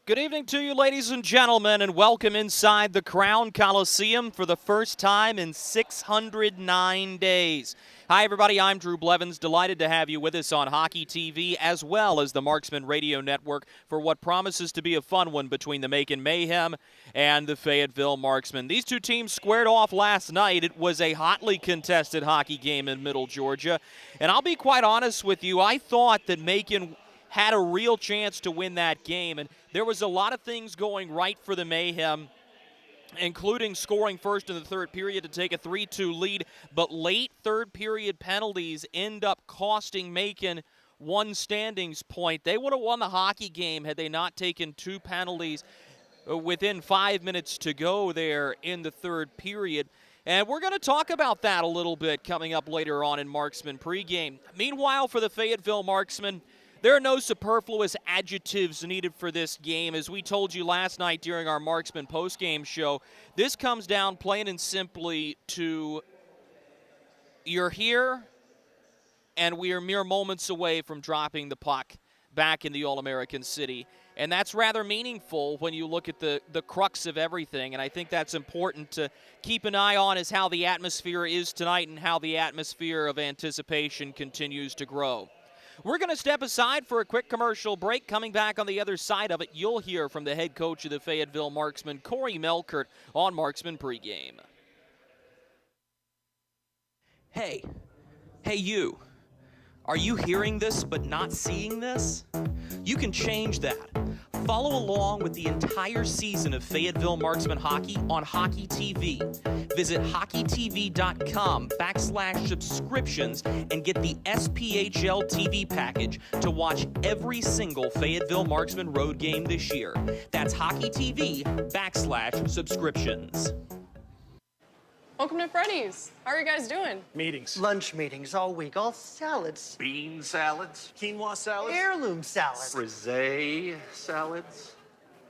Good evening to you, ladies and gentlemen, and welcome inside the Crown Coliseum for the first time in 609 days. Hi, everybody. I'm Drew Blevins. Delighted to have you with us on Hockey TV as well as the Marksmen Radio Network for what promises to be a fun one between the Macon Mayhem and the Fayetteville Marksmen. These two teams squared off last night. It was a hotly contested hockey game in Middle Georgia, and I'll be quite honest with you. I thought that Macon had a real chance to win that game, and there was a lot of things going right for the Mayhem, including scoring first in the third period to take a 3-2 lead, but late third period penalties end up costing Macon one standings point. They would have won the hockey game had they not taken two penalties within 5 minutes to go there in the third period. And we're going to talk about that a little bit coming up later on in Marksman pregame. Meanwhile, for the Fayetteville Marksmen, there are no superfluous adjectives needed for this game. As we told you last night during our Marksman postgame show, this comes down plain and simply to you're here, and we are mere moments away from dropping the puck back in the All-American City. And that's rather meaningful when you look at the crux of everything. And I think that's important to keep an eye on, is how the atmosphere is tonight and how the atmosphere of anticipation continues to grow. We're going to step aside for a quick commercial break. Coming back on the other side of it, you'll hear from the head coach of the Fayetteville Marksmen, Corey Melkert, on Marksman pregame. Hey you. Are you hearing this but not seeing this? You can change that. Follow along with the entire season of Fayetteville Marksmen hockey on Hockey TV. Visit hockeytv.com/subscriptions and get the SPHL TV package to watch every single Fayetteville Marksmen road game this year. That's hockeytv.com/subscriptions. Welcome to Freddy's. How are you guys doing? Meetings. Lunch meetings all week, all salads. Bean salads. Quinoa salads. Heirloom salads. Frisee salads.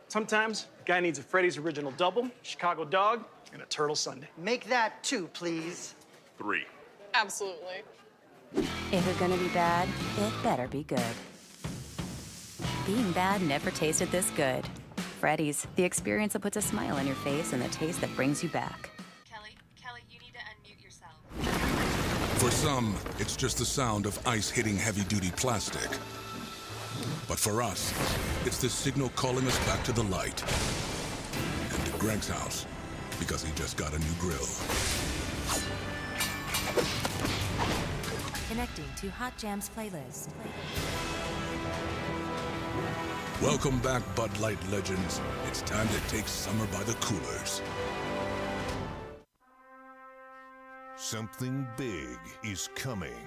Sometimes a guy needs a Freddy's Original Double, Chicago Dog, and a Turtle Sundae. Make that 2, please. 3. Absolutely. If it's gonna be bad, it better be good. Being bad never tasted this good. Freddy's, the experience that puts a smile on your face and the taste that brings you back. Kelly, you need to unmute yourself. For some, it's just the sound of ice hitting heavy-duty plastic. But for us, it's the signal calling us back to the light. And to Greg's house, because he just got a new grill. Connecting to Hot Jams playlist. Welcome back, Bud Light legends. It's time to take summer by the coolers. Something big is coming.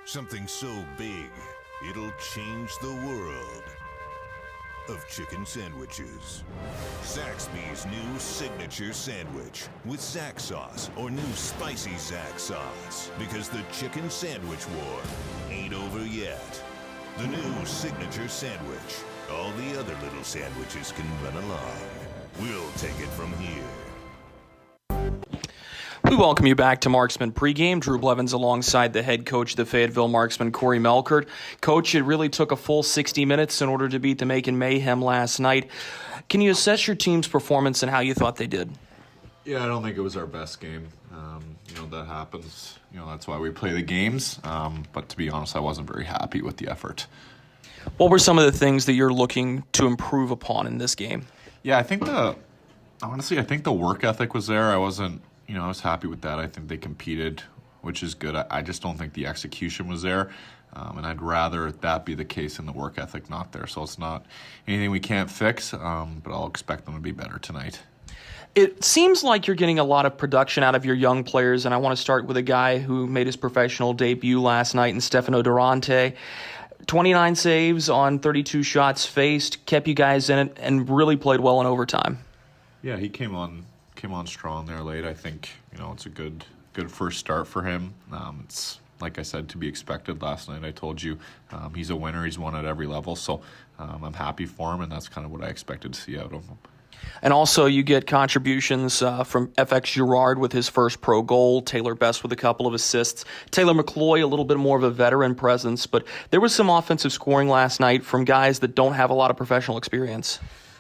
Something so big, it'll change the world of chicken sandwiches. Zaxby's new signature sandwich with Zax sauce or new spicy Zax sauce. Because the chicken sandwich war ain't over yet. The new signature sandwich. All the other little sandwiches can run along. We'll take it from here. We welcome you back to Marksman pregame. Drew Blevins alongside the head coach of the Fayetteville Marksmen, Corey Melkert. Coach, it really took a full 60 minutes in order to beat the Macon Mayhem last night. Can you assess your team's performance and how you thought they did? Yeah, I don't think it was our best game. That happens. That's why we play the games. But to be honest, I wasn't very happy with the effort. What were some of the things that you're looking to improve upon in this game? Yeah, I think the work ethic was there. I wasn't, I was happy with that. I think they competed, which is good. I just don't think the execution was there. And I'd rather that be the case and the work ethic not there. So it's not anything we can't fix, but I'll expect them to be better tonight. It seems like you're getting a lot of production out of your young players, and I want to start with a guy who made his professional debut last night in Stefano Durante. 29 saves on 32 shots faced, kept you guys in it, and really played well in overtime. Yeah, he came on strong there late. I think, it's a good first start for him. It's, like I said, to be expected last night. I told you he's a winner. He's won at every level, so I'm happy for him, and that's kind of what I expected to see out of him. And also you get contributions from FX Girard with his first pro goal, Taylor Best with a couple of assists, Taylor McCloy a little bit more of a veteran presence, but there was some offensive scoring last night from guys that don't have a lot of professional experience.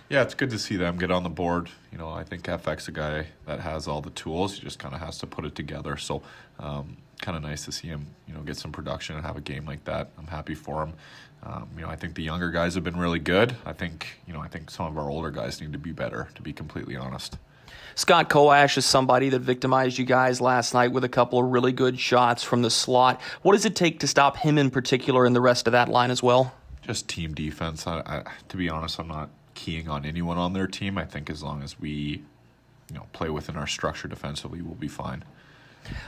Yeah, it's good to see them get on the board. You know, I think FX a guy that has all the tools. He just kind of has to put it together. So kind of nice to see him, you know, get some production and have a game like that. I'm happy for him. You know, I think the younger guys have been really good. I think some of our older guys need to be better, to be completely honest. Scott Koash is somebody that victimized you guys last night with a couple of really good shots from the slot. What does it take to stop him in particular and the rest of that line as well? Just team defense. To be honest, I'm not keying on anyone on their team. I think as long as we, you know, play within our structure defensively, we'll be fine.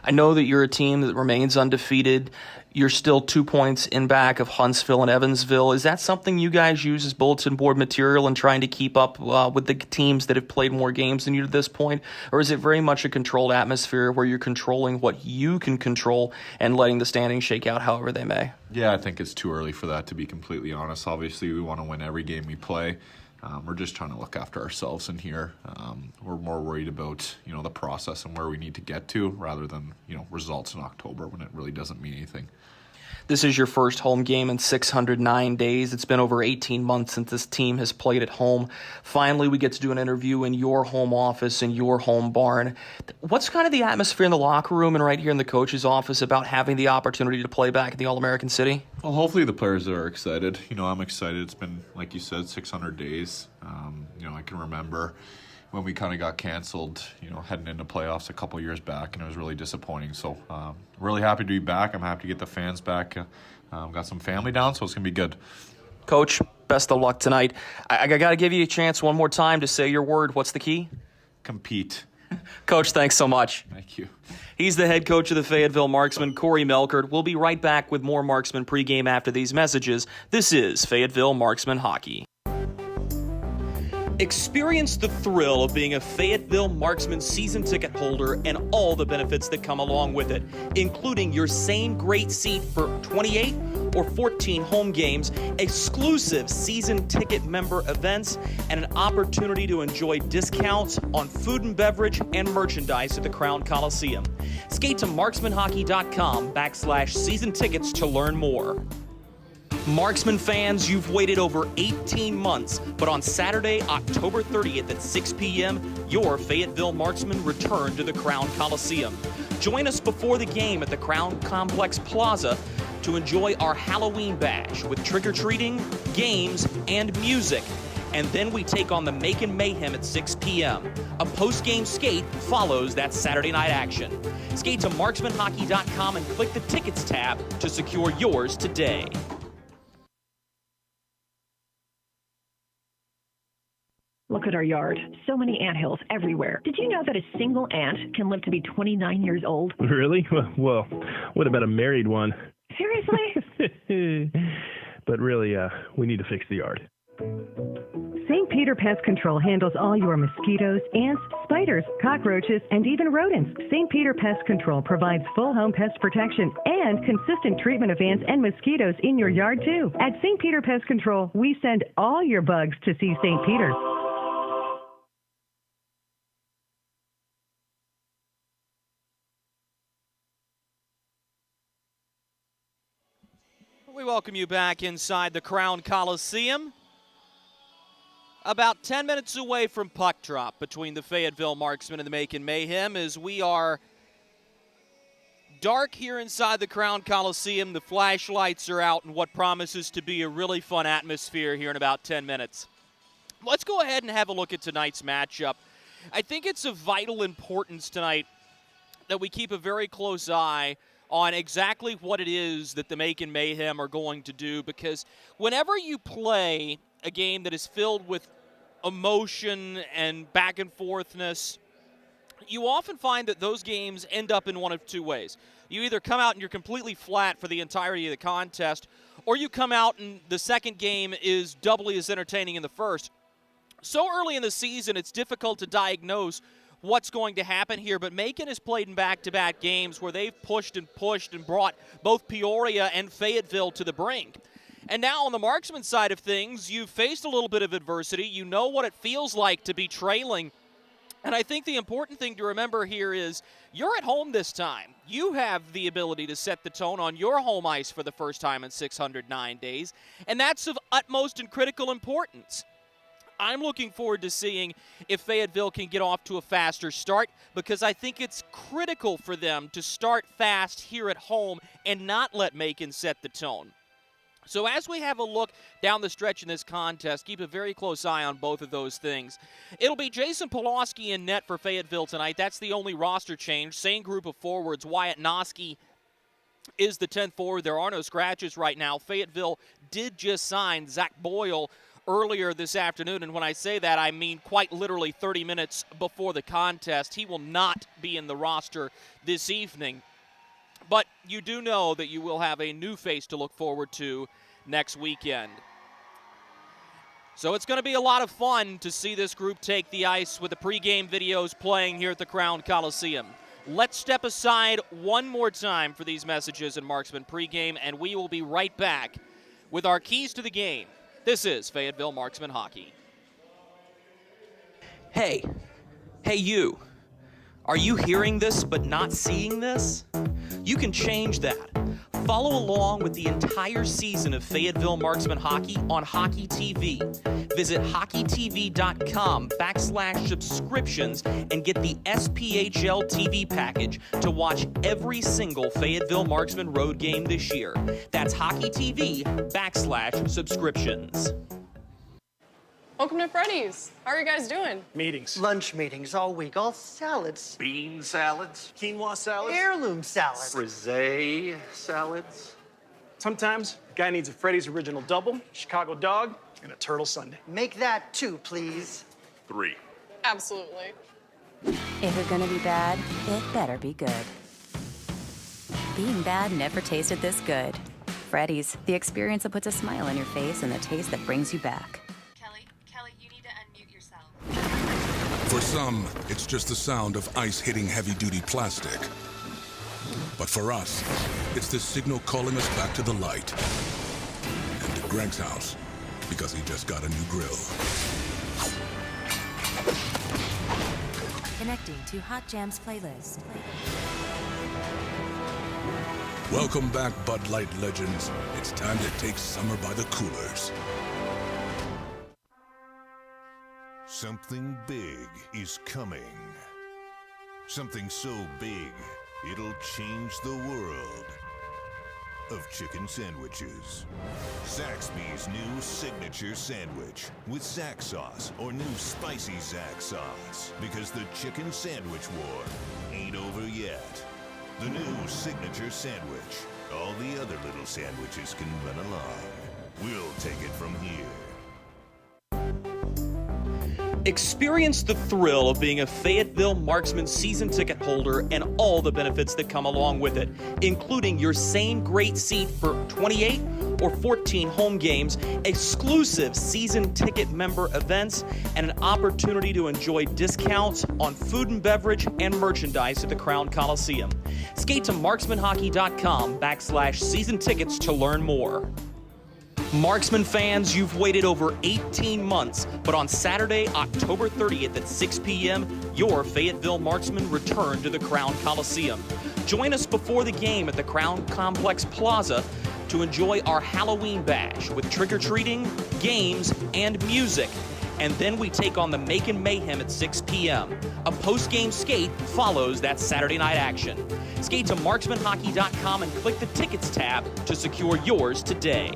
I know that you're a team that remains undefeated. You're still 2 points in back of Huntsville and Evansville. Is that something you guys use as bulletin board material in trying to keep up with the teams that have played more games than you to this point? Or is it very much a controlled atmosphere where you're controlling what you can control and letting the standings shake out however they may? Yeah, I think it's too early for that, to be completely honest. Obviously, we want to win every game we play. We're just trying to look after ourselves in here. We're more worried about, you know, the process and where we need to get to rather than, you know, results in October when it really doesn't mean anything. This is your first home game in 609 days. It's been over 18 months since this team has played at home. Finally, we get to do an interview in your home office, in your home barn. What's kind of the atmosphere in the locker room and right here in the coach's office about having the opportunity to play back in the All-American City? Well, hopefully the players are excited. You know, I'm excited. It's been, like you said, 600 days. You know, I can remember when we kind of got canceled, you know, heading into playoffs a couple years back, and it was really disappointing. So really happy to be back. I'm happy to get the fans back. Got some family down, so it's going to be good. Coach, best of luck tonight. I got to give you a chance one more time to say your word. What's the key? Compete. Coach, thanks so much. Thank you. He's the head coach of the Fayetteville Marksmen, Corey Melkert. We'll be right back with more Marksmen pregame after these messages. This is Fayetteville Marksmen Hockey. Experience the thrill of being a Fayetteville Marksmen season ticket holder and all the benefits that come along with it, including your same great seat for 28 or 14 home games, exclusive season ticket member events, and an opportunity to enjoy discounts on food and beverage and merchandise at the Crown Coliseum. Skate to marksmanhockey.com/season tickets to learn more. Marksman fans, you've waited over 18 months, but on Saturday, October 30th at 6 p.m., your Fayetteville Marksmen return to the Crown Coliseum. Join us before the game at the Crown Complex Plaza to enjoy our Halloween bash with trick-or-treating, games, and music. And then we take on the Macon Mayhem at 6 p.m. A post-game skate follows that Saturday night action. Skate to marksmanhockey.com and click the Tickets tab to secure yours today. Look at our yard. So many anthills everywhere. Did you know that a single ant can live to be 29 years old? Really? Well, what about a married one? Seriously? But really, we need to fix the yard. St. Peter Pest Control handles all your mosquitoes, ants, spiders, cockroaches, and even rodents. St. Peter Pest Control provides full home pest protection and consistent treatment of ants and mosquitoes in your yard, too. At St. Peter Pest Control, we send all your bugs to see St. Peter. We welcome you back inside the Crown Coliseum. About 10 minutes away from puck drop between the Fayetteville Marksmen and the Macon Mayhem as we are dark here inside the Crown Coliseum. The flashlights are out in what promises to be a really fun atmosphere here in about 10 minutes. Let's go ahead and have a look at tonight's matchup. I think it's of vital importance tonight that we keep a very close eye on exactly what it is that the Macon Mayhem are going to do, because whenever you play a game that is filled with emotion and back and forthness, you often find that those games end up in one of two ways. You either come out and you're completely flat for the entirety of the contest, or you come out and the second game is doubly as entertaining in the first. So early in the season, it's difficult to diagnose what's going to happen here, but Macon has played in back-to-back games where they've pushed and brought both Peoria and Fayetteville to the brink. And now on the Marksman side of things, you've faced a little bit of adversity. You know what it feels like to be trailing. And I think the important thing to remember here is you're at home this time. You have the ability to set the tone on your home ice for the first time in 609 days, and that's of utmost and critical importance. I'm looking forward to seeing if Fayetteville can get off to a faster start, because I think it's critical for them to start fast here at home and not let Macon set the tone. So as we have a look down the stretch in this contest, keep a very close eye on both of those things. It'll be Jason Pulaski in net for Fayetteville tonight. That's the only roster change. Same group of forwards. Wyatt Noski is the 10th forward. There are no scratches right now. Fayetteville did just sign Zach Boyle earlier this afternoon, and when I say that, I mean quite literally 30 minutes before the contest. He will not be in the roster this evening. But you do know that you will have a new face to look forward to next weekend. So it's going to be a lot of fun to see this group take the ice with the pregame videos playing here at the Crown Coliseum. Let's step aside one more time for these messages in Marksman pregame, and we will be right back with our keys to the game. This is Fayetteville Marksman Hockey. Hey you. Are you hearing this but not seeing this? You can change that. Follow along with the entire season of Fayetteville Marksman Hockey on Hockey TV. Visit hockeytv.com/subscriptions and get the SPHL TV package to watch every single Fayetteville Marksman road game this year. That's hockeytv.com/subscriptions. Welcome to Freddy's. How are you guys doing? Meetings. Lunch meetings all week, all salads. Bean salads. Quinoa salads. Heirloom salads. Frisee salads. Sometimes a guy needs a Freddy's Original Double, Chicago Dog, and a Turtle Sundae. Make that 2, please. 3. Absolutely. If you're gonna be bad, it better be good. Being bad never tasted this good. Freddy's, the experience that puts a smile on your face and the taste that brings you back. Kelly, you need to unmute yourself. For some, it's just the sound of ice hitting heavy-duty plastic. But for us, it's the signal calling us back to the light. And to Greg's house, because he just got a new grill. Connecting to Hot Jams playlist. Welcome back, Bud Light legends. It's time to take summer by the coolers. Something big is coming. Something so big, it'll change the world of chicken sandwiches. Zaxby's new signature sandwich with Zax sauce or new spicy Zax sauce. Because the chicken sandwich war ain't over yet. The new signature sandwich. All the other little sandwiches can run along. We'll take it from here. Experience the thrill of being a Fayetteville Marksman season ticket holder and all the benefits that come along with it, including your same great seat for 28 or 14 home games, exclusive season ticket member events, and an opportunity to enjoy discounts on food and beverage and merchandise at the Crown Coliseum. Skate to marksmanhockey.com/season tickets to learn more. Marksman fans, you've waited over 18 months, but on Saturday, October 30th at 6 p.m., your Fayetteville Marksmen return to the Crown Coliseum. Join us before the game at the Crown Complex Plaza to enjoy our Halloween bash with trick-or-treating, games, and music. And then we take on the Macon Mayhem at 6 p.m. A post-game skate follows that Saturday night action. Skate to marksmanhockey.com and click the Tickets tab to secure yours today.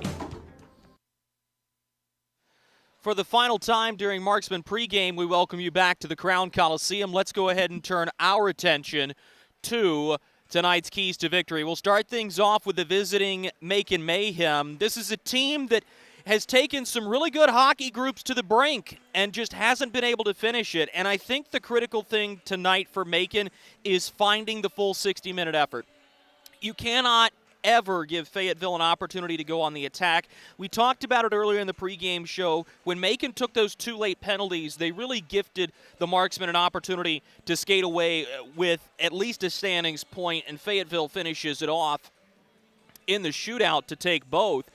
For the final time during Marksman pregame, we welcome you back to the Crown Coliseum. Let's go ahead and turn our attention to tonight's keys to victory. We'll start things off with the visiting Macon Mayhem. This is a team that has taken some really good hockey groups to the brink and just hasn't been able to finish it. And I think the critical thing tonight for Macon is finding the full 60-minute effort. You cannot ever give Fayetteville an opportunity to go on the attack. We talked about it earlier in the pregame show. When Macon took those 2 late penalties, they really gifted the Marksmen an opportunity to skate away with at least a standings point, and Fayetteville finishes it off in the shootout to take both.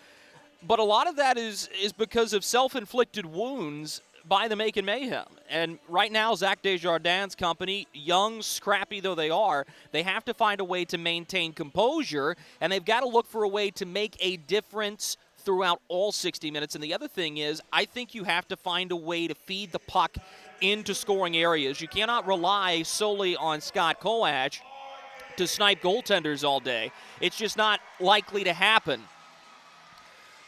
But a lot of that is because of self-inflicted wounds by the Macon Mayhem. And right now, Zach Desjardins' company, young, scrappy though they are, they have to find a way to maintain composure, and they've got to look for a way to make a difference throughout all 60 minutes. And the other thing is, I think you have to find a way to feed the puck into scoring areas. You cannot rely solely on Scott Koach to snipe goaltenders all day. It's just not likely to happen.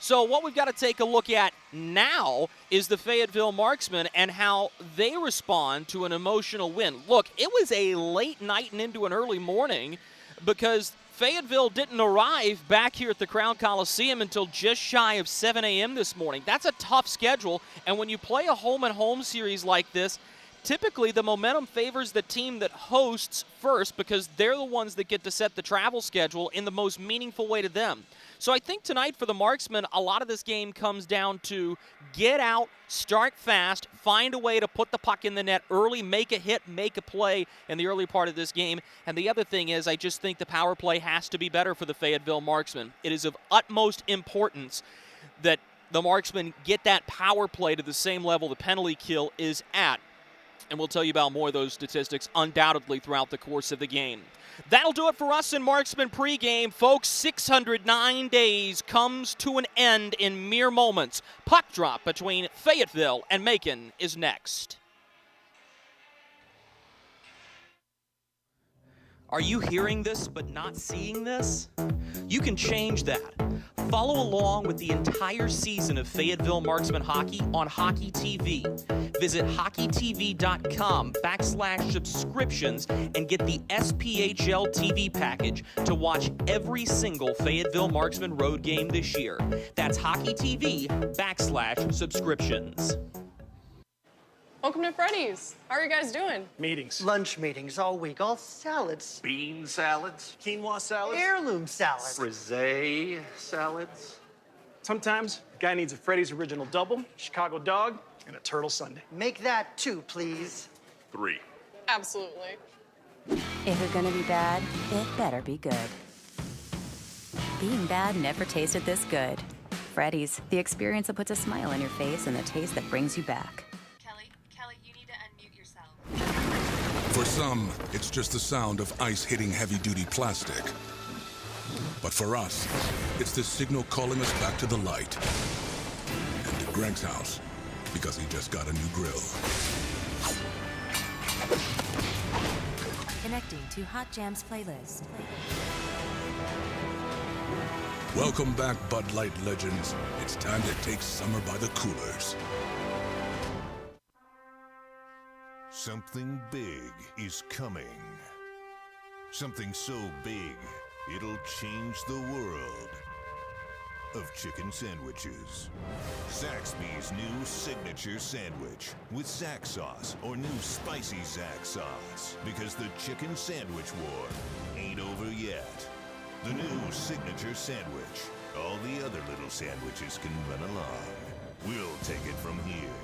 So what we've got to take a look at now is the Fayetteville Marksmen and how they respond to an emotional win. Look, it was a late night and into an early morning because Fayetteville didn't arrive back here at the Crown Coliseum until just shy of 7 a.m. this morning. That's a tough schedule, and when you play a home-and-home series like this, typically the momentum favors the team that hosts first because they're the ones that get to set the travel schedule in the most meaningful way to them. So I think tonight for the Marksmen, a lot of this game comes down to get out, start fast, find a way to put the puck in the net early, make a hit, make a play in the early part of this game. And the other thing is I just think the power play has to be better for the Fayetteville Marksmen. It is of utmost importance that the Marksmen get that power play to the same level the penalty kill is at. And we'll tell you about more of those statistics undoubtedly throughout the course of the game. That'll do it for us in Marksman pregame. Folks, 609 days comes to an end in mere moments. Puck drop between Fayetteville and Macon is next. Are you hearing this but not seeing this? You can change that. Follow along with the entire season of Fayetteville Marksman hockey on Hockey TV. Visit hockeytv.com/subscriptions and get the SPHL TV package to watch every single Fayetteville Marksman road game this year. That's hockeytv.com/subscriptions. Welcome to Freddy's. How are you guys doing? Meetings. Lunch meetings all week, all salads. Bean salads. Quinoa salads. Heirloom salads. Frisee salads. Sometimes a guy needs a Freddy's Original Double, Chicago Dog, and a Turtle Sundae. Make that 2, please. 3. Absolutely. If you're gonna be bad, it better be good. Being bad never tasted this good. Freddy's, the experience that puts a smile on your face and the taste that brings you back. Kelly, you need to unmute yourself. For some, it's just the sound of ice hitting heavy-duty plastic. But for us, it's the signal calling us back to the light. And to Greg's house, because he just got a new grill. Connecting to Hot Jams playlist. Welcome back, Bud Light legends. It's time to take summer by the coolers. Something big is coming. Something so big, it'll change the world of chicken sandwiches. Zaxby's new signature sandwich with Zax sauce or new spicy Zax sauce. Because the chicken sandwich war ain't over yet. The new signature sandwich. All the other little sandwiches can run along. We'll take it from here.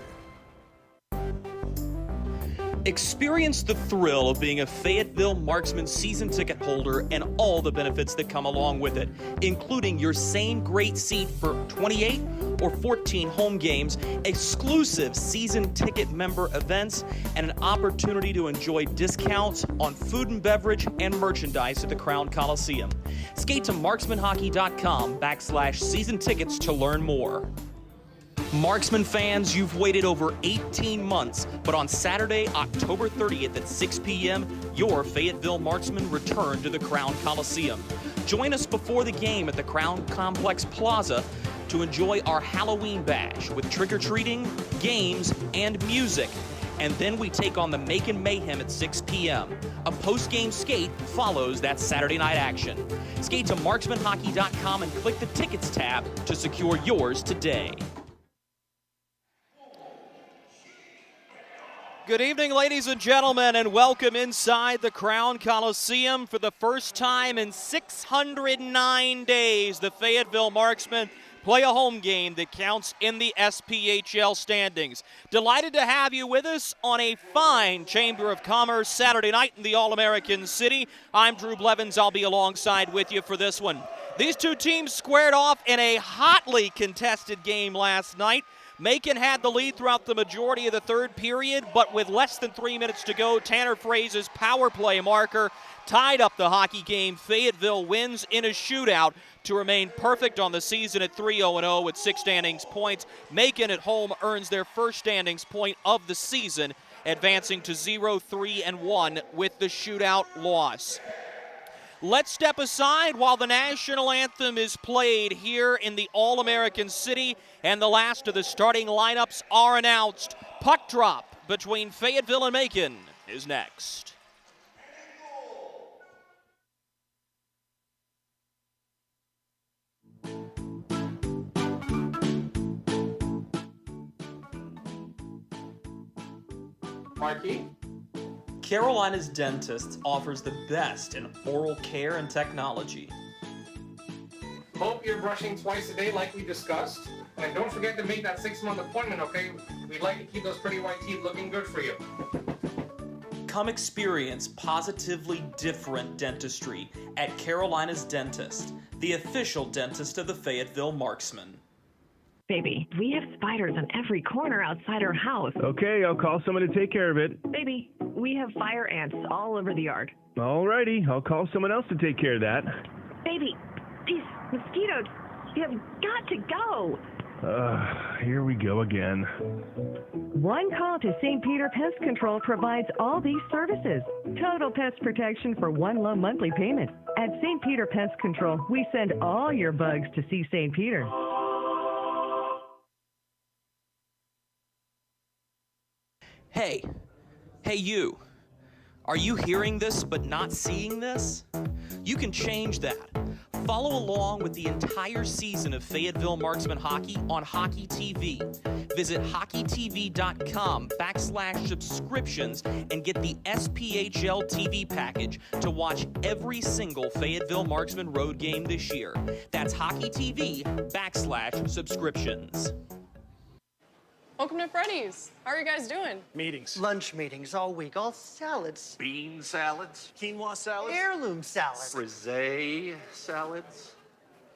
Experience the thrill of being a Fayetteville Marksman season ticket holder and all the benefits that come along with it, including your same great seat for 28 or 14 home games, exclusive season ticket member events, and an opportunity to enjoy discounts on food and beverage and merchandise at the Crown Coliseum. Skate to marksmanhockey.com/season tickets to learn more. Marksman fans, you've waited over 18 months, but on Saturday, October 30th at 6 p.m., your Fayetteville Marksmen return to the Crown Coliseum. Join us before the game at the Crown Complex Plaza to enjoy our Halloween bash with trick-or-treating, games, and music. And then we take on the Macon Mayhem at 6 p.m. A post-game skate follows that Saturday night action. Skate to marksmanhockey.com and click the Tickets tab to secure yours today. Good evening, ladies and gentlemen, and welcome inside the Crown Coliseum. For the first time in 609 days, the Fayetteville Marksmen play a home game that counts in the SPHL standings. Delighted to have you with us on a fine Chamber of Commerce Saturday night in the All-American City. I'm Drew Blevins. I'll be alongside with you for this one. These two teams squared off in a hotly contested game last night. Macon had the lead throughout the majority of the third period, but with less than 3 minutes to go, Tanner Frase's power play marker tied up the hockey game. Fayetteville wins in a shootout to remain perfect on the season at 3-0-0 with 6 standings points. Macon at home earns their first standings point of the season, advancing to 0-3-1 with the shootout loss. Let's step aside while the national anthem is played here in the All-American City, and the last of the starting lineups are announced. Puck drop between Fayetteville and Macon is next. Marky? Carolina's Dentist offers the best in oral care and technology. Hope you're brushing twice a day like we discussed. And don't forget to make that 6-month appointment, okay? We'd like to keep those pretty white teeth looking good for you. Come experience positively different dentistry at Carolina's Dentist, the official dentist of the Fayetteville Marksmen. Baby, we have spiders on every corner outside our house. Okay, I'll call someone to take care of it. Baby, we have fire ants all over the yard. Alrighty, I'll call someone else to take care of that. Baby, these mosquitoes, you have got to go. Here we go again. One call to St. Peter Pest Control provides all these services. Total pest protection for one low monthly payment. At St. Peter Pest Control, we send all your bugs to see St. Peter. Hey you. Are you hearing this but not seeing this? You can change that. Follow along with the entire season of Fayetteville Marksmen hockey on Hockey TV. Visit hockeytv.com/subscriptions and get the SPHL TV package to watch every single Fayetteville Marksmen road game this year. That's hockeytv.com/subscriptions. Welcome to Freddy's. How are you guys doing? Meetings. Lunch meetings all week, all salads. Bean salads. Quinoa salads. Heirloom salads. Frisee salads.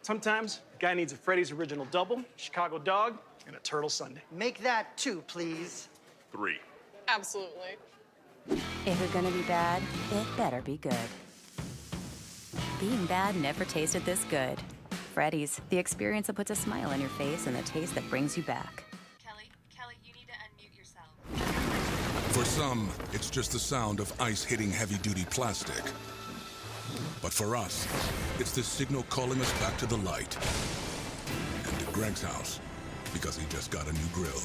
Sometimes a guy needs a Freddy's Original Double, Chicago Dog, and a Turtle Sundae. Make that 2, please. 3. Absolutely. If you're gonna be bad, it better be good. Being bad never tasted this good. Freddy's, the experience that puts a smile on your face and the taste that brings you back. Kelly, you need to unmute yourself. For some, it's just the sound of ice hitting heavy-duty plastic. But for us, it's the signal calling us back to the light. And to Greg's house, because he just got a new grill.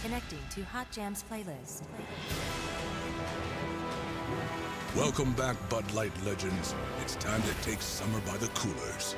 Connecting to Hot Jams playlist. Welcome back, Bud Light legends. It's time to take summer by the coolers.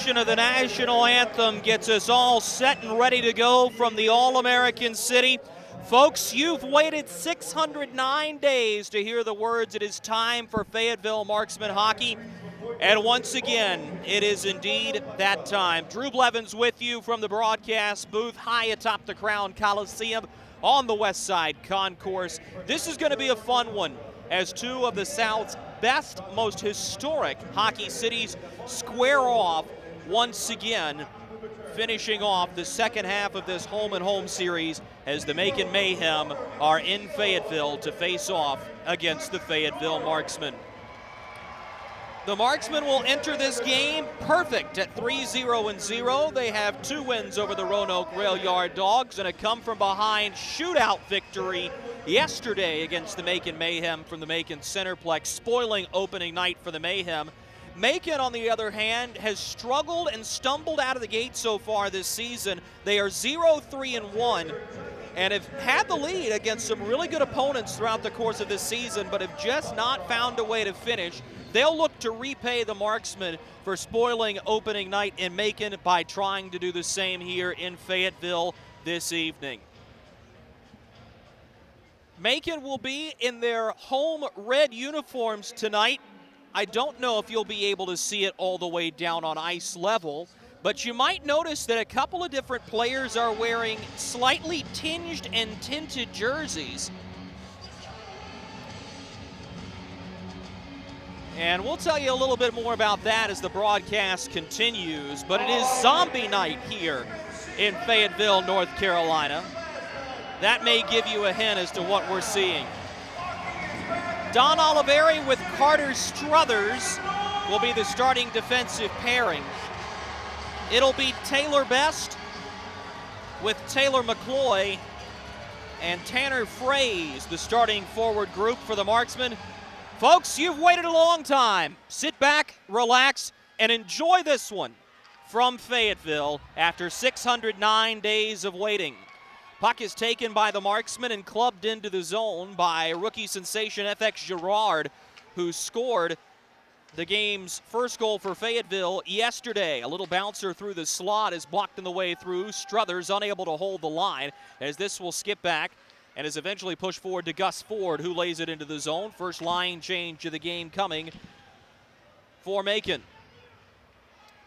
Of the national anthem gets us all set and ready to go from the All-American City. Folks, you've waited 609 days to hear the words, "It is time for Fayetteville Marksmen hockey." And once again, it is indeed that time. Drew Blevins with you from the broadcast booth high atop the Crown Coliseum on the West Side Concourse. This is going to be a fun one as two of the South's best, most historic hockey cities square off once again, finishing off the second half of this home-and-home series as the Macon Mayhem are in Fayetteville to face off against the Fayetteville Marksmen. The Marksmen will enter this game perfect at 3-0-0. They have 2 wins over the Roanoke Rail Yard Dogs and a come-from-behind shootout victory yesterday against the Macon Mayhem from the Macon Centerplex, spoiling opening night for the Mayhem. Macon, on the other hand, has struggled and stumbled out of the gate so far this season. They are 0-3-1 and have had the lead against some really good opponents throughout the course of this season, but have just not found a way to finish. They'll look to repay the Marksmen for spoiling opening night in Macon by trying to do the same here in Fayetteville this evening. Macon will be in their home red uniforms tonight. I don't know if you'll be able to see it all the way down on ice level, but you might notice that a couple of different players are wearing slightly tinged and tinted jerseys. And we'll tell you a little bit more about that as the broadcast continues, but it is zombie night here in Fayetteville, North Carolina. That may give you a hint as to what we're seeing. Don Oliveri with Carter Struthers will be the starting defensive pairing. It'll be Taylor Best with Taylor McCloy and Tanner Fraze, the starting forward group for the Marksmen. Folks, you've waited a long time. Sit back, relax, and enjoy this one from Fayetteville after 609 days of waiting. Puck is taken by the Marksmen and clubbed into the zone by rookie sensation FX Girard, who scored the game's first goal for Fayetteville yesterday. A little bouncer through the slot is blocked in the way through. Struthers unable to hold the line as this will skip back and is eventually pushed forward to Gus Ford, who lays it into the zone. First line change of the game coming for Macon.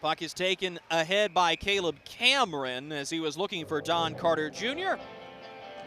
Puck is taken ahead by Caleb Cameron as he was looking for Don Carter Jr.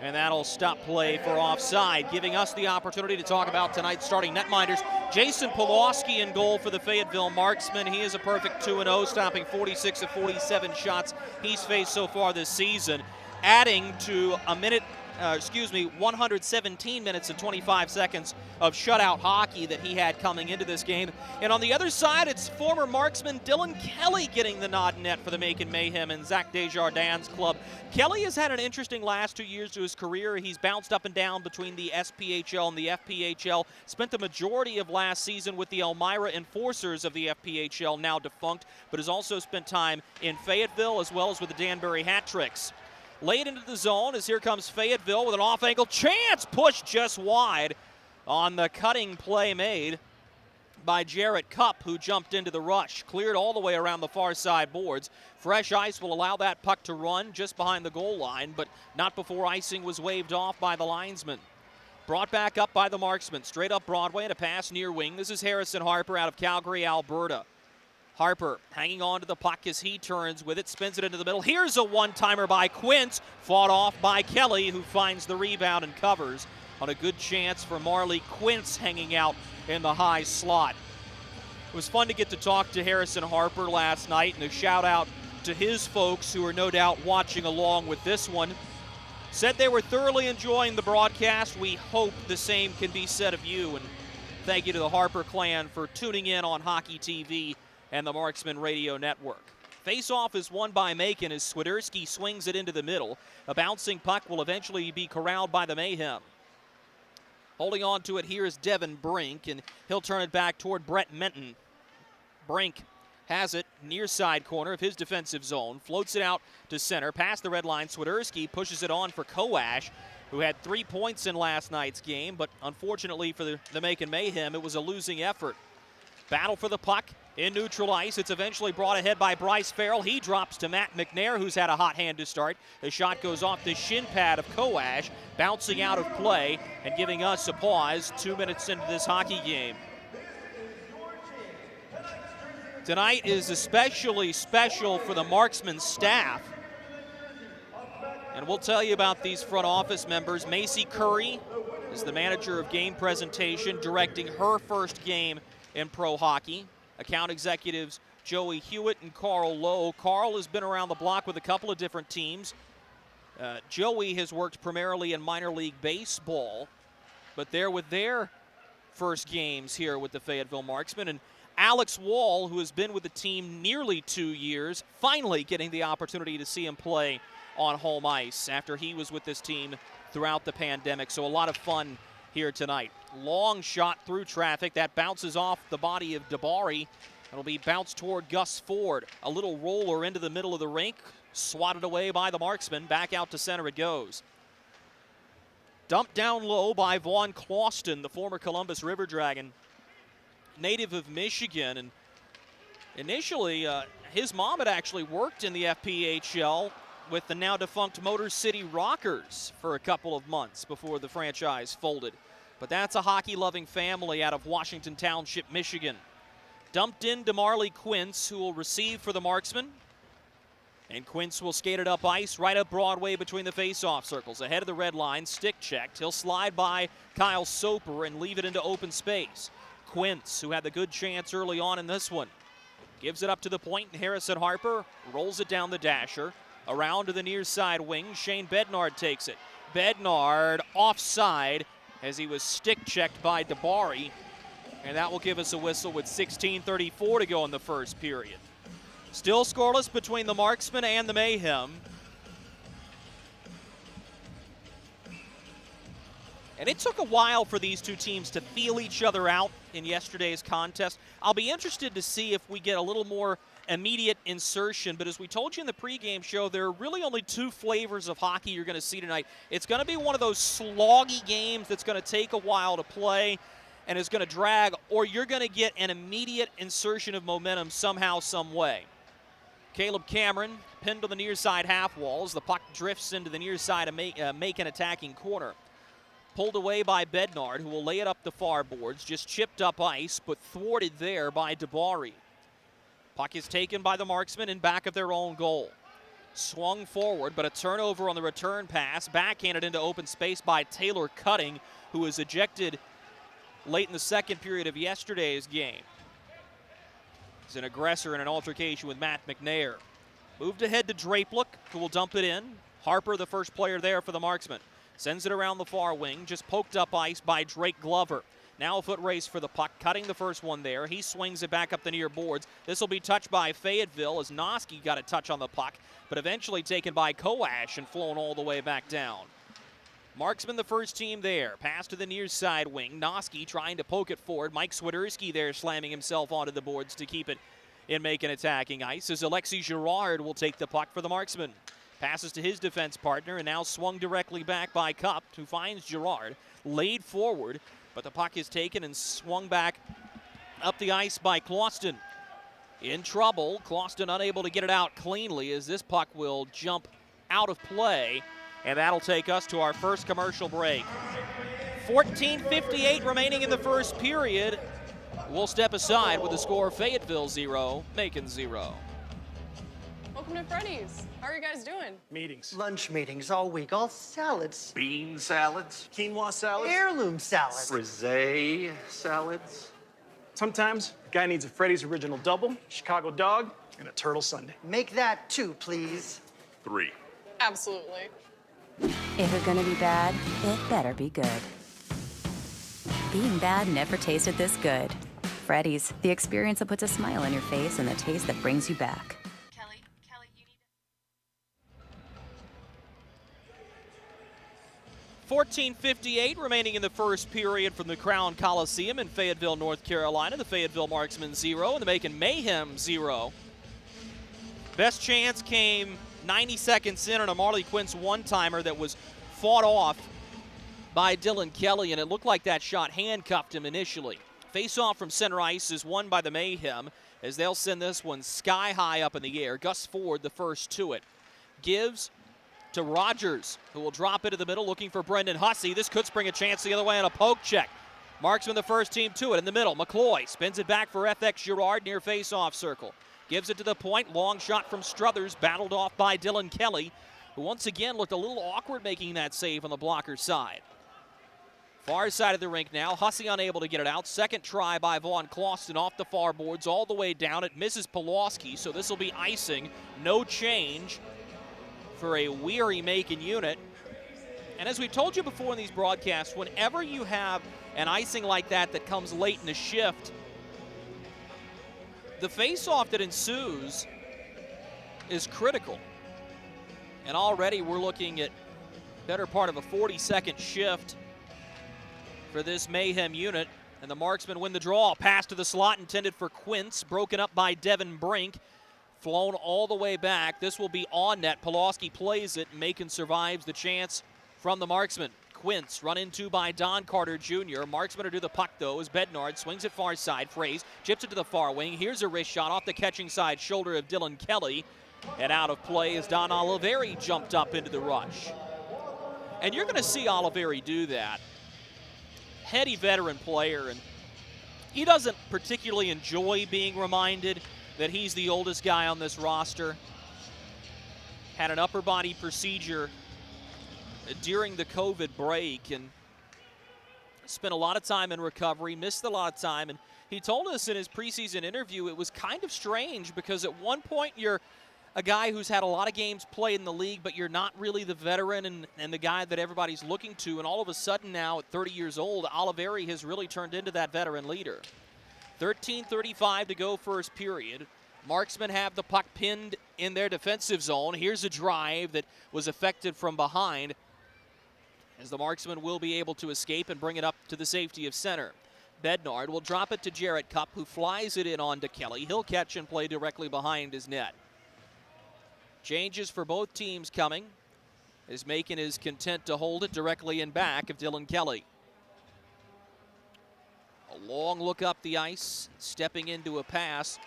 And that'll stop play for offside, giving us the opportunity to talk about tonight's starting netminders. Jason Pawlowski in goal for the Fayetteville Marksmen. He is a perfect 2-0, stopping 46 of 47 shots he's faced so far this season, adding to 117 minutes and 25 seconds of shutout hockey that he had coming into this game. And on the other side, it's former Marksman Dylan Kelly getting the nod net for the Macon Mayhem and Zach Desjardins' club. Kelly has had an interesting last 2 years to his career. He's bounced up and down between the SPHL and the FPHL, spent the majority of last season with the Elmira Enforcers of the FPHL, now defunct, but has also spent time in Fayetteville as well as with the Danbury Hat Tricks. Laid into the zone as here comes Fayetteville with an off-angle chance, pushed just wide on the cutting play made by Jarrett Cupp, who jumped into the rush. Cleared all the way around the far side boards. Fresh ice will allow that puck to run just behind the goal line, but not before icing was waved off by the linesman. Brought back up by the Marksmen. Straight up Broadway and a pass near wing. This is Harrison Harper out of Calgary, Alberta. Harper hanging on to the puck as he turns with it, spins it into the middle. Here's a one-timer by Quince, fought off by Kelly, who finds the rebound and covers on a good chance for Marley Quince hanging out in the high slot. It was fun to get to talk to Harrison Harper last night, and a shout out to his folks who are no doubt watching along with this one. Said they were thoroughly enjoying the broadcast. We hope the same can be said of you, and thank you to the Harper clan for tuning in on Hockey TV and the Marksman Radio Network. Face-off is won by Macon as Swiderski swings it into the middle. A bouncing puck will eventually be corralled by the Mayhem. Holding on to it here is Devin Brink, and he'll turn it back toward Brett Menton. Brink has it near side corner of his defensive zone, floats it out to center, past the red line. Swiderski pushes it on for Koash, who had 3 points in last night's game, but unfortunately for the Macon Mayhem, it was a losing effort. Battle for the puck in neutral ice. It's eventually brought ahead by Bryce Farrell. He drops to Matt McNair, who's had a hot hand to start. The shot goes off the shin pad of Koash, bouncing out of play and giving us a pause 2 minutes into this hockey game. Tonight is especially special for the Marksman staff. And we'll tell you about these front office members. Macy Curry is the manager of game presentation, directing her first game in pro hockey. Account executives Joey Hewitt and Carl Lowe. Carl has been around the block with a couple of different teams. Joey has worked primarily in minor league baseball, but they're with their first games here with the Fayetteville Marksmen. And Alex Wall, who has been with the team nearly 2 years, finally getting the opportunity to see him play on home ice after he was with this team throughout the pandemic. So a lot of fun here tonight. Long shot through traffic. That bounces off the body of Dabari. It'll be bounced toward Gus Ford. A little roller into the middle of the rink. Swatted away by the Marksmen. Back out to center it goes. Dumped down low by Vaughn Clauston, the former Columbus River Dragon, native of Michigan. And initially, his mom had actually worked in the FPHL with the now defunct Motor City Rockers for a couple of months before the franchise folded. But that's a hockey-loving family out of Washington Township, Michigan. Dumped in to Marley Quince, who will receive for the Marksmen. And Quince will skate it up ice, right up Broadway between the face-off circles. Ahead of the red line, stick checked. He'll slide by Kyle Soper and leave it into open space. Quince, who had the good chance early on in this one, gives it up to the point, and Harrison Harper rolls it down the dasher. Around to the near side wing, Shane Bednard takes it. Bednard offside as he was stick checked by Dabari. And that will give us a whistle with 16:34 to go in the first period. Still scoreless between the Marksmen and the Mayhem. And it took a while for these two teams to feel each other out in yesterday's contest. I'll be interested to see if we get a little more immediate insertion, but as we told you in the pregame show, there are really only two flavors of hockey you're going to see tonight. It's going to be one of those sloggy games that's going to take a while to play and is going to drag, or you're going to get an immediate insertion of momentum somehow, some way. Caleb Cameron pinned on the near side half walls. The puck drifts into the near side of Macon attacking corner. Pulled away by Bednard, who will lay it up the far boards, just chipped up ice, but thwarted there by Dabari. Puck is taken by the Marksmen in back of their own goal. Swung forward, but a turnover on the return pass, backhanded into open space by Taylor Cutting, who was ejected late in the second period of yesterday's game. He's an aggressor in an altercation with Matt McNair. Moved ahead to Drapeluk, who will dump it in. Harper, the first player there for the Marksmen. Sends it around the far wing, just poked up ice by Drake Glover. Now a foot race for the puck, cutting the first one there. He swings it back up the near boards. This will be touched by Fayetteville as Noski got a touch on the puck, but eventually taken by Koash and flown all the way back down. Marksman, the first team there. Pass to the near side wing. Noski trying to poke it forward. Mike Swiderski there slamming himself onto the boards to keep it in Macon attacking ice as Alexis Girard will take the puck for the Marksman. Passes to his defense partner and now swung directly back by Cup, who finds Girard. Laid forward, but the puck is taken and swung back up the ice by Clauston. In trouble, Clauston unable to get it out cleanly as this puck will jump out of play. And that'll take us to our first commercial break. 14:58 remaining in the first period. We'll step aside with the score Fayetteville 0, Macon 0. Welcome to Freddy's. How are you guys doing? Meetings. Lunch meetings all week, all salads. Bean salads. Quinoa salads. Heirloom salads. Frisee salads. Sometimes a guy needs a Freddy's Original Double, Chicago Dog, and a Turtle Sundae. Make that 2, please. 3. Absolutely. If it's gonna be bad, it better be good. Being bad never tasted this good. Freddy's, the experience that puts a smile on your face and the taste that brings you back. Kelly, you need to... 14:58 remaining in the first period from the Crown Coliseum in Fayetteville, North Carolina. The Fayetteville Marksmen 0 and the Macon Mayhem 0. Best chance came 90 seconds in on a Marley Quince one-timer that was fought off by Dylan Kelly, and it looked like that shot handcuffed him initially. Face-off from center ice is won by the Mayhem as they'll send this one sky high up in the air. Gus Ford, the first to it. Gives to Rogers, who will drop into the middle looking for Brendan Hussey. This could spring a chance the other way on a poke check. Marksman, the first team to it in the middle. McCloy spins it back for FX Girard near face-off circle. Gives it to the point. Long shot from Struthers, battled off by Dylan Kelly, who once again looked a little awkward making that save on the blocker's side. Far side of the rink now. Hussey unable to get it out. Second try by Vaughn Clauston off the far boards all the way down. It misses Pawlowski, so this will be icing. No change for a weary Macon unit. And as we told you before in these broadcasts, whenever you have an icing like that that comes late in the shift, the face-off that ensues is critical. And already we're looking at better part of a 40-second shift for this Mayhem unit. And the Marksmen win the draw. Pass to the slot intended for Quince, broken up by Devin Brink. Flown all the way back. This will be on net. Pulaski plays it. Macon survives the chance from the Marksman. Quince run into by Don Carter Jr. Marksman to do the puck, though, as Bednard swings it far side. Fraze chips it to the far wing. Here's a wrist shot off the catching side shoulder of Dylan Kelly. And out of play as Don Oliveri jumped up into the rush. And you're going to see Oliveri do that. Heady veteran player, and he doesn't particularly enjoy being reminded that he's the oldest guy on this roster. Had an upper body procedure during the COVID break and spent a lot of time in recovery, missed a lot of time, and he told us in his preseason interview it was kind of strange because at one point you're a guy who's had a lot of games played in the league, but you're not really the veteran and the guy that everybody's looking to, and all of a sudden now at 30 years old, Oliveri has really turned into that veteran leader. 13:35 to go first period. Marksmen have the puck pinned in their defensive zone. Here's a drive that was effected from behind as the Marksmen will be able to escape and bring it up to the safety of center. Bednard will drop it to Jarrett Cupp, who flies it in on to Kelly. He'll catch and play directly behind his net. Changes for both teams coming as Macon is content to hold it directly in back of Dylan Kelly. A long look up the ice, stepping into a pass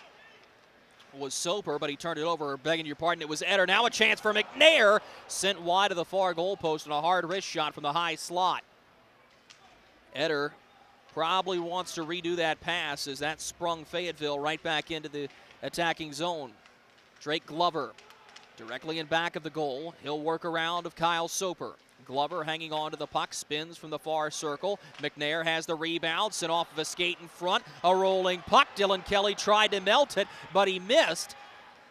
was Soper, but he turned it over, begging your pardon, it was Eder. Now a chance for McNair, sent wide of the far goal post and a hard wrist shot from the high slot. Eder probably wants to redo that pass as that sprung Fayetteville right back into the attacking zone. Drake Glover directly in back of the goal. He'll work around of Kyle Soper. Glover hanging on to the puck, spins from the far circle. McNair has the rebound, sent off of a skate in front. A rolling puck. Dylan Kelly tried to melt it, but he missed.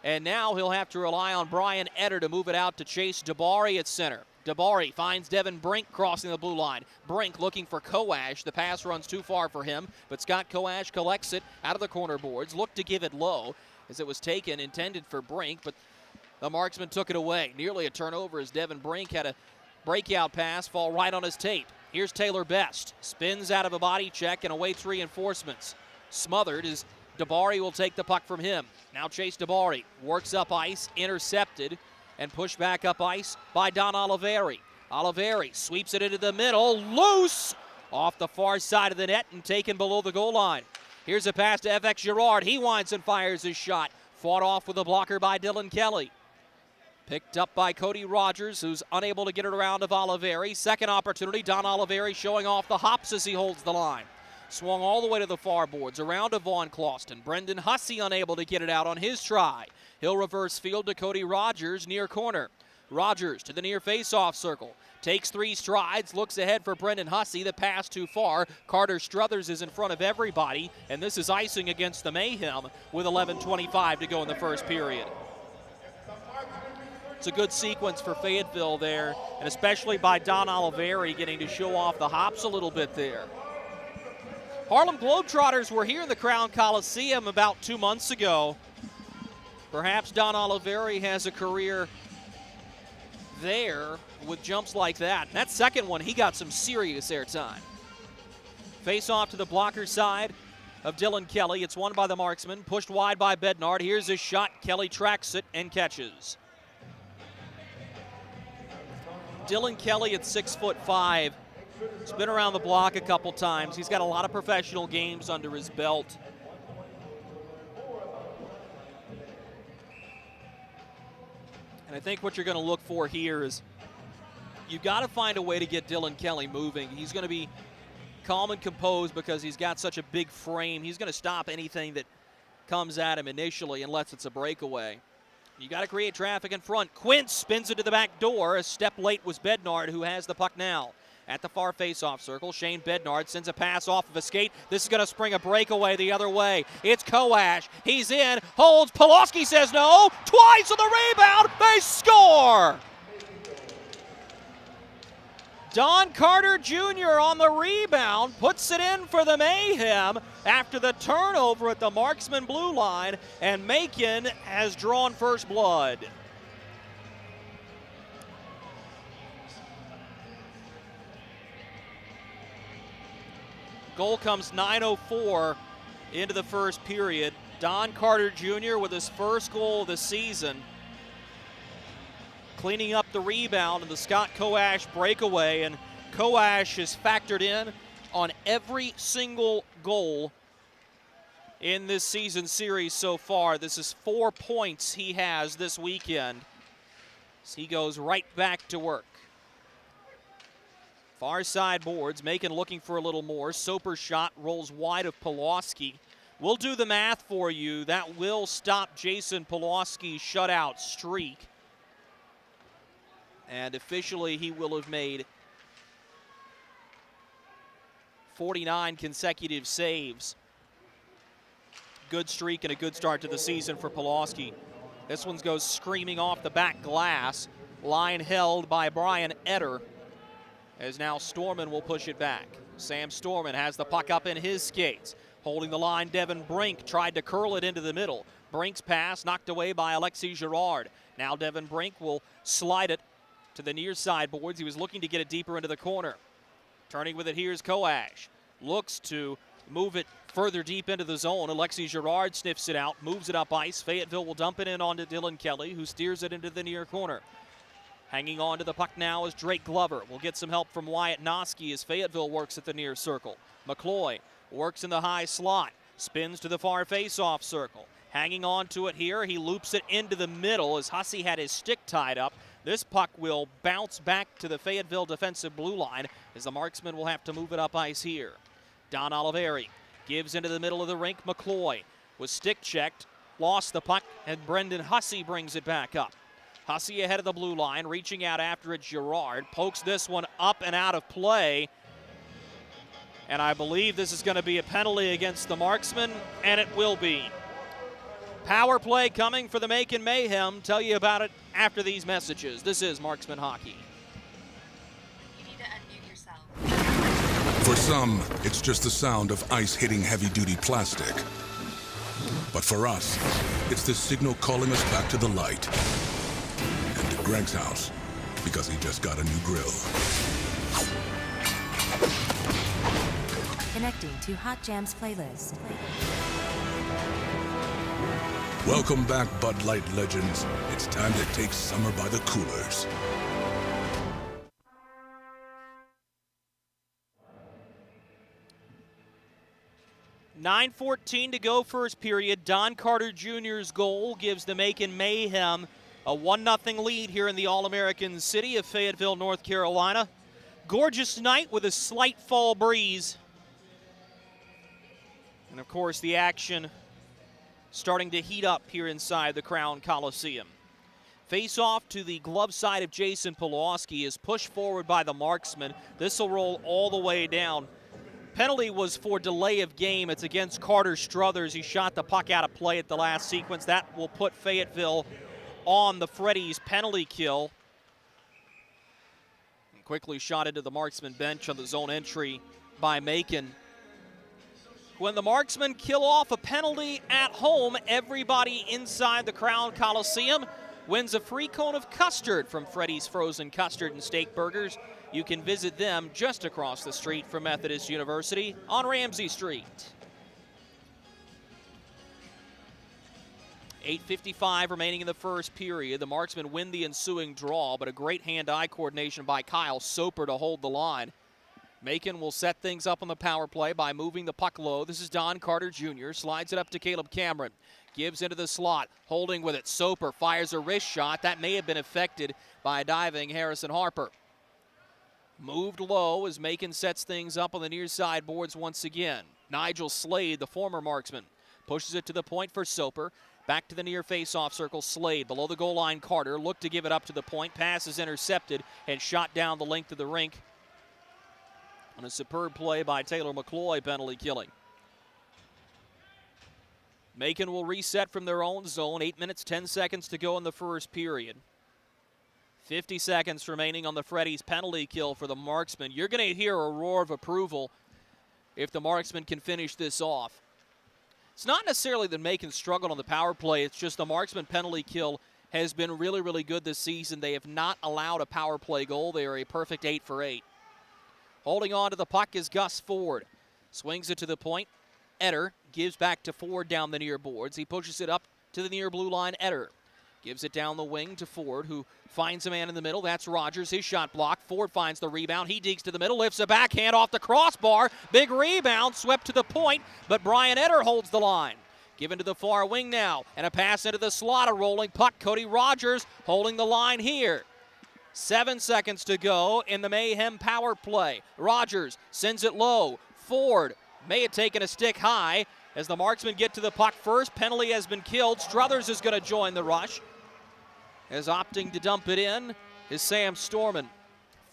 And now he'll have to rely on Brian Eder to move it out to Chase Dabari at center. Dabari finds Devin Brink crossing the blue line. Brink looking for Koash. The pass runs too far for him, but Scott Koash collects it out of the corner boards. Looked to give it low as it was taken, intended for Brink, but the Marksman took it away. Nearly a turnover as Devin Brink had a breakout pass fall right on his tape. Here's Taylor Best. Spins out of a body check and awaits reinforcements. Smothered as Dabari will take the puck from him. Now Chase Dabari works up ice, intercepted, and pushed back up ice by Don Oliveri. Oliveri sweeps it into the middle, loose off the far side of the net and taken below the goal line. Here's a pass to FX Girard. He winds and fires his shot. Fought off with a blocker by Dylan Kelly. Picked up by Cody Rogers, who's unable to get it around of Oliveri. Second opportunity, Don Oliveri showing off the hops as he holds the line. Swung all the way to the far boards, around to Vaughn Clauston. Brendan Hussey unable to get it out on his try. He'll reverse field to Cody Rogers, near corner. Rogers to the near face-off circle. Takes 3 strides, looks ahead for Brendan Hussey. The pass too far. Carter Struthers is in front of everybody, and this is icing against the Mayhem with 11:25 to go in the first period. It's a good sequence for Fayetteville there, and especially by Don Oliveri getting to show off the hops a little bit there. Harlem Globetrotters were here in the Crown Coliseum about 2 months ago. Perhaps Don Oliveri has a career there with jumps like that. That second one, he got some serious airtime. Face off to the blocker side of Dylan Kelly. It's won by the Marksman, pushed wide by Bednard. Here's his shot. Kelly tracks it and catches. Dylan Kelly at 6'5". He's been around the block a couple times. He's got a lot of professional games under his belt. And I think what you're going to look for here is you've got to find a way to get Dylan Kelly moving. He's going to be calm and composed because he's got such a big frame. He's going to stop anything that comes at him initially unless it's a breakaway. You got to create traffic in front. Quince spins it to the back door. A step late was Bednard, who has the puck now. At the far face-off circle, Shane Bednard sends a pass off of a skate. This is going to spring a breakaway the other way. It's Koash. He's in, holds. Pulaski says no. Twice on the rebound. They score! Don Carter Jr. on the rebound, puts it in for the Mayhem after the turnover at the Marksman blue line, and Macon has drawn first blood. Goal comes 9:04 into the first period. Don Carter Jr. with his first goal of the season, cleaning up the rebound and the Scott Coash breakaway, and Coash is factored in on every single goal in this season series so far. This is 4 points he has this weekend, as he goes right back to work. Far side boards, Macon looking for a little more. Soper's shot rolls wide of Pulaski. We'll do the math for you. That will stop Jason Pulaski's shutout streak. And officially, he will have made 49 consecutive saves. Good streak and a good start to the season for Pulaski. This one goes screaming off the back glass. Line held by Brian Etter, as now Storman will push it back. Sam Storman has the puck up in his skates. Holding the line, Devin Brink tried to curl it into the middle. Brink's pass knocked away by Alexis Girard. Now Devin Brink will slide it to the near side boards. He was looking to get it deeper into the corner. Turning with it, here's Coash. Looks to move it further deep into the zone. Alexis Girard sniffs it out, moves it up ice. Fayetteville will dump it in onto Dylan Kelly, who steers it into the near corner. Hanging on to the puck now is Drake Glover. We'll get some help from Wyatt Noski as Fayetteville works at the near circle. McCloy works in the high slot, spins to the far face-off circle. Hanging on to it here, he loops it into the middle as Hussey had his stick tied up. This puck will bounce back to the Fayetteville defensive blue line as the Marksmen will have to move it up ice here. Don Oliveri gives into the middle of the rink. McCloy was stick checked, lost the puck, and Brendan Hussey brings it back up. Hussey ahead of the blue line, reaching out after it. Girard pokes this one up and out of play. And I believe this is going to be a penalty against the Marksmen, and it will be. Power play coming for the Macon Mayhem. Tell you about it after these messages. This is Marksman Hockey. You need to unmute yourself. For some, it's just the sound of ice hitting heavy-duty plastic. But for us, it's the signal calling us back to the light. And to Greg's house, because he just got a new grill. Connecting to Hot Jams playlist. Welcome back, Bud Light legends. It's time to take summer by the coolers. .9:14 to go first period. Don Carter Jr.'s goal gives the Macon Mayhem a 1-0 lead here in the All-American city of Fayetteville, North Carolina. Gorgeous night with a slight fall breeze. And of course, the action starting to heat up here inside the Crown Coliseum. Face off to the glove side of Jason Pulaski is pushed forward by the Marksman. This will roll all the way down. Penalty was for delay of game. It's against Carter Struthers. He shot the puck out of play at the last sequence. That will put Fayetteville on the Freddy's penalty kill. And quickly shot into the Marksman bench on the zone entry by Macon. When the Marksmen kill off a penalty at home, everybody inside the Crown Coliseum wins a free cone of custard from Freddy's Frozen Custard and Steak Burgers. You can visit them just across the street from Methodist University on Ramsey Street. 8:55 remaining in the first period. The Marksmen win the ensuing draw, but a great hand-eye coordination by Kyle Soper to hold the line. Macon will set things up on the power play by moving the puck low. This is Don Carter Jr. Slides it up to Caleb Cameron. Gives into the slot. Holding with it. Soper fires a wrist shot. That may have been affected by diving Harrison Harper. Moved low as Macon sets things up on the near side boards once again. Nigel Slade, the former Marksman, pushes it to the point for Soper. Back to the near face-off circle. Slade below the goal line. Carter looked to give it up to the point. Pass is intercepted and shot down the length of the rink on a superb play by Taylor McCloy, penalty killing. Macon will reset from their own zone. 8 minutes, 10 seconds to go in the first period. 50 seconds remaining on the Freddy's penalty kill for the Marksmen. You're going to hear a roar of approval if the Marksmen can finish this off. It's not necessarily that Macon struggled on the power play. It's just the Marksman penalty kill has been really, really good this season. They have not allowed a power play goal. They are a perfect 8 for 8. Holding on to the puck is Gus Ford. Swings it to the point. Etter gives back to Ford down the near boards. He pushes it up to the near blue line. Etter gives it down the wing to Ford, who finds a man in the middle. That's Rogers. His shot blocked. Ford finds the rebound. He digs to the middle, lifts a backhand off the crossbar. Big rebound, swept to the point, but Brian Etter holds the line. Given to the far wing now, and a pass into the slot. A rolling puck. Cody Rogers holding the line here. 7 seconds to go in the Mayhem power play. Rogers sends it low. Ford may have taken a stick high as the Marksmen get to the puck first. Penalty has been killed. Struthers is going to join the rush. As opting to dump it in is Sam Storman.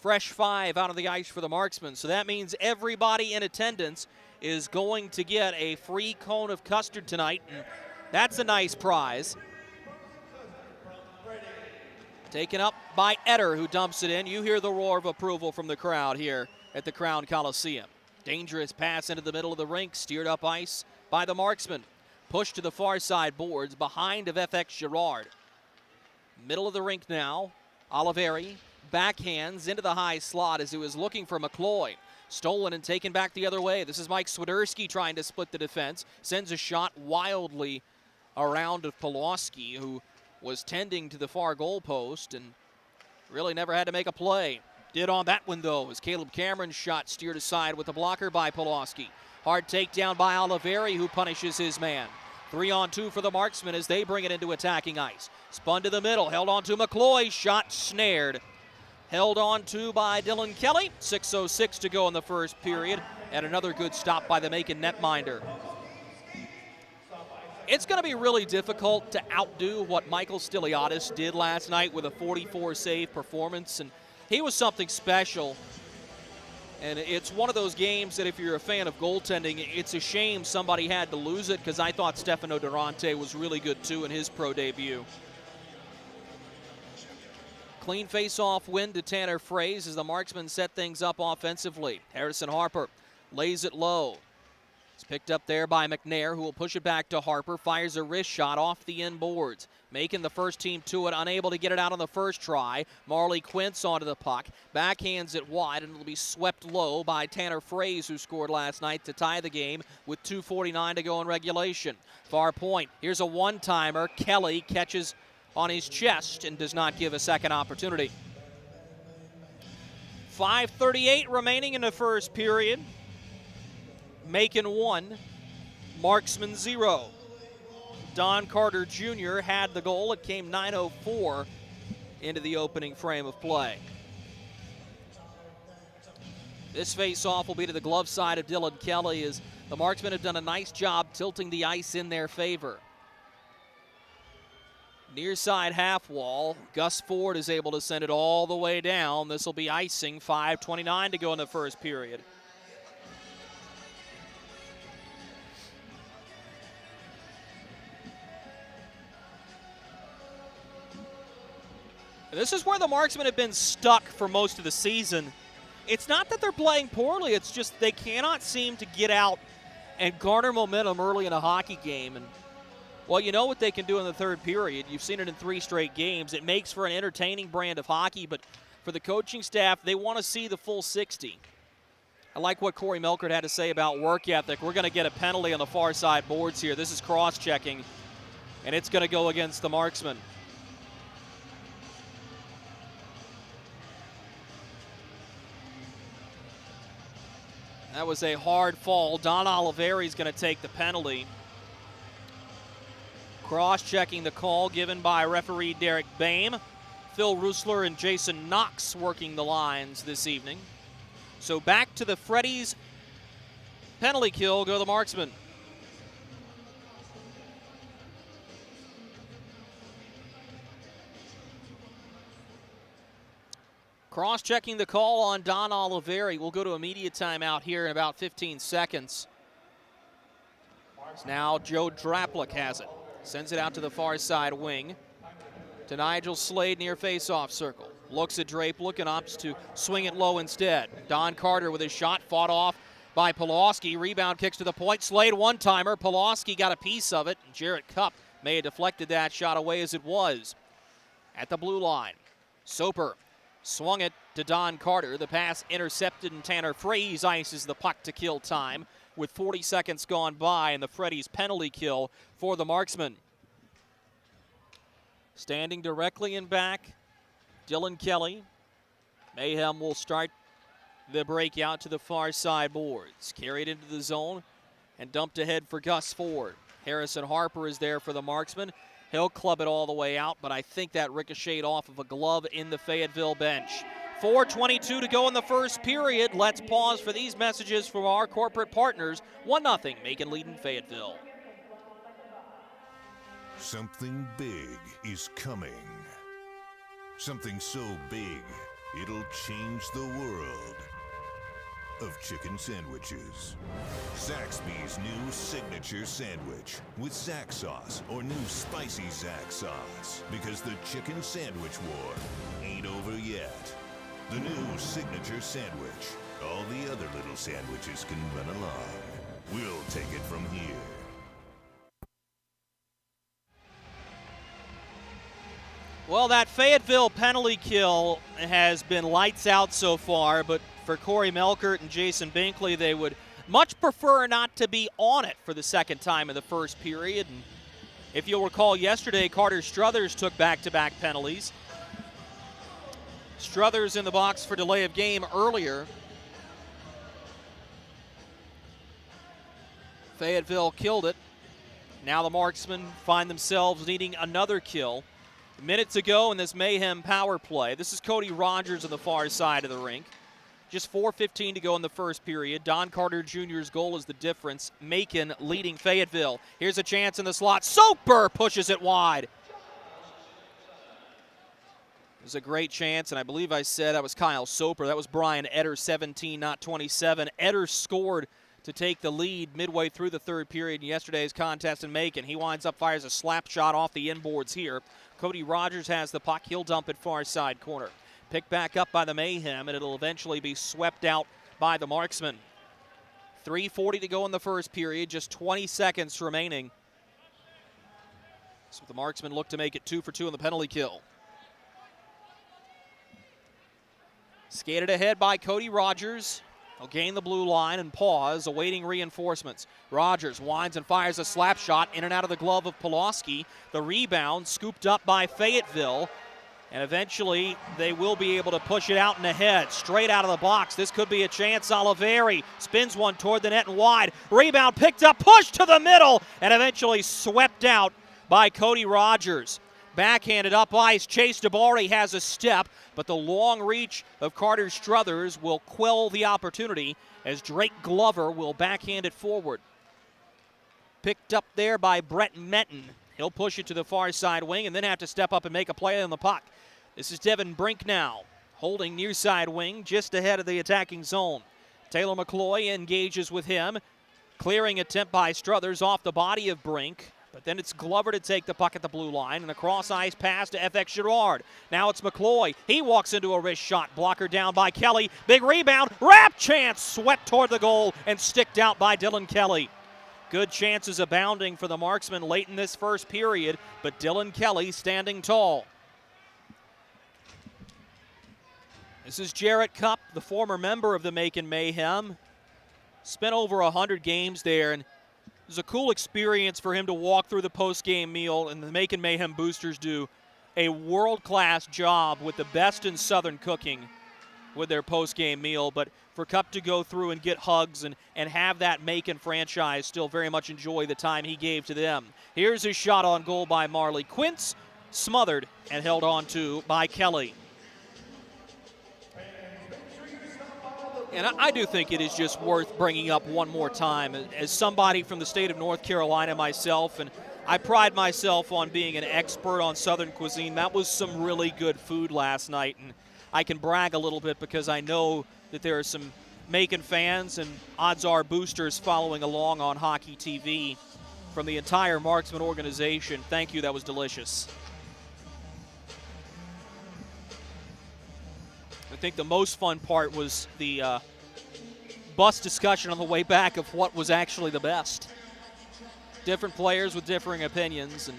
Fresh 5 out of the ice for the Marksmen. So that means everybody in attendance is going to get a free cone of custard tonight. And that's a nice prize. Taken up by Etter, who dumps it in. You hear the roar of approval from the crowd here at the Crown Coliseum. Dangerous pass into the middle of the rink, steered up ice by the Marksmen. Pushed to the far side boards, behind of FX Girard. Middle of the rink now. Oliveri backhands into the high slot as he was looking for McCloy. Stolen and taken back the other way. This is Mike Swiderski trying to split the defense. Sends a shot wildly around of Pulaski, who was tending to the far goal post and really never had to make a play. Did on that one, though, as Caleb Cameron's shot steered aside with a blocker by Pulaski. Hard takedown by Oliveri, who punishes his man. 3-on-2 for the Marksmen as they bring it into attacking ice. Spun to the middle, held on to McCloy, shot snared. Held on to by Dylan Kelly. 6:06 to go in the first period, and another good stop by the Macon netminder. It's going to be really difficult to outdo what Michael Stiliadis did last night with a 44-save performance, and he was something special. And it's one of those games that if you're a fan of goaltending, it's a shame somebody had to lose it, because I thought Stefano Durante was really good too in his pro debut. Clean face-off win to Tanner Fraze as the Marksmen set things up offensively. Harrison Harper lays it low. It's picked up there by McNair, who will push it back to Harper. Fires a wrist shot off the inboards. Making the first team to it, unable to get it out on the first try. Marley Quince onto the puck. Backhands it wide, and it'll be swept low by Tanner Fraze, who scored last night to tie the game with 2:49 to go in regulation. Far point. Here's a one-timer. Kelly catches on his chest and does not give a second opportunity. 5:38 remaining in the first period. Macon 1, Marksman 0. Don Carter Jr. had the goal. It came 9:04 into the opening frame of play. This face-off will be to the glove side of Dylan Kelly as the Marksmen have done a nice job tilting the ice in their favor. Near side half wall, Gus Ford is able to send it all the way down. This will be icing. 5:29 to go in the first period. This is where the Marksmen have been stuck for most of the season. It's not that they're playing poorly, it's just they cannot seem to get out and garner momentum early in a hockey game. And, well, you know what they can do in the third period. You've seen it in 3 straight games. It makes for an entertaining brand of hockey, but for the coaching staff, they want to see the full 60. I like what Corey Melkert had to say about work ethic. We're going to get a penalty on the far side boards here. This is cross-checking, and it's going to go against the Marksmen. That was a hard fall. Don Oliveri is going to take the penalty. Cross-checking the call given by referee Derek Boehm. Phil Rusler and Jason Knox working the lines this evening. So back to the Freddy's penalty kill go the Marksmen. Cross-checking the call on Don Oliveri. We'll go to immediate timeout here in about 15 seconds. Now Joe Draplik has it. Sends it out to the far side wing to Nigel Slade near face-off circle. Looks at Drape, looking opts to swing it low instead. Don Carter with his shot, fought off by Pulaski. Rebound kicks to the point. Slade one-timer. Pulaski got a piece of it. Jarrett Cupp may have deflected that shot away as it was. At the blue line, Soper swung it to Don Carter. The pass intercepted, and Tanner Fraze ices the puck to kill time with 40 seconds gone by, and the Freddy's penalty kill for the Marksmen. Standing directly in back, Dylan Kelly. Mayhem will start the breakout to the far side boards. Carried into the zone and dumped ahead for Gus Ford. Harrison Harper is there for the Marksmen. He'll club it all the way out, but I think that ricocheted off of a glove in the Fayetteville bench. 4:22 to go in the first period. Let's pause for these messages from our corporate partners. 1-0, Macon leading Fayetteville. Something big is coming. Something so big, it'll change the world of chicken sandwiches. Zaxby's new signature sandwich with Zax sauce or new spicy Zax sauce. Because the chicken sandwich war ain't over yet. The new signature sandwich. All the other little sandwiches can run along. We'll take it from here. Well, that Fayetteville penalty kill has been lights out so far, but for Corey Melkert and Jason Binkley, they would much prefer not to be on it for the second time in the first period. And if you'll recall yesterday, Carter Struthers took back-to-back penalties. Struthers in the box for delay of game earlier. Fayetteville killed it. Now the Marksmen find themselves needing another kill. Minutes ago in this Mayhem power play, this is Cody Rogers on the far side of the rink. Just 4:15 to go in the first period. Don Carter Jr.'s goal is the difference. Macon leading Fayetteville. Here's a chance in the slot. Soper pushes it wide. It was a great chance, and I believe I said that was Kyle Soper. That was Brian Etter, 17, not 27. Etter scored to take the lead midway through the third period in yesterday's contest in Macon. He winds up, fires a slap shot off the inboards here. Cody Rogers has the puck. He'll dump it far side corner. Picked back up by the Mayhem, and it'll eventually be swept out by the Marksmen. 3:40 to go in the first period, just 20 seconds remaining. So the Marksmen look to make it 2 for 2 in the penalty kill. Skated ahead by Cody Rogers. He'll gain the blue line and pause, awaiting reinforcements. Rogers winds and fires a slap shot in and out of the glove of Pulaski. The rebound scooped up by Fayetteville, and eventually they will be able to push it out and ahead. Straight out of the box, this could be a chance. Oliveri spins one toward the net and wide. Rebound picked up, pushed to the middle, and eventually swept out by Cody Rogers. Backhanded up ice, Chase DeBari has a step, but the long reach of Carter Struthers will quell the opportunity as Drake Glover will backhand it forward. Picked up there by Brett Menton. He'll push it to the far side wing and then have to step up and make a play on the puck. This is Devin Brink now, holding near side wing just ahead of the attacking zone. Taylor McCloy engages with him. Clearing attempt by Struthers off the body of Brink. But then it's Glover to take the puck at the blue line, and a cross-ice pass to FX Girard. Now it's McCloy. He walks into a wrist shot. Blocker down by Kelly. Big rebound. Wrap chance. Swept toward the goal and sticked out by Dylan Kelly. Good chances abounding for the Marksmen late in this first period, but Dylan Kelly standing tall. This is Jarrett Cupp, the former member of the Macon Mayhem. Spent over 100 games there, and it was a cool experience for him to walk through the post-game meal, and the Macon Mayhem boosters do a world-class job with the best in Southern cooking with their post-game meal. But for Cupp to go through and get hugs and have that Macon franchise still very much enjoy the time he gave to them. Here's his shot on goal by Marley Quince, smothered and held on to by Kelly. And I do think it is just worth bringing up one more time. As somebody from the state of North Carolina myself, and I pride myself on being an expert on Southern cuisine, that was some really good food last night. And I can brag a little bit because I know that there are some Macon fans and odds are boosters following along on Hockey TV from the entire Marksman organization. Thank you, that was delicious. think the most fun part was the bus discussion on the way back of what was actually the best. Different players with differing opinions, and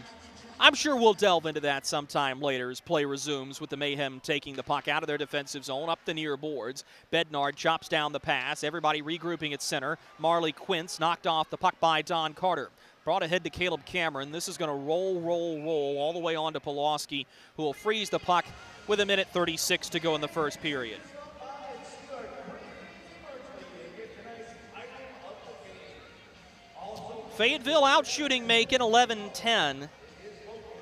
I'm sure we'll delve into that sometime later as play resumes with the Mayhem taking the puck out of their defensive zone up the near boards. Bednard chops down the pass. Everybody regrouping at center. Marley Quince knocked off the puck by Don Carter. Brought ahead to Caleb Cameron. This is going to roll all the way on to Pulaski, who will freeze the puck with 1:36 to go in the first period. Fayetteville out shooting Macon 11-10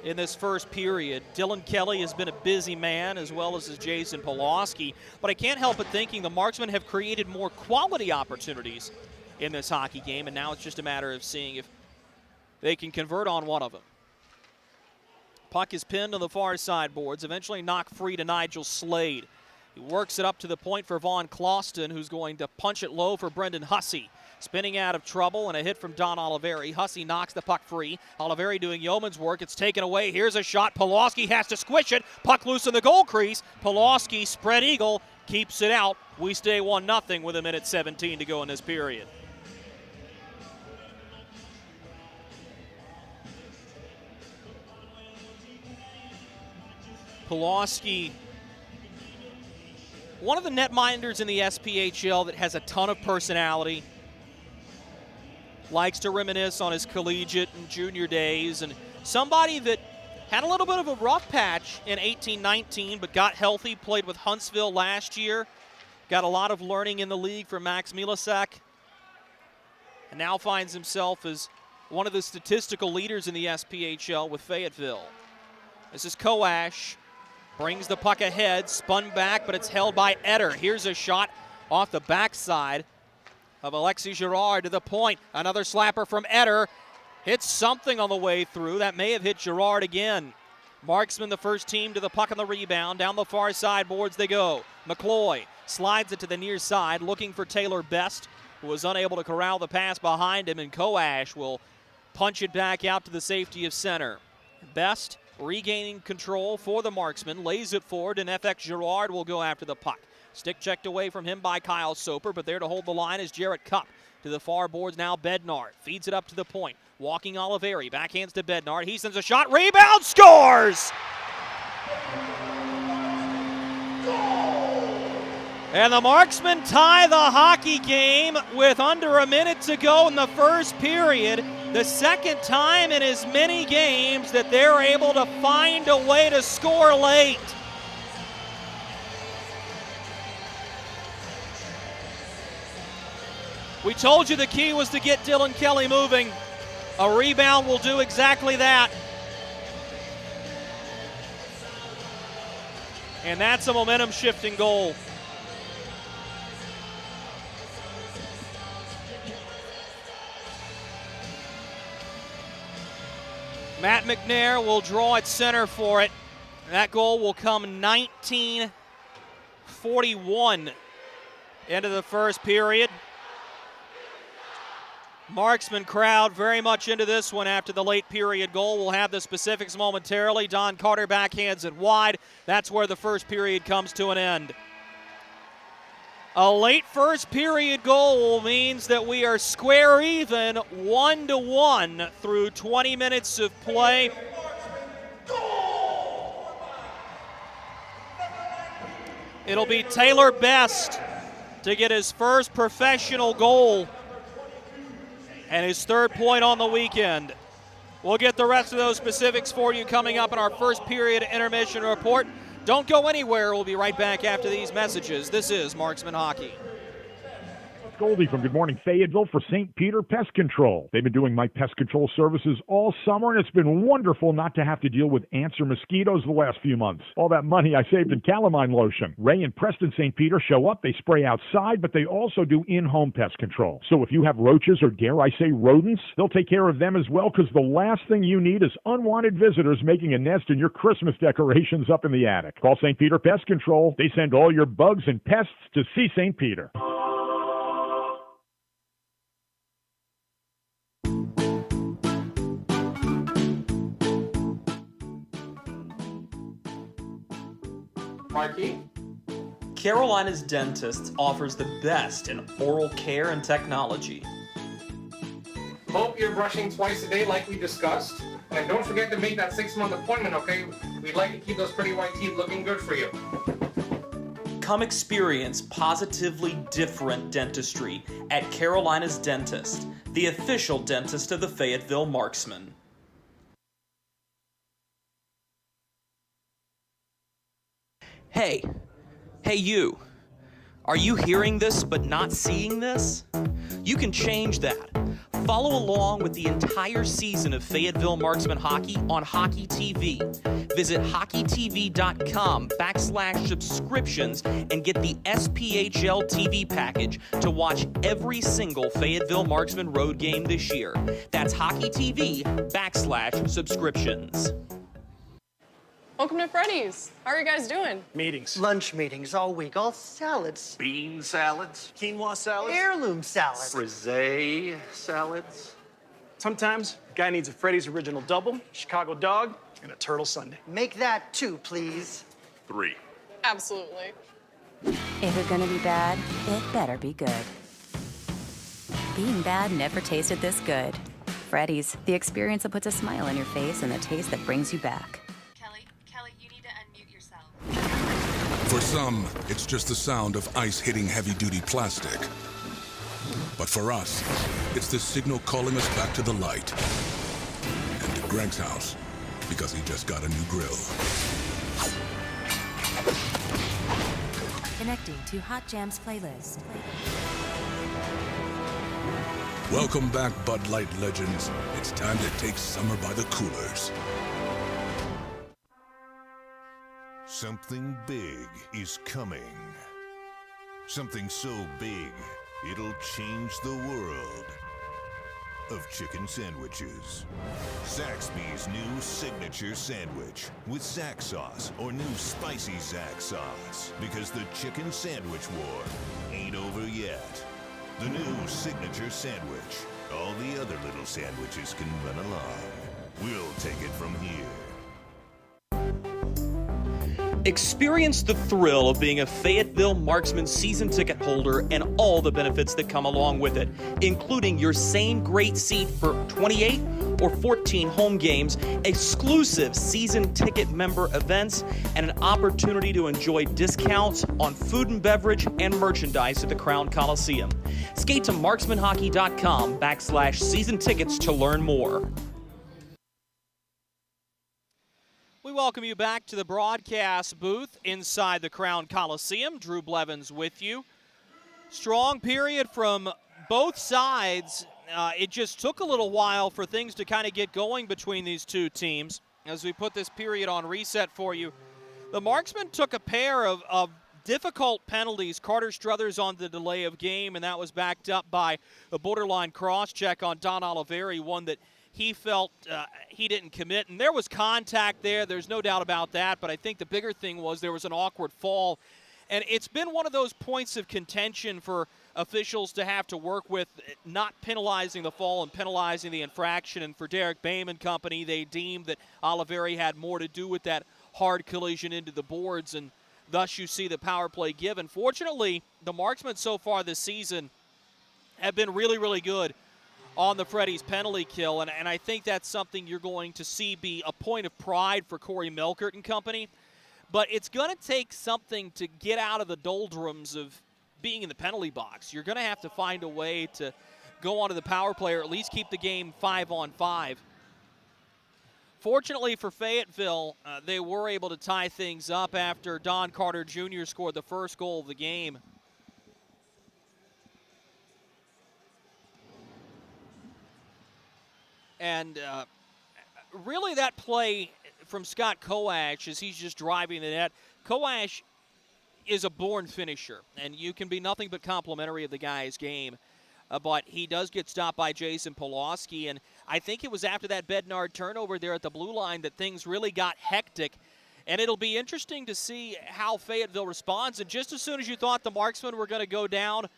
in this first period. Dylan Kelly has been a busy man, as well as Jason Pulaski, but I can't help but thinking the Marksmen have created more quality opportunities in this hockey game, and now it's just a matter of seeing if they can convert on one of them. Puck is pinned on the far side boards, eventually knocked free to Nigel Slade. He works it up to the point for Vaughn Clauston, who's going to punch it low for Brendan Hussey. Spinning out of trouble, and a hit from Don Oliveri. Hussey knocks the puck free. Oliveri doing yeoman's work. It's taken away. Here's a shot. Pulaski has to squish it. Puck loose in the goal crease. Pulaski, spread eagle, keeps it out. We stay 1-0 with 1:17 to go in this period. Pulaski, one of the netminders in the SPHL that has a ton of personality. Likes to reminisce on his collegiate and junior days, and somebody that had a little bit of a rough patch in 18-19, but got healthy, played with Huntsville last year, got a lot of learning in the league from Max Milasek, and now finds himself as one of the statistical leaders in the SPHL with Fayetteville. This is Koash, brings the puck ahead, spun back, but it's held by Eder. Here's a shot off the backside of Alexis Girard to the point. Another slapper from Eder. Hits something on the way through. That may have hit Girard again. Marksmen, the first team to the puck on the rebound. Down the far side boards they go. McCloy slides it to the near side, looking for Taylor Best, who was unable to corral the pass behind him, and Koash will punch it back out to the safety of center. Best regaining control for the Marksmen, lays it forward, and FX Girard will go after the puck. Stick checked away from him by Kyle Soper, but there to hold the line is Jarrett Cupp. To the far boards now, Bednard feeds it up to the point. Walking Oliveri, backhands to Bednard. He sends a shot, rebound, scores! And the Marksmen tie the hockey game with under a minute to go in the first period. The second time in as many games that they're able to find a way to score late. We told you the key was to get Dylan Kelly moving. A rebound will do exactly that. And that's a momentum-shifting goal. Matt McNair will draw at center for it. That goal will come 19:41 into the first period. Marksman crowd very much into this one after the late period goal. We'll have the specifics momentarily. Don Carter backhands it wide. That's where the first period comes to an end. A late first period goal means that we are square even 1-1 through 20 minutes of play. It'll be Taylor Best to get his first professional goal and his third point on the weekend. We'll get the rest of those specifics for you coming up in our first period intermission report. Don't go anywhere. We'll be right back after these messages. This is Marksman Hockey. Goldie from Good Morning Fayetteville for St. Peter Pest Control. They've been doing my pest control services all summer, and it's been wonderful not to have to deal with ants or mosquitoes the last few months. All that money I saved in calamine lotion. Ray and Preston St. Peter show up, they spray outside, but they also do in-home pest control. So if you have roaches or, dare I say, rodents, they'll take care of them as well, because the last thing you need is unwanted visitors making a nest in your Christmas decorations up in the attic. Call St. Peter Pest Control. They send all your bugs and pests to see St. Peter. Marquis? Carolina's Dentist offers the best in oral care and technology. Hope you're brushing twice a day like we discussed. And don't forget to make that 6-month appointment, okay? We'd like to keep those pretty white teeth looking good for you. Come experience positively different dentistry at Carolina's Dentist, the official dentist of the Fayetteville Marksmen. Hey you. Are you hearing this but not seeing this? You can change that. Follow along with the entire season of Fayetteville Marksmen hockey on Hockey TV. Visit hockeytv.com/subscriptions and get the SPHL TV package to watch every single Fayetteville Marksmen road game this year. That's hockeytv.com/subscriptions. Welcome to Freddy's. How are you guys doing? Meetings. Lunch meetings all week, all salads. Bean salads. Quinoa salads. Heirloom salads. Frisee salads. Sometimes a guy needs a Freddy's Original Double, Chicago Dog, and a Turtle Sundae. Make that 2, please. 3. Absolutely. If you're gonna be bad, it better be good. Being bad never tasted this good. Freddy's, the experience that puts a smile on your face and the taste that brings you back. Kelly, you need to unmute yourself. For some, it's just the sound of ice hitting heavy-duty plastic. But for us, it's the signal calling us back to the light. And to Greg's house, because he just got a new grill. Connecting to Hot Jams playlist. Welcome back, Bud Light legends. It's time to take summer by the coolers. Something big is coming. Something so big, it'll change the world of chicken sandwiches. Zaxby's new signature sandwich with Zax sauce or new spicy Zax sauce. Because the chicken sandwich war ain't over yet. The new signature sandwich. All the other little sandwiches can run along. We'll take it from here. Experience the thrill of being a Fayetteville Marksmen season ticket holder and all the benefits that come along with it, including your same great seat for 28 or 14 home games, exclusive season ticket member events, and an opportunity to enjoy discounts on food and beverage and merchandise at the Crown Coliseum. Skate to marksmanhockey.com/season tickets to learn more. We welcome you back to the broadcast booth inside the Crown Coliseum. Drew Blevins with you. Strong period from both sides. It just took a little while for things to kind of get going between these two teams. As we put this period on reset for you, the Marksmen took a pair of difficult penalties. Carter Struthers on the delay of game, and that was backed up by a borderline cross-check on Don Oliveri, one that he felt he didn't commit. And there was contact there. There's no doubt about that. But I think the bigger thing was there was an awkward fall. And it's been one of those points of contention for officials to have to work with, not penalizing the fall and penalizing the infraction. And for Derek Boehm and company, they deemed that Oliveri had more to do with that hard collision into the boards. And thus you see the power play given. Fortunately, the Marksmen so far this season have been really, really good on the Freddy's penalty kill, and I think that's something you're going to see be a point of pride for Corey Melkert and company. But it's going to take something to get out of the doldrums of being in the penalty box. You're going to have to find a way to go onto the power play or at least keep the game 5-on-5. Fortunately for Fayetteville, they were able to tie things up after Don Carter Jr. scored the first goal of the game. And really that play from Scott Koash as he's just driving the net. Koash is a born finisher, and you can be nothing but complimentary of the guy's game. But he does get stopped by Jason Pulaski, and I think it was after that Bednard turnover there at the blue line that things really got hectic. And it'll be interesting to see how Fayetteville responds. And just as soon as you thought the Marksmen were going to go down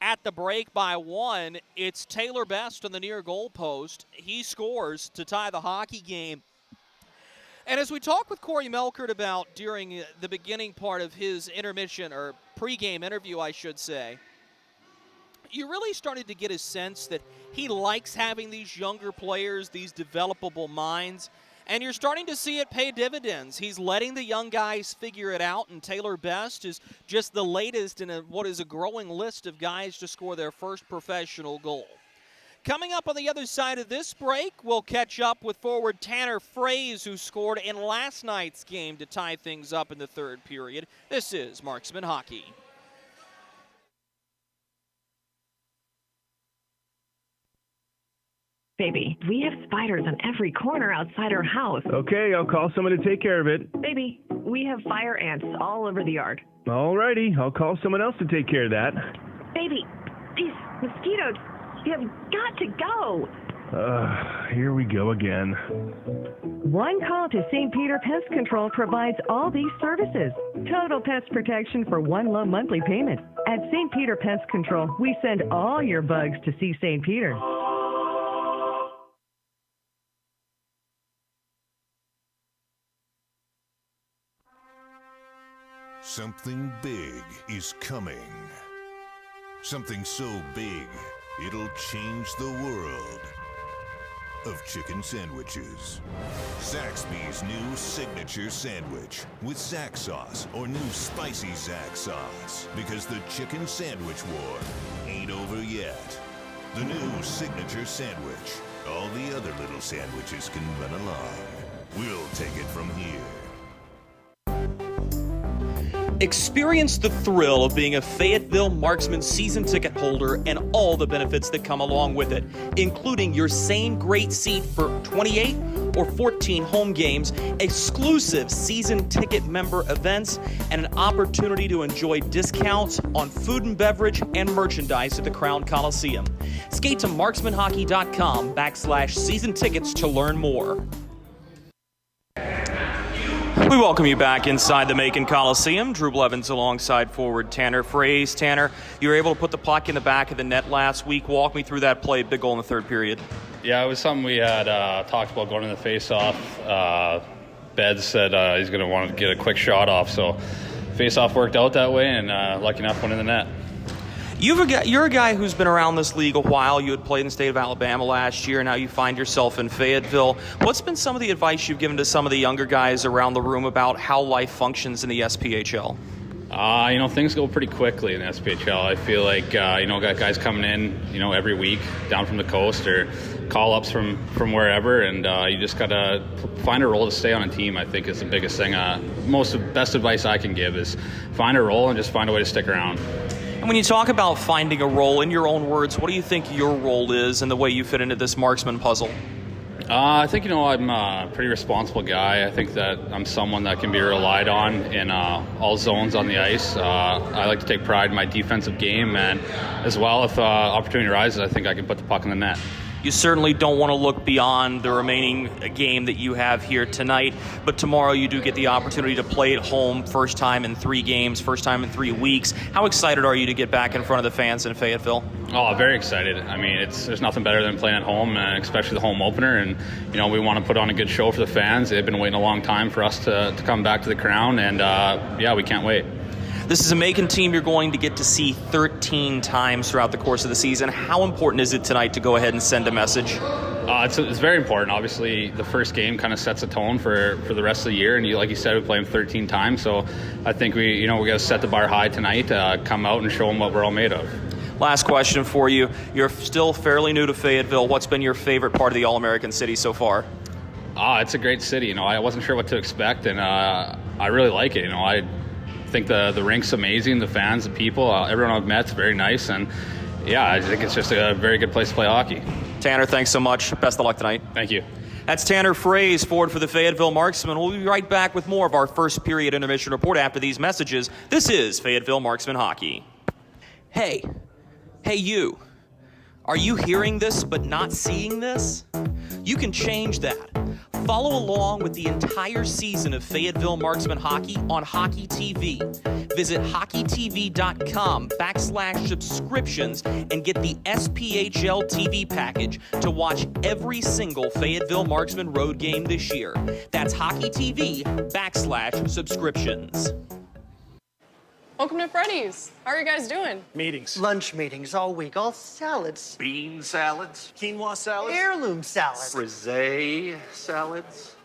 at the break by 1, it's Taylor Best on the near goal post. He scores to tie the hockey game And as we talked with Corey Melkert about during the beginning part of his intermission, or pregame interview, I should say, you really started to get a sense that he likes having these younger players, these developable minds, and you're starting to see it pay dividends. He's letting the young guys figure it out, and Taylor Best is just the latest in what is a growing list of guys to score their first professional goal. Coming up on the other side of this break, we'll catch up with forward Tanner Fraze, who scored in last night's game to tie things up in the third period. This is Marksman Hockey. Baby, we have spiders on every corner outside our house. Okay, I'll call someone to take care of it. Baby, we have fire ants all over the yard. Alrighty, I'll call someone else to take care of that. Baby, these mosquitoes, you have got to go. Here we go again. One call to St. Peter Pest Control provides all these services. Total pest protection for one low monthly payment. At St. Peter Pest Control, we send all your bugs to see St. Peter. Something big is coming. Something so big, it'll change the world of chicken sandwiches. Zaxby's new signature sandwich with Zax sauce or new spicy Zax sauce. Because the chicken sandwich war ain't over yet. The new signature sandwich. All the other little sandwiches can run along. We'll take it from here. Experience the thrill of being a Fayetteville Marksmen season ticket holder and all the benefits that come along with it, including your same great seat for 28 or 14 home games, exclusive season ticket member events, and an opportunity to enjoy discounts on food and beverage and merchandise at the Crown Coliseum. Skate to marksmanhockey.com/season tickets to learn more. We welcome you back inside the Macon Coliseum. Drew Blevins alongside forward Tanner Fraze. Tanner, you were able to put the puck in the back of the net last week. Walk me through that play, big goal in the third period. Yeah, it was something we had talked about going in the face-off. Beds said he's going to want to get a quick shot off, so face-off worked out that way, and lucky enough went in the net. You're a guy who's been around this league a while. You had played in the state of Alabama last year. Now you find yourself in Fayetteville. What's been some of the advice you've given to some of the younger guys around the room about how life functions in the SPHL? Things go pretty quickly in the SPHL. I feel like, got guys coming in, every week down from the coast or call-ups from wherever, and you just got to find a role to stay on a team, I think, is the biggest thing. Best advice I can give is find a role and just find a way to stick around. And when you talk about finding a role, in your own words, what do you think your role is and the way you fit into this marksman puzzle? I think, I'm a pretty responsible guy. I think that I'm someone that can be relied on in all zones on the ice. I like to take pride in my defensive game, and as well, if opportunity arises, I think I can put the puck in the net. You certainly don't want to look beyond the remaining game that you have here tonight, but tomorrow you do get the opportunity to play at home, first time in 3 games, first time in 3 weeks. How excited are you to get back in front of the fans in Fayetteville? Oh, very excited. I mean, there's nothing better than playing at home, especially the home opener, and we want to put on a good show for the fans. They've been waiting a long time for us to come back to the Crown, and we can't wait. This is a Macon team you're going to get to see 13 times throughout the course of the season. How important is it tonight to go ahead and send a message? It's very important. Obviously, the first game kind of sets a tone for the rest of the year, and like you said, we play them 13 times. So I think we got to set the bar high tonight, come out and show them what we're all made of. Last question for you. You're still fairly new to Fayetteville. What's been your favorite part of the All-American city so far? It's a great city. I wasn't sure what to expect, and I really like it. I think the rink's amazing, the fans, the people, everyone I've met's very nice, and I think it's just a very good place to play hockey. Tanner, thanks so much. Best of luck tonight. Thank you. That's Tanner Fraze, forward for the Fayetteville Marksmen. We'll be right back with more of our first period intermission report after these messages. This is Fayetteville Marksmen Hockey. Hey you. Are you hearing this but not seeing this? You can change that. Follow along with the entire season of Fayetteville Marksmen Hockey on Hockey TV. Visit hockeytv.com/subscriptions and get the SPHL TV package to watch every single Fayetteville Marksmen road game this year. That's hockeytv.com/subscriptions. Welcome to Freddy's. How are you guys doing? Meetings. Lunch meetings all week, all salads. Bean salads. Quinoa salads. Heirloom salads. Frisee salads.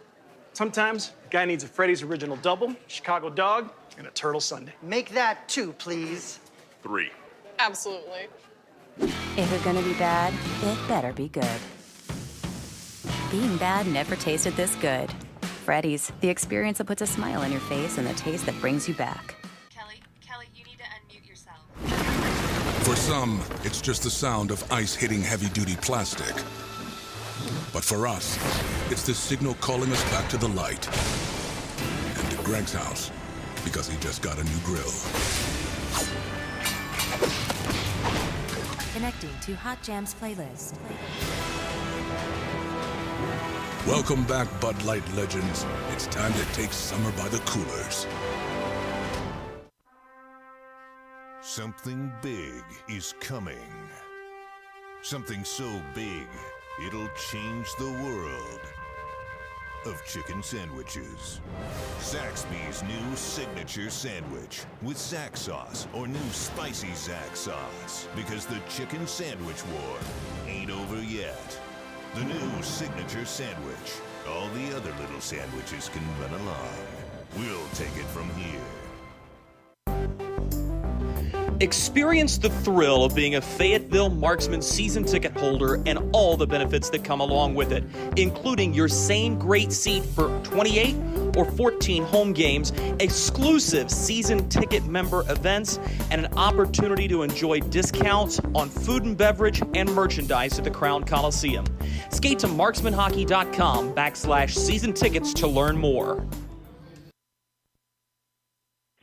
Sometimes a guy needs a Freddy's Original Double, Chicago Dog, and a Turtle Sundae. Make that 2, please. 3. Absolutely. If you're gonna be bad, it better be good. Being bad never tasted this good. Freddy's, the experience that puts a smile on your face and the taste that brings you back. Kelly, you need to unmute yourself. For some, it's just the sound of ice hitting heavy-duty plastic. But for us, it's the signal calling us back to the light. And to Greg's house, because he just got a new grill. Connecting to Hot Jams playlist. Welcome back, Bud Light legends. It's time to take summer by the coolers. Something big is coming. Something so big, it'll change the world of chicken sandwiches. Zaxby's new signature sandwich with Zax sauce or new spicy Zax sauce. Because the chicken sandwich war ain't over yet. The new signature sandwich. All the other little sandwiches can run along. We'll take it from here. Experience the thrill of being a Fayetteville Marksmen season ticket holder and all the benefits that come along with it, including your same great seat for 28 or 14 home games, exclusive season ticket member events, and an opportunity to enjoy discounts on food and beverage and merchandise at the Crown Coliseum. Skate to marksmanhockey.com/season tickets to learn more.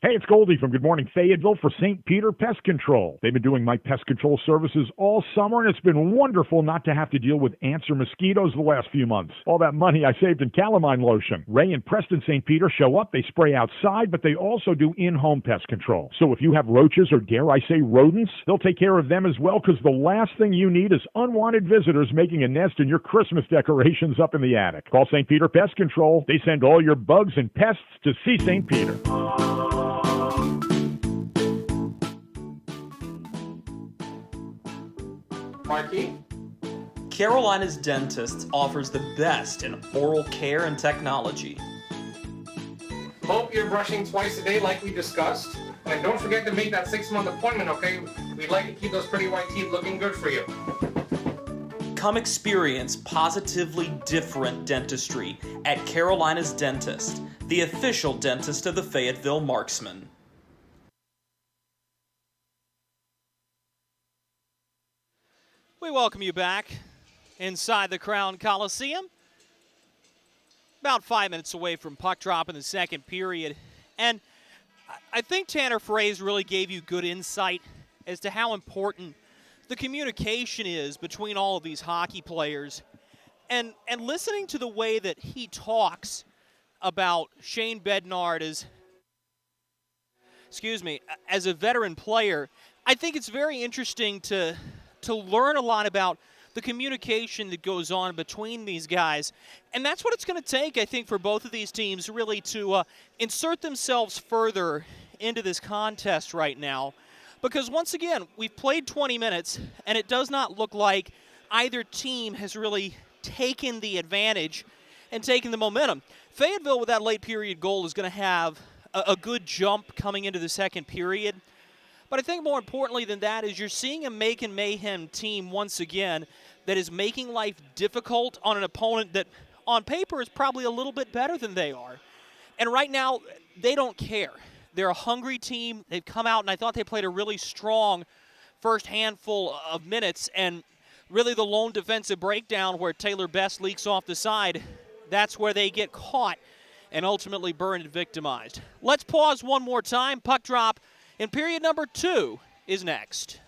Hey, it's Goldie from Good Morning Fayetteville for St. Peter Pest Control. They've been doing my pest control services all summer, and it's been wonderful not to have to deal with ants or mosquitoes the last few months. All that money I saved in calamine lotion. Ray and Preston St. Peter show up, they spray outside, but they also do in-home pest control. So if you have roaches or, dare I say, rodents, they'll take care of them as well, because the last thing you need is unwanted visitors making a nest in your Christmas decorations up in the attic. Call St. Peter Pest Control. They send all your bugs and pests to see St. Peter. Marky? Carolina's Dentists offers the best in oral care and technology. Hope you're brushing twice a day like we discussed. And don't forget to make that 6-month appointment, okay? We'd like to keep those pretty white teeth looking good for you. Come experience positively different dentistry at Carolina's Dentist, the official dentist of the Fayetteville Marksmen. We welcome you back inside the Crown Coliseum. About 5 minutes away from puck drop in the second period. And I think Tanner Fraze really gave you good insight as to how important the communication is between all of these hockey players. And listening to the way that he talks about Shane Bednard as a veteran player, I think it's very interesting to learn a lot about the communication that goes on between these guys. And that's what it's going to take, I think, for both of these teams really to insert themselves further into this contest right now. Because once again, we've played 20 minutes, and it does not look like either team has really taken the advantage and taken the momentum. Fayetteville, with that late period goal, is going to have a good jump coming into the second period. But I think more importantly than that is you're seeing a Macon Mayhem team once again that is making life difficult on an opponent that on paper is probably a little bit better than they are. And right now, they don't care. They're a hungry team. They've come out, and I thought they played a really strong first handful of minutes. And really the lone defensive breakdown where Taylor Best leaks off the side, that's where they get caught and ultimately burned and victimized. Let's pause one more time. Puck drop in period number 2 is next.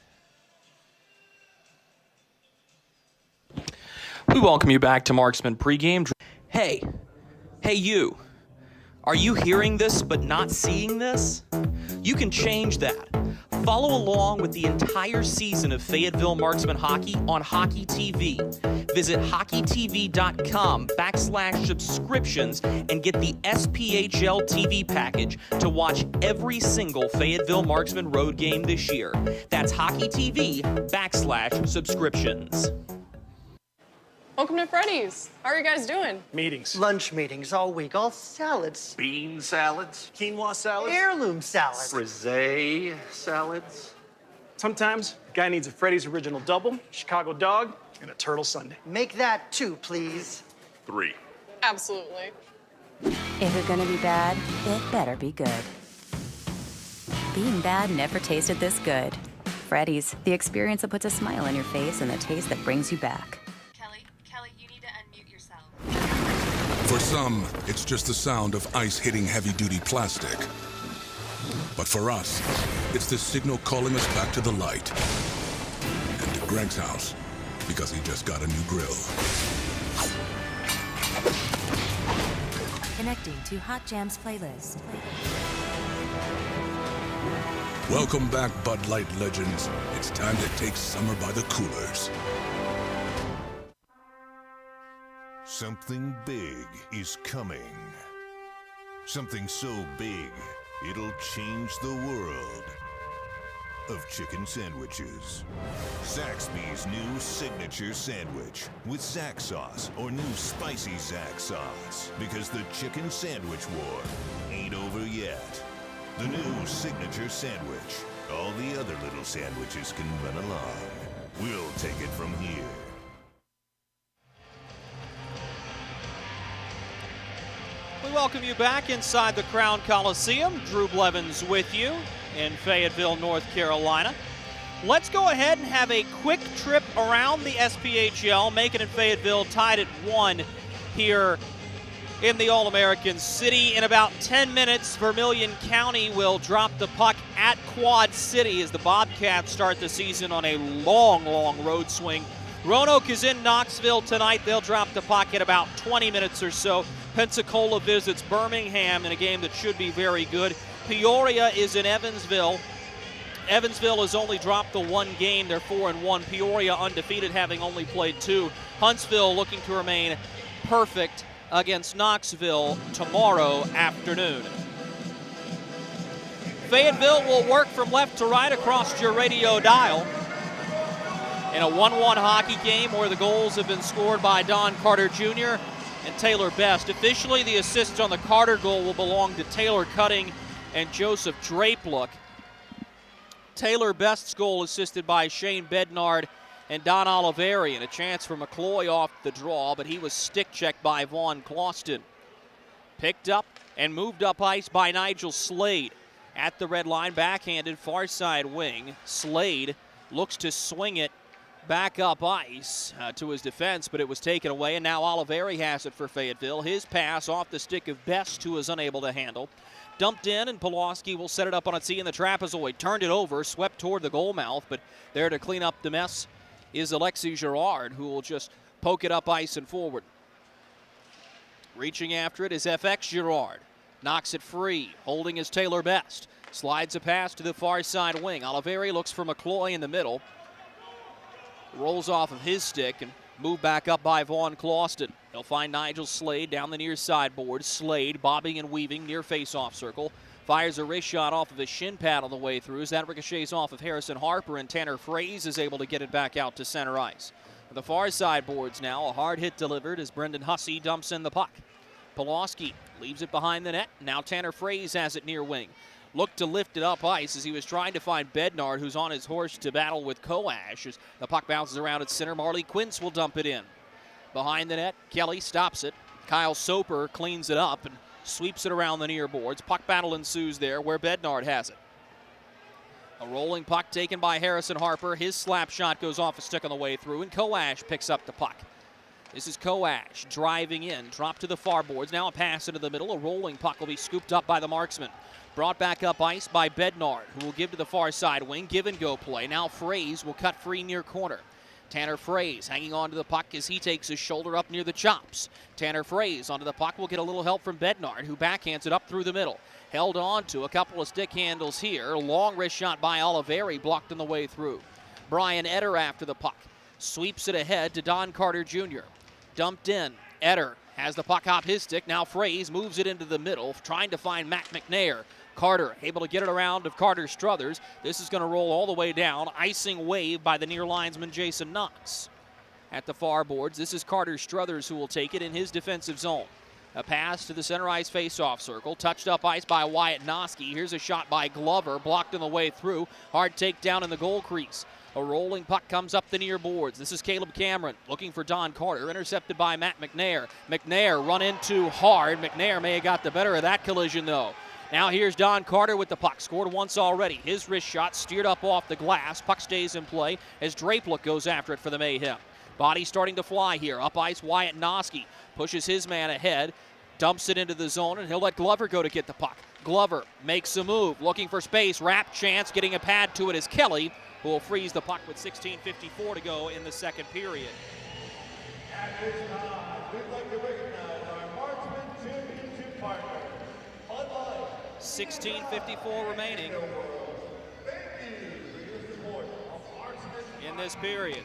We welcome you back to Marksman pregame. Hey you. Are you hearing this but not seeing this? You can change that. Follow along with the entire season of Fayetteville Marksmen hockey on Hockey TV. Visit hockeytv.com/subscriptions and get the SPHL TV package to watch every single Fayetteville Marksmen road game this year. That's hockeytv.com/subscriptions. Welcome to Freddy's. How are you guys doing? Meetings. Lunch meetings all week, all salads. Bean salads. Quinoa salads. Heirloom salads. Frisee salads. Sometimes a guy needs a Freddy's Original Double, Chicago Dog, and a Turtle Sundae. Make that 2, please. 3. Absolutely. If you're gonna be bad, it better be good. Being bad never tasted this good. Freddy's, the experience that puts a smile on your face and the taste that brings you back. Kelly, you need to unmute yourself. For some, it's just the sound of ice hitting heavy-duty plastic. But for us, it's the signal calling us back to the light. And to Greg's house, because he just got a new grill. Connecting to Hot Jams playlist. Welcome back, Bud Light legends. It's time to take summer by the coolers. Something big is coming. Something so big, it'll change the world of chicken sandwiches. Zaxby's new signature sandwich with Zax sauce or new spicy Zax sauce. Because the chicken sandwich war ain't over yet. The new signature sandwich. All the other little sandwiches can run along. We'll take it from here. We welcome you back inside the Crown Coliseum. Drew Blevins with you in Fayetteville, North Carolina. Let's go ahead and have a quick trip around the SPHL. Macon and Fayetteville tied at 1 here in the All-American City. In about 10 minutes, Vermilion County will drop the puck at Quad City as the Bobcats start the season on a long, long road swing. Roanoke is in Knoxville tonight. They'll drop the puck in about 20 minutes or so. Pensacola visits Birmingham in a game that should be very good. Peoria is in Evansville. Evansville has only dropped the 1 game. They're 4-1. Peoria undefeated, having only played 2. Huntsville looking to remain perfect against Knoxville tomorrow afternoon. Fayetteville will work from left to right across your radio dial in a 1-1 hockey game where the goals have been scored by Don Carter Jr. and Taylor Best. Officially, the assists on the Carter goal will belong to Taylor Cutting and Joseph Drapelook. Taylor Best's goal assisted by Shane Bednard and Don Oliveri, and a chance for McCloy off the draw, but he was stick-checked by Vaughn Clauston. Picked up and moved up ice by Nigel Slade. At the red line, backhanded, far side wing. Slade looks to swing it back up ice to his defense, but it was taken away, and now Oliveri has it for Fayetteville. His pass off the stick of Best, who is unable to handle. Dumped in, and Pulaski will set it up on a tee in the trapezoid. Turned it over, swept toward the goal mouth, but there to clean up the mess is Alexi Girard, who will just poke it up ice and forward. Reaching after it is FX Girard. Knocks it free, holding is Taylor Best. Slides a pass to the far side wing. Oliveri looks for McCloy in the middle. Rolls off of his stick and moved back up by Vaughn Clauston. He'll find Nigel Slade down the near sideboard. Slade bobbing and weaving near face-off circle. Fires a wrist shot off of his shin pad on the way through as that ricochets off of Harrison Harper, and Tanner Fraze is able to get it back out to center ice. The far sideboards now, a hard hit delivered as Brendan Hussey dumps in the puck. Pulaski leaves it behind the net. Now Tanner Fraze has it near wing. Looked to lift it up ice as he was trying to find Bednard, who's on his horse to battle with Koash. As the puck bounces around at center, Marley Quince will dump it in. Behind the net, Kelly stops it. Kyle Soper cleans it up and sweeps it around the near boards. Puck battle ensues there where Bednard has it. A rolling puck taken by Harrison Harper. His slap shot goes off a stick on the way through, and Koash picks up the puck. This is Koash driving in, dropped to the far boards. Now a pass into the middle. A rolling puck will be scooped up by the Marksman. Brought back up ice by Bednard, who will give to the far side wing. Give and go play. Now Fraze will cut free near corner. Tanner Fraze hanging on to the puck as he takes his shoulder up near the chops. Tanner Fraze onto the puck will get a little help from Bednard, who backhands it up through the middle. Held on to a couple of stick handles here. Long wrist shot by Oliveri, blocked on the way through. Brian Etter after the puck. Sweeps it ahead to Don Carter Jr. Dumped in. Etter has the puck hop his stick. Now Fraze moves it into the middle, trying to find Matt McNair. Carter able to get it around of Carter Struthers. This is going to roll all the way down. Icing wave by the near linesman Jason Knox. At the far boards, this is Carter Struthers who will take it in his defensive zone. A pass to the center ice face-off circle. Touched up ice by Wyatt Noski. Here's a shot by Glover, blocked on the way through. Hard takedown in the goal crease. A rolling puck comes up the near boards. This is Caleb Cameron looking for Don Carter. Intercepted by Matt McNair. McNair run into hard. McNair may have got the better of that collision, though. Now here's Don Carter with the puck. Scored once already. His wrist shot steered up off the glass. Puck stays in play as Drapeluk goes after it for the Mayhem. Body starting to fly here. Up ice, Wyatt Noski pushes his man ahead, dumps it into the zone, and he'll let Glover go to get the puck. Glover makes a move, looking for space. Wrap chance, getting a pad to it is Kelly, who will freeze the puck with 16:54 to go in the second period. At this time, we'd like to recognize our Marksman Championship partner, Bud Light. 16:54 remaining in this period.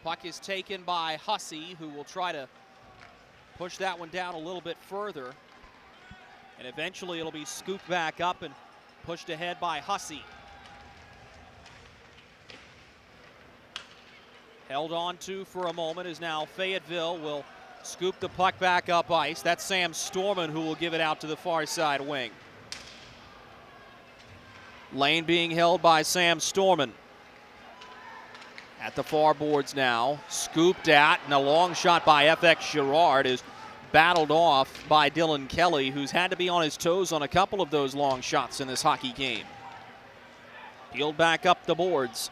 Puck is taken by Hussey, who will try to push that one down a little bit further. And eventually it'll be scooped back up and pushed ahead by Hussey. Held on to for a moment as now Fayetteville will scoop the puck back up ice. That's Sam Storman who will give it out to the far side wing. Lane being held by Sam Storman. At the far boards now, scooped at, and a long shot by FX Girard is battled off by Dylan Kelly, who's had to be on his toes on a couple of those long shots in this hockey game. Peeled back up the boards.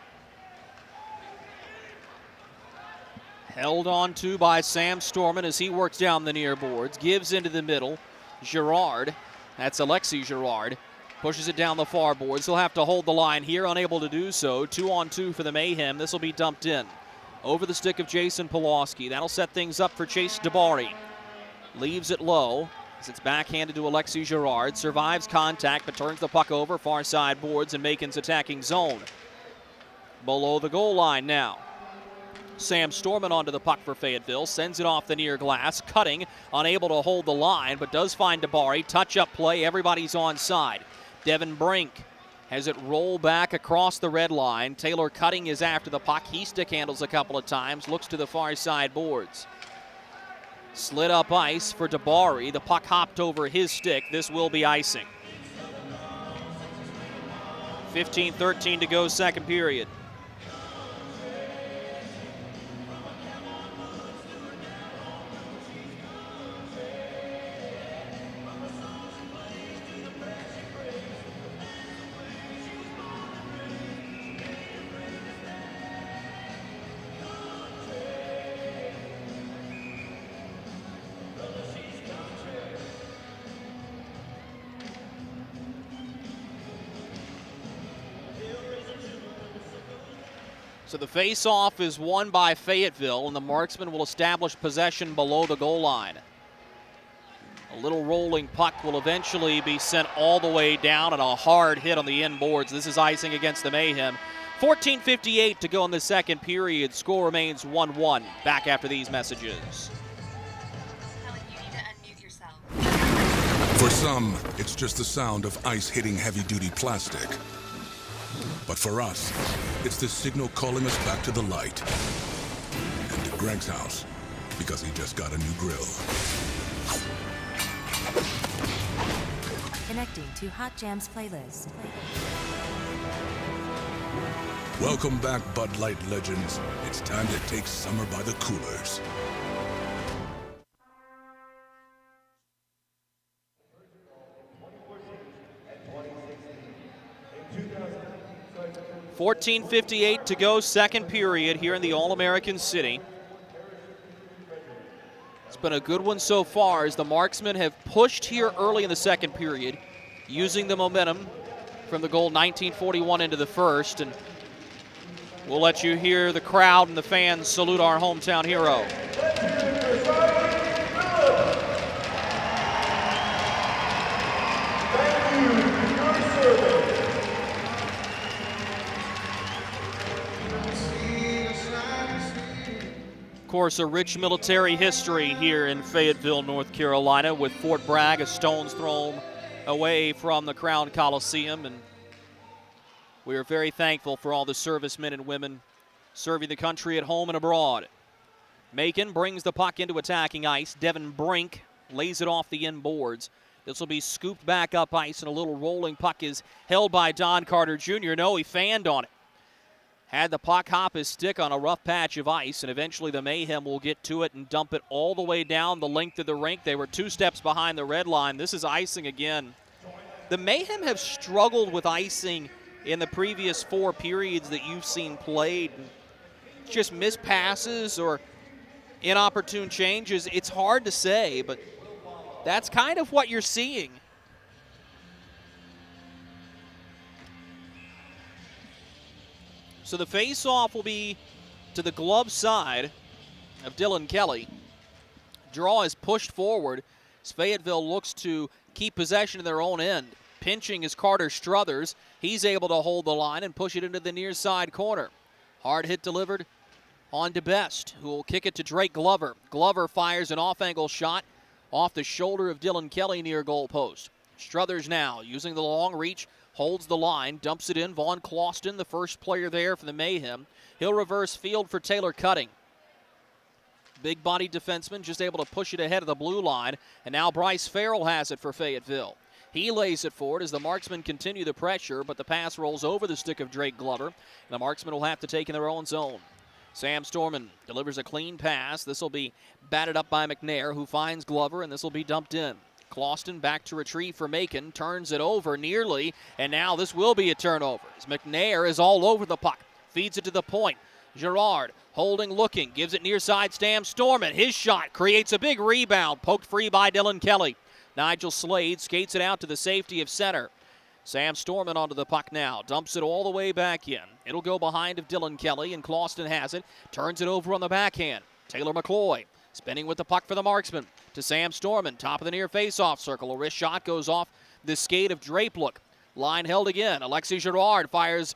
Held on to by Sam Storman as he works down the near boards, gives into the middle. Girard, that's Alexi Girard, pushes it down the far boards. He'll have to hold the line here, unable to do so. 2-on-2 for the Mayhem. This will be dumped in. Over the stick of Jason Pawlowski. That'll set things up for Chase DeBari. Leaves it low as it's backhanded to Alexi Girard. Survives contact, but turns the puck over. Far side boards in Macon's attacking zone. Below the goal line now. Sam Storman onto the puck for Fayetteville. Sends it off the near glass. Cutting, unable to hold the line, but does find DeBari. Touch-up play. Everybody's onside. Devin Brink has it roll back across the red line. Taylor Cutting is after the puck. He stick handles a couple of times. Looks to the far side boards. Slid up ice for DeBari. The puck hopped over his stick. This will be icing. 15:13 to go, second period. So the face-off is won by Fayetteville, and the Marksmen will establish possession below the goal line. A little rolling puck will eventually be sent all the way down, and a hard hit on the inboards. This is icing against the Mayhem. 14:58 to go in the second period. Score remains 1-1. Back after these messages. Kelly, you need to unmute yourself. For some, it's just the sound of ice hitting heavy-duty plastic. But for us, it's the signal calling us back to the light. And to Greg's house, because he just got a new grill. Connecting to Hot Jams playlist. Welcome back, Bud Light legends. It's time to take summer by the coolers. $14:58 to go, second period here in the All-American City. It's been a good one so far as the Marksmen have pushed here early in the second period, using the momentum from the goal 1941 into the first. And we'll let you hear the crowd and the fans salute our hometown hero. Of course, a rich military history here in Fayetteville, North Carolina, with Fort Bragg a stone's throw away from the Crown Coliseum. And we are very thankful for all the servicemen and women serving the country at home and abroad. Macon brings the puck into attacking ice. Devin Brink lays it off the inboards. This will be scooped back up ice, and a little rolling puck is held by Don Carter Jr. No, he fanned on it. Had the puck hop his stick on a rough patch of ice, and eventually the Mayhem will get to it and dump it all the way down the length of the rink. They were 2 steps behind the red line. This is icing again. The Mayhem have struggled with icing in the previous 4 periods that you've seen played. Just missed passes or inopportune changes. It's hard to say, but that's kind of what you're seeing. So the face-off will be to the glove side of Dylan Kelly. Draw is pushed forward as Fayetteville looks to keep possession of their own end. Pinching is Carter Struthers. He's able to hold the line and push it into the near side corner. Hard hit delivered on to Best, who will kick it to Drake Glover. Glover fires an off-angle shot off the shoulder of Dylan Kelly near goal post. Struthers now using the long reach, holds the line, dumps it in. Vaughn Clauston, the first player there for the Mayhem. He'll reverse field for Taylor Cutting. Big body defenseman just able to push it ahead of the blue line. And now Bryce Farrell has it for Fayetteville. He lays it forward as the Marksmen continue the pressure, but the pass rolls over the stick of Drake Glover. And the Marksmen will have to take in their own zone. Sam Storman delivers a clean pass. This will be batted up by McNair, who finds Glover, and this will be dumped in. Clauston back to retrieve for Macon, turns it over nearly, and now this will be a turnover as McNair is all over the puck, feeds it to the point. Girard holding, looking, gives it near side. Sam Storman, his shot creates a big rebound, poked free by Dylan Kelly. Nigel Slade skates it out to the safety of center. Sam Storman onto the puck now, dumps it all the way back in. It'll go behind of Dylan Kelly, and Clauston has it, turns it over on the backhand. Taylor McCloy spinning with the puck for the Marksmen to Sam Storman, top of the near face-off circle. A wrist shot goes off the skate of Drapelook. Line held again. Alexis Girard fires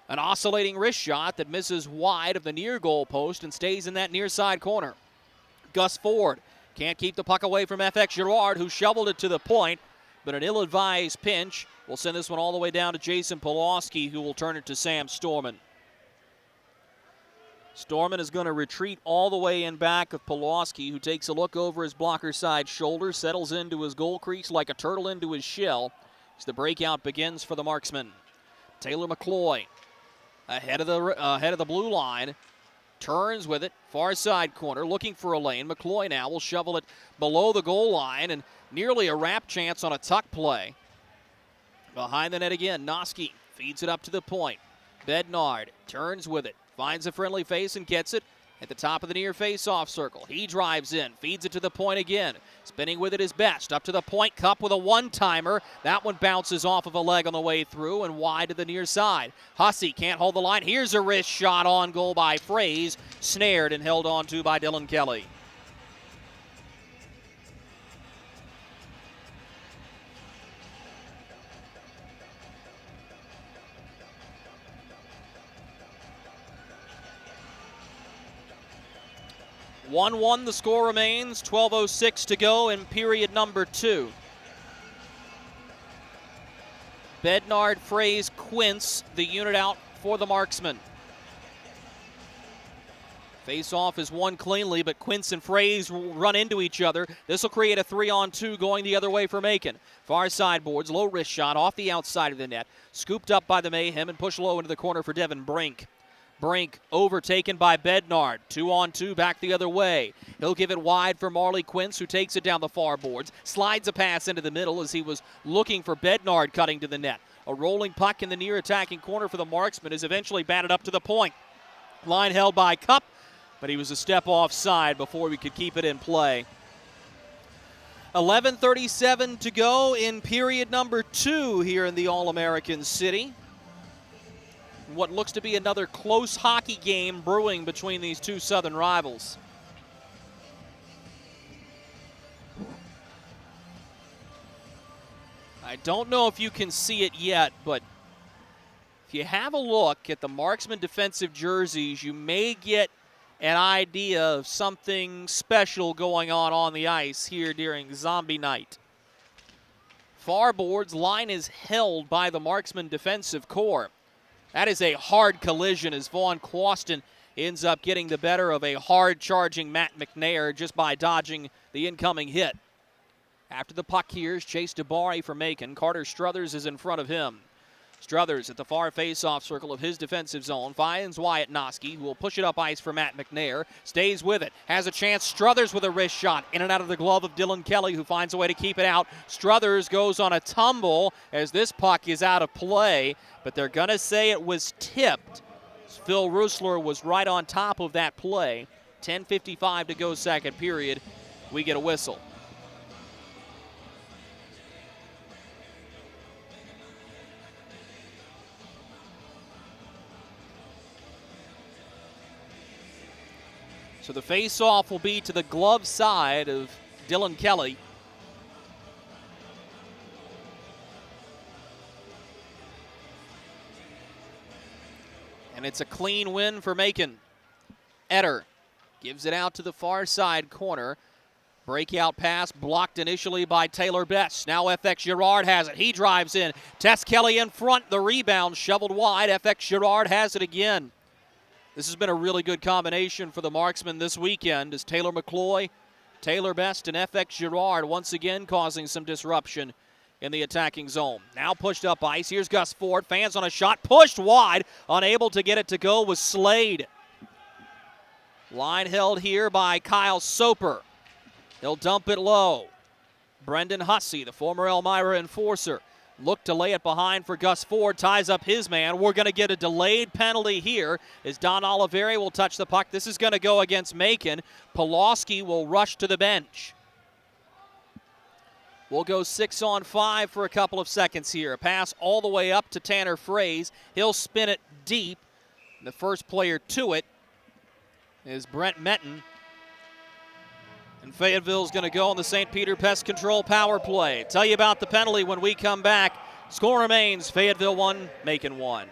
an oscillating wrist shot that misses wide of the near goal post and stays in that near side corner. Gus Ford can't keep the puck away from FX Girard, who shoveled it to the point, but an ill-advised pinch will send this one all the way down to Jason Pulaski, who will turn it to Sam Storman. Storman is going to retreat all the way in back of Pulaski, who takes a look over his blocker side shoulder, settles into his goal crease like a turtle into his shell as the breakout begins for the Marksmen. Taylor McCloy ahead of the blue line, turns with it, far side corner, looking for a lane. McCloy now will shovel it below the goal line, and nearly a wrap chance on a tuck play. Behind the net again, Noski feeds it up to the point. Bednard turns with it, finds a friendly face and gets it at the top of the near face-off circle. He drives in, feeds it to the point again. Spinning with it is Best, up to the point, Cup with a one-timer. That one bounces off of a leg on the way through and wide to the near side. Hussey can't hold the line. Here's a wrist shot on goal by Fraze, snared and held on to by Dylan Kelly. (1-1) the score remains, 12:06 to go in period number 2. Bednard, Fraze, Quince, the unit out for the Marksmen. Face-off is won cleanly, but Quince and Fraze will run into each other. This will create a 3-on-2 going the other way for Macon. Far side boards, low wrist shot off the outside of the net. Scooped up by the Mayhem and pushed low into the corner for Devin Brink. Brink overtaken by Bednard. 2-on-2 back the other way. He'll give it wide for Marley Quince, who takes it down the far boards. Slides a pass into the middle as he was looking for Bednard cutting to the net. A rolling puck in the near attacking corner for the Marksmen is eventually batted up to the point. Line held by Cup, but he was a step offside before we could keep it in play. 11:37 to go in period number 2 here in the All-American City. What looks to be another close hockey game brewing between these two Southern rivals. I don't know if you can see it yet, but if you have a look at the Marksman defensive jerseys, you may get an idea of something special going on the ice here during Zombie Night. Far boards, line is held by the Marksman defensive core. That is a hard collision as Vaughn Quaston ends up getting the better of a hard-charging Matt McNair just by dodging the incoming hit. After the puck here is Chase DeBari for Macon. Carter Struthers is in front of him. Struthers at the far face-off circle of his defensive zone finds Wyatt Noski, who will push it up ice for Matt McNair. Stays with it. Has a chance. Struthers with a wrist shot. In and out of the glove of Dylan Kelly, who finds a way to keep it out. Struthers goes on a tumble as this puck is out of play, but they're going to say it was tipped. Phil Rusler was right on top of that play. 10:55 to go second period. We get a whistle. So the face-off will be to the glove side of Dylan Kelly. And it's a clean win for Macon. Etter gives it out to the far side corner. Breakout pass blocked initially by Taylor Best. Now FX Girard has it. He drives in. Tess Kelly in front. The rebound shoveled wide. FX Girard has it again. This has been a really good combination for the Marksmen this weekend as Taylor McCloy, Taylor Best, and FX Girard once again causing some disruption in the attacking zone. Now pushed up ice. Here's Gus Ford. Fans on a shot. Pushed wide. Unable to get it to go was Slade. Line held here by Kyle Soper. He'll dump it low. Brendan Hussey, the former Elmira enforcer, looked to lay it behind for Gus Ford, ties up his man. We're going to get a delayed penalty here as Don Oliveri will touch the puck. This is going to go against Macon. Pulaski will rush to the bench. We'll go 6-on-5 for a couple of seconds here. A pass all the way up to Tanner Fraze. He'll spin it deep. The first player to it is Brent Metton. And Fayetteville's going to go on the St. Peter Pest Control power play. Tell you about the penalty when we come back. Score remains Fayetteville 1, Macon 1.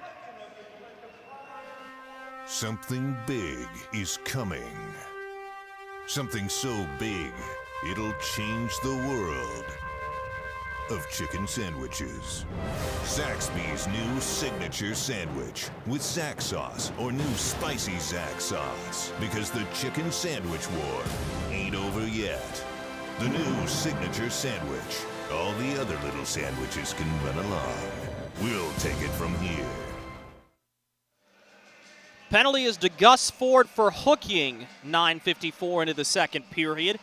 Something big is coming. Something so big, it'll change the world of chicken sandwiches. Zaxby's new signature sandwich with Zax sauce or new spicy Zax sauce, because the chicken sandwich war ain't over yet. The new signature sandwich. All the other little sandwiches can run along. We'll take it from here. Penalty is to Gus Ford for hooking. 9:54 into the second period.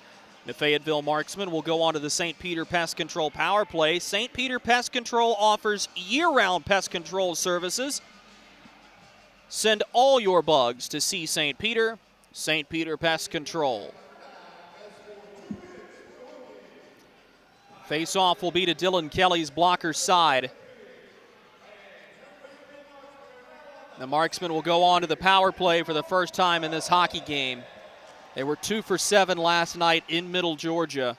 The Fayetteville Marksmen will go on to the St. Peter Pest Control power play. St. Peter Pest Control offers year-round pest control services. Send all your bugs to see St. Peter Pest Control. Face-off will be to Dylan Kelly's blocker side. The Marksmen will go on to the power play for the first time in this hockey game. They were 2 for 7 last night in Middle Georgia.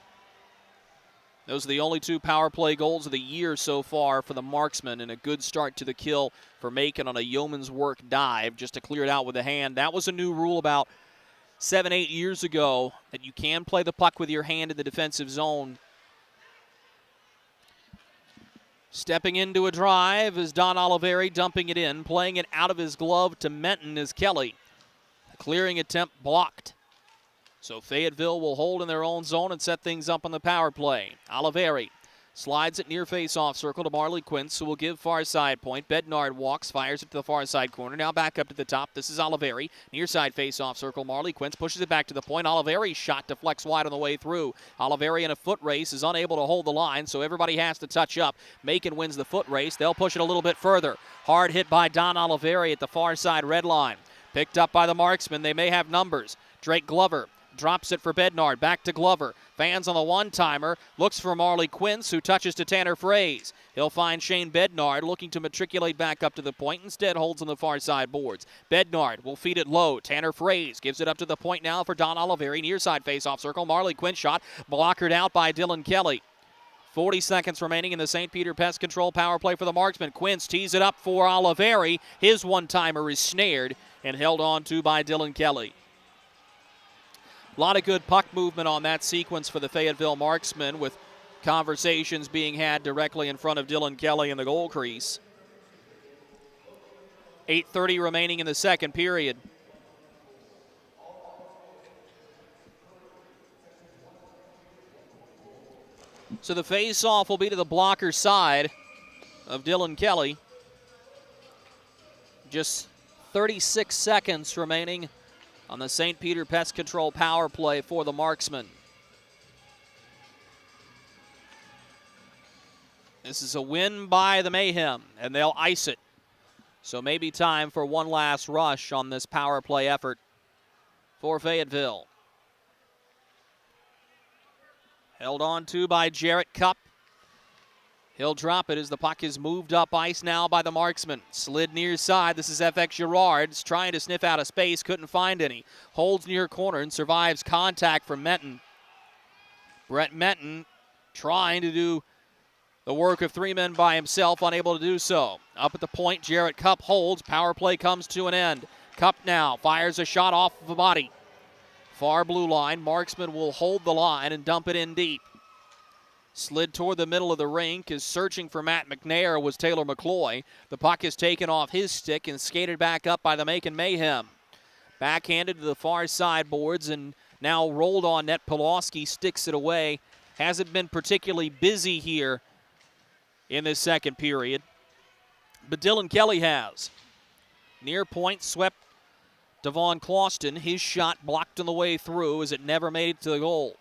Those are the only 2 power play goals of the year so far for the Marksmen, and a good start to the kill for Macon on a yeoman's work dive just to clear it out with a hand. That was a new rule about 7-8 years ago, that you can play the puck with your hand in the defensive zone. Stepping into a drive is Don Oliveri, dumping it in, playing it out of his glove to Menton is Kelly. The clearing attempt blocked. So Fayetteville will hold in their own zone and set things up on the power play. Oliveri slides it near face-off circle to Marley Quince, who will give far side point. Bednard walks, fires it to the far side corner. Now back up to the top. This is Oliveri. Near side face-off circle. Marley Quince pushes it back to the point. Oliveri's shot deflects wide on the way through. Oliveri in a foot race is unable to hold the line, so everybody has to touch up. Macon wins the foot race. They'll push it a little bit further. Hard hit by Don Oliveri at the far side red line. Picked up by the Marksmen. They may have numbers. Drake Glover drops it for Bednard. Back to Glover. Fans on the one-timer. Looks for Marley Quince, who touches to Tanner Fraze. He'll find Shane Bednard looking to matriculate back up to the point. Instead holds on the far side boards. Bednard will feed it low. Tanner Fraze gives it up to the point now for Don Oliveri. Near side face-off circle. Marley Quince shot blockered out by Dylan Kelly. 40 seconds remaining in the St. Peter Pest Control power play for the Marksmen. Quince tees it up for Oliveri. His one-timer is snared and held on to by Dylan Kelly. A lot of good puck movement on that sequence for the Fayetteville Marksmen, with conversations being had directly in front of Dylan Kelly in the goal crease. 8:30 remaining in the second period. So the face-off will be to the blocker side of Dylan Kelly. Just 36 seconds remaining on the St. Peter Pest Control power play for the Marksmen. This is a win by the Mayhem, and they'll ice it. So maybe time for one last rush on this power play effort for Fayetteville. Held on to by Jarrett Cupp. He'll drop it as the puck is moved up ice now by the Marksman. Slid near side. This is FX Girard's trying to sniff out a space. Couldn't find any. Holds near corner and survives contact from Menton. Brett Menton trying to do the work of three men by himself, unable to do so. Up at the point, Jarrett Cupp holds. Power play comes to an end. Cupp now fires a shot off of the body. Far blue line. Marksman will hold the line and dump it in deep. Slid toward the middle of the rink, is searching for Matt McNair, was Taylor McCloy. The puck is taken off his stick and skated back up by the Macon Mayhem. Backhanded to the far side boards and now rolled on net. Pulaski sticks it away. Hasn't been particularly busy here in this second period, but Dylan Kelly has. Near point, swept Devon Clauston. His shot blocked on the way through as it never made it to the goal.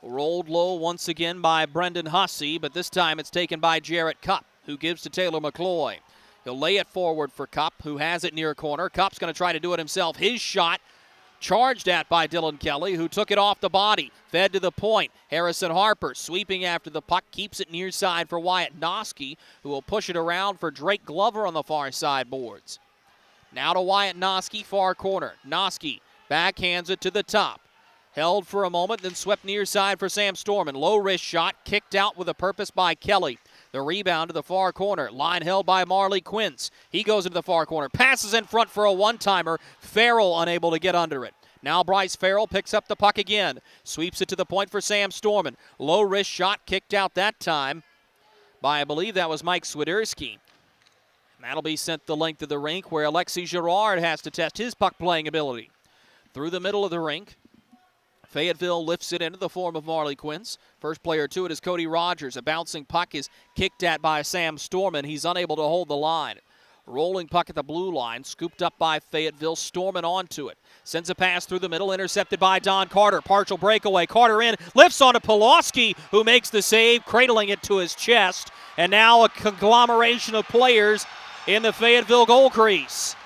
Rolled low once again by Brendan Hussey, but this time it's taken by Jarrett Cupp, who gives to Taylor McCloy. He'll lay it forward for Cupp, who has it near corner. Cupp's going to try to do it himself. His shot charged at by Dylan Kelly, who took it off the body. Fed to the point. Harrison Harper sweeping after the puck, keeps it near side for Wyatt Noski, who will push it around for Drake Glover on the far side boards. Now to Wyatt Noski, far corner. Noski backhands it to the top. Held for a moment, then swept near side for Sam Storman. Low wrist shot, kicked out with a purpose by Kelly. The rebound to the far corner. Line held by Marley Quince. He goes into the far corner. Passes in front for a one-timer. Farrell unable to get under it. Now Bryce Farrell picks up the puck again. Sweeps it to the point for Sam Storman. Low wrist shot, kicked out that time by, I believe that was Mike Swiderski. And that'll be sent the length of the rink, where Alexis Girard has to test his puck-playing ability. Through the middle of the rink, Fayetteville lifts it into the form of Marley Quince. First player to it is Cody Rogers. A bouncing puck is kicked at by Sam Storman. He's unable to hold the line. Rolling puck at the blue line, scooped up by Fayetteville. Storman onto it. Sends a pass through the middle, intercepted by Don Carter. Partial breakaway. Carter in, lifts onto Pulaski, who makes the save, cradling it to his chest. And now a conglomeration of players in the Fayetteville goal crease.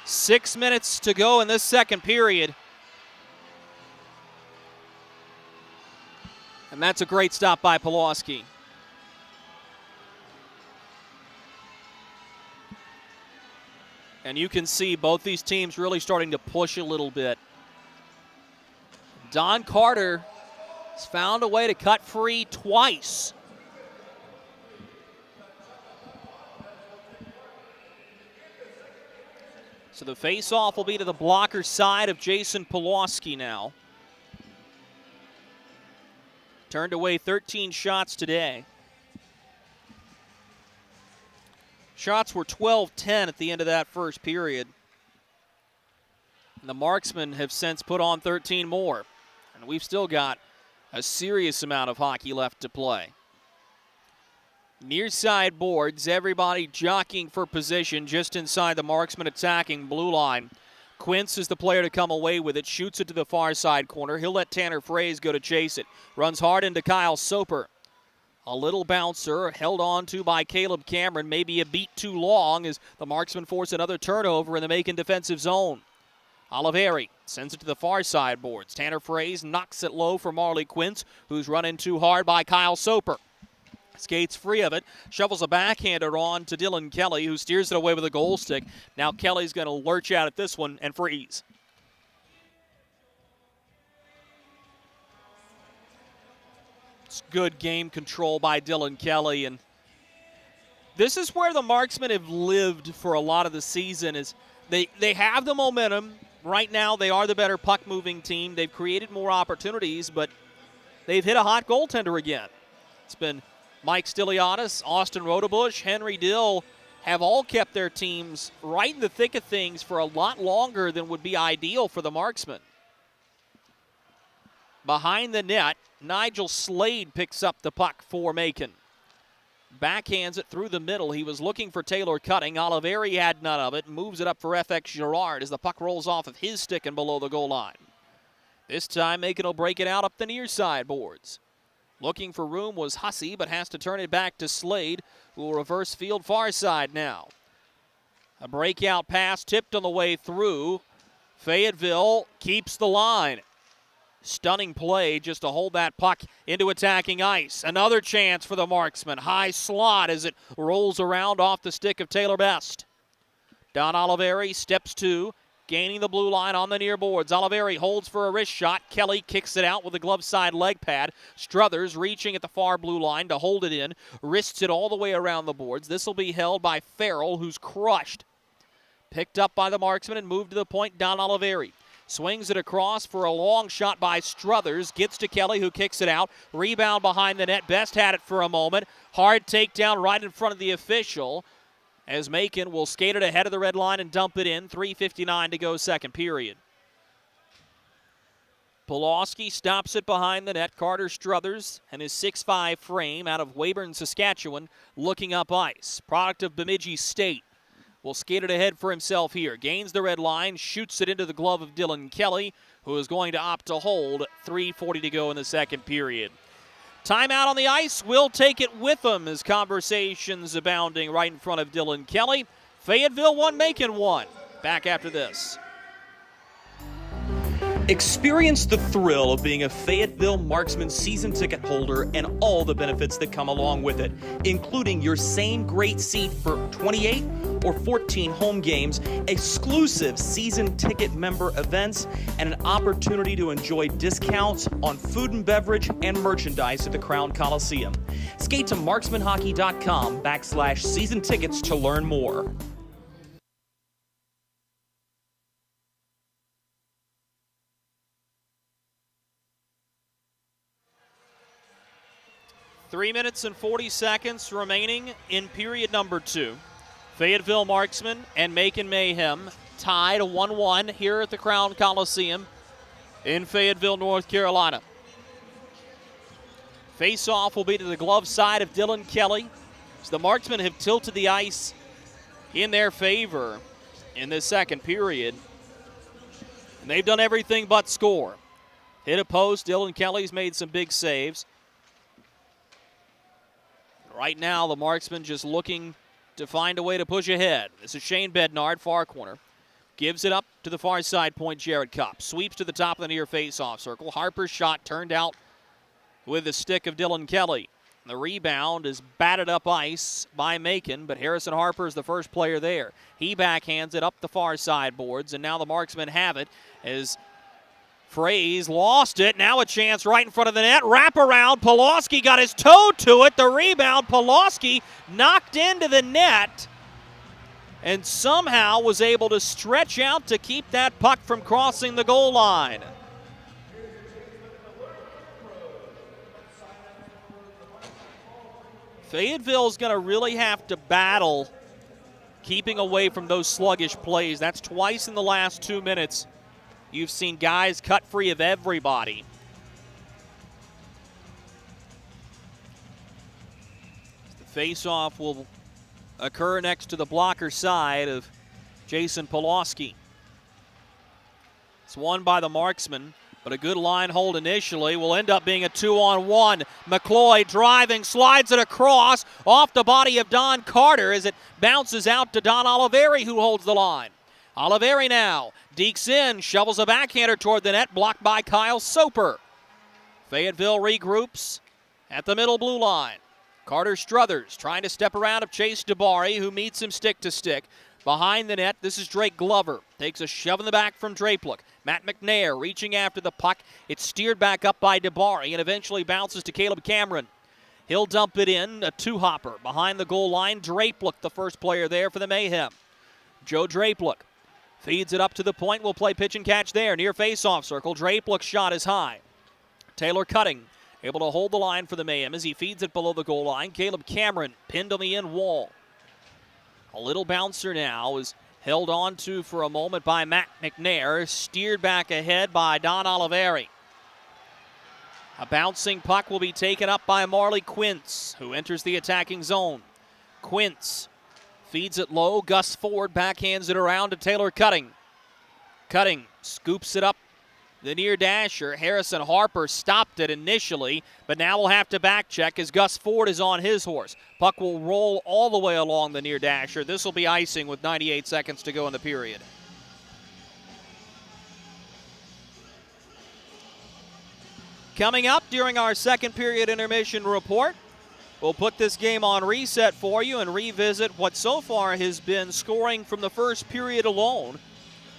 6 minutes to go in this second period. And that's a great stop by Pulaski. And you can see both these teams really starting to push a little bit. Don Carter has found a way to cut free twice. So the face-off will be to the blocker side of Jason Pulaski now. Turned away 13 shots today. Shots were 12-10 at the end of that first period. And the Marksmen have since put on 13 more. And we've still got a serious amount of hockey left to play. Near side boards, everybody jockeying for position just inside the Marksman attacking blue line. Quince is the player to come away with it, shoots it to the far side corner. He'll let Tanner Fraze go to chase it. Runs hard into Kyle Soper. A little bouncer held on to by Caleb Cameron, maybe a beat too long as the Marksmen force another turnover in the Macon defensive zone. Oliveri sends it to the far side boards. Tanner Fraze knocks it low for Marley Quince, who's run in too hard by Kyle Soper. Skates free of it, shovels a backhander on to Dylan Kelly, who steers it away with a goal stick. Now Kelly's going to lurch out at this one and freeze. It's good game control by Dylan Kelly, and this is where the Marksmen have lived for a lot of the season. Is they have the momentum. Right now, they are the better puck-moving team. They've created more opportunities, but they've hit a hot goaltender again. It's been Mike Stiliadis, Austin Rodebush, Henry Dill have all kept their teams right in the thick of things for a lot longer than would be ideal for the Marksmen. Behind the net, Nigel Slade picks up the puck for Macon. Backhands it through the middle. He was looking for Taylor Cutting. Oliveri had none of it. Moves it up for FX Girard as the puck rolls off of his stick and below the goal line. This time, Macon will break it out up the near side boards. Looking for room was Hussey, but has to turn it back to Slade, who will reverse field far side now. A breakout pass tipped on the way through. Fayetteville keeps the line. Stunning play just to hold that puck into attacking ice. Another chance for the Marksmen. High slot as it rolls around off the stick of Taylor Best. Don Oliveri steps to, gaining the blue line on the near boards. Oliveri holds for a wrist shot. Kelly kicks it out with a glove side leg pad. Struthers reaching at the far blue line to hold it in. Wrists it all the way around the boards. This will be held by Farrell, who's crushed. Picked up by the Marksmen and moved to the point. Don Oliveri swings it across for a long shot by Struthers. Gets to Kelly, who kicks it out. Rebound behind the net. Best had it for a moment. Hard takedown right in front of the official, as Macon will skate it ahead of the red line and dump it in. 3:59 to go second period. Pulaski stops it behind the net. Carter Struthers and his 6'5 frame out of Weyburn, Saskatchewan, looking up ice. Product of Bemidji State. Will skate it ahead for himself here. Gains the red line, shoots it into the glove of Dylan Kelly, who is going to opt to hold. 3:40 to go in the second period. Timeout on the ice. Will take it with them as conversations abounding right in front of Dylan Kelly. Fayetteville 1, Macon 1. Back after this. Experience the thrill of being a Fayetteville Marksmen season ticket holder and all the benefits that come along with it, including your same great seat for 28 or 14 home games, exclusive season ticket member events, and an opportunity to enjoy discounts on food and beverage and merchandise at the Crown Coliseum. Skate to marksmanhockey.com/season tickets to learn more. Three minutes and 40 seconds remaining in period number 2. Fayetteville Marksmen and Macon Mayhem tied 1-1 here at the Crown Coliseum in Fayetteville, North Carolina. Face-off will be to the glove side of Dylan Kelly. So the Marksmen have tilted the ice in their favor in this second period. And they've done everything but score. Hit a post. Dylan Kelly's made some big saves. Right now, the Marksmen just looking to find a way to push ahead. This is Shane Bednard, far corner. Gives it up to the far side point, Jared Cupp. Sweeps to the top of the near face-off circle. Harper's shot turned out with the stick of Dylan Kelly. The rebound is batted up ice by Macon, but Harrison Harper is the first player there. He backhands it up the far side boards, and now the Marksmen have it as Fraze lost it. Now a chance right in front of the net. Wrap around. Pulaski got his toe to it. The rebound. Pulaski knocked into the net and somehow was able to stretch out to keep that puck from crossing the goal line. Fayetteville's going to really have to battle keeping away from those sluggish plays. That's twice in the last 2 minutes. You've seen guys cut free of everybody. The face-off will occur next to the blocker side of Jason Pulaski. It's won by the Marksmen. But a good line hold initially will end up being a 2-on-1. McCloy driving, slides it across off the body of Don Carter as it bounces out to Don Oliveri, who holds the line. Oliveri now dekes in, shovels a backhander toward the net, blocked by Kyle Soper. Fayetteville regroups at the middle blue line. Carter Struthers trying to step around of Chase DeBari, who meets him stick to stick. Behind the net, this is Drake Glover. Takes a shove in the back from Drapeluk. Matt McNair reaching after the puck. It's steered back up by DeBari and eventually bounces to Caleb Cameron. He'll dump it in, a two-hopper. Behind the goal line, Drapeluk, the first player there for the Mayhem. Joe Drapeluk feeds it up to the point. We'll play pitch and catch there. Near face-off circle, Drapeluk's shot is high. Taylor Cutting able to hold the line for the Mayhem as he feeds it below the goal line. Caleb Cameron pinned on the end wall. A little bouncer now is held on to for a moment by Matt McNair, steered back ahead by Don Oliveri. A bouncing puck will be taken up by Marley Quince, who enters the attacking zone. Quince feeds it low. Gus Ford backhands it around to Taylor Cutting. Cutting scoops it up. The near dasher, Harrison Harper, stopped it initially, but now we'll have to back check as Gus Ford is on his horse. Puck will roll all the way along the near dasher. This will be icing with 98 seconds to go in the period. Coming up during our second period intermission report, we'll put this game on reset for you and revisit what so far has been scoring from the first period alone.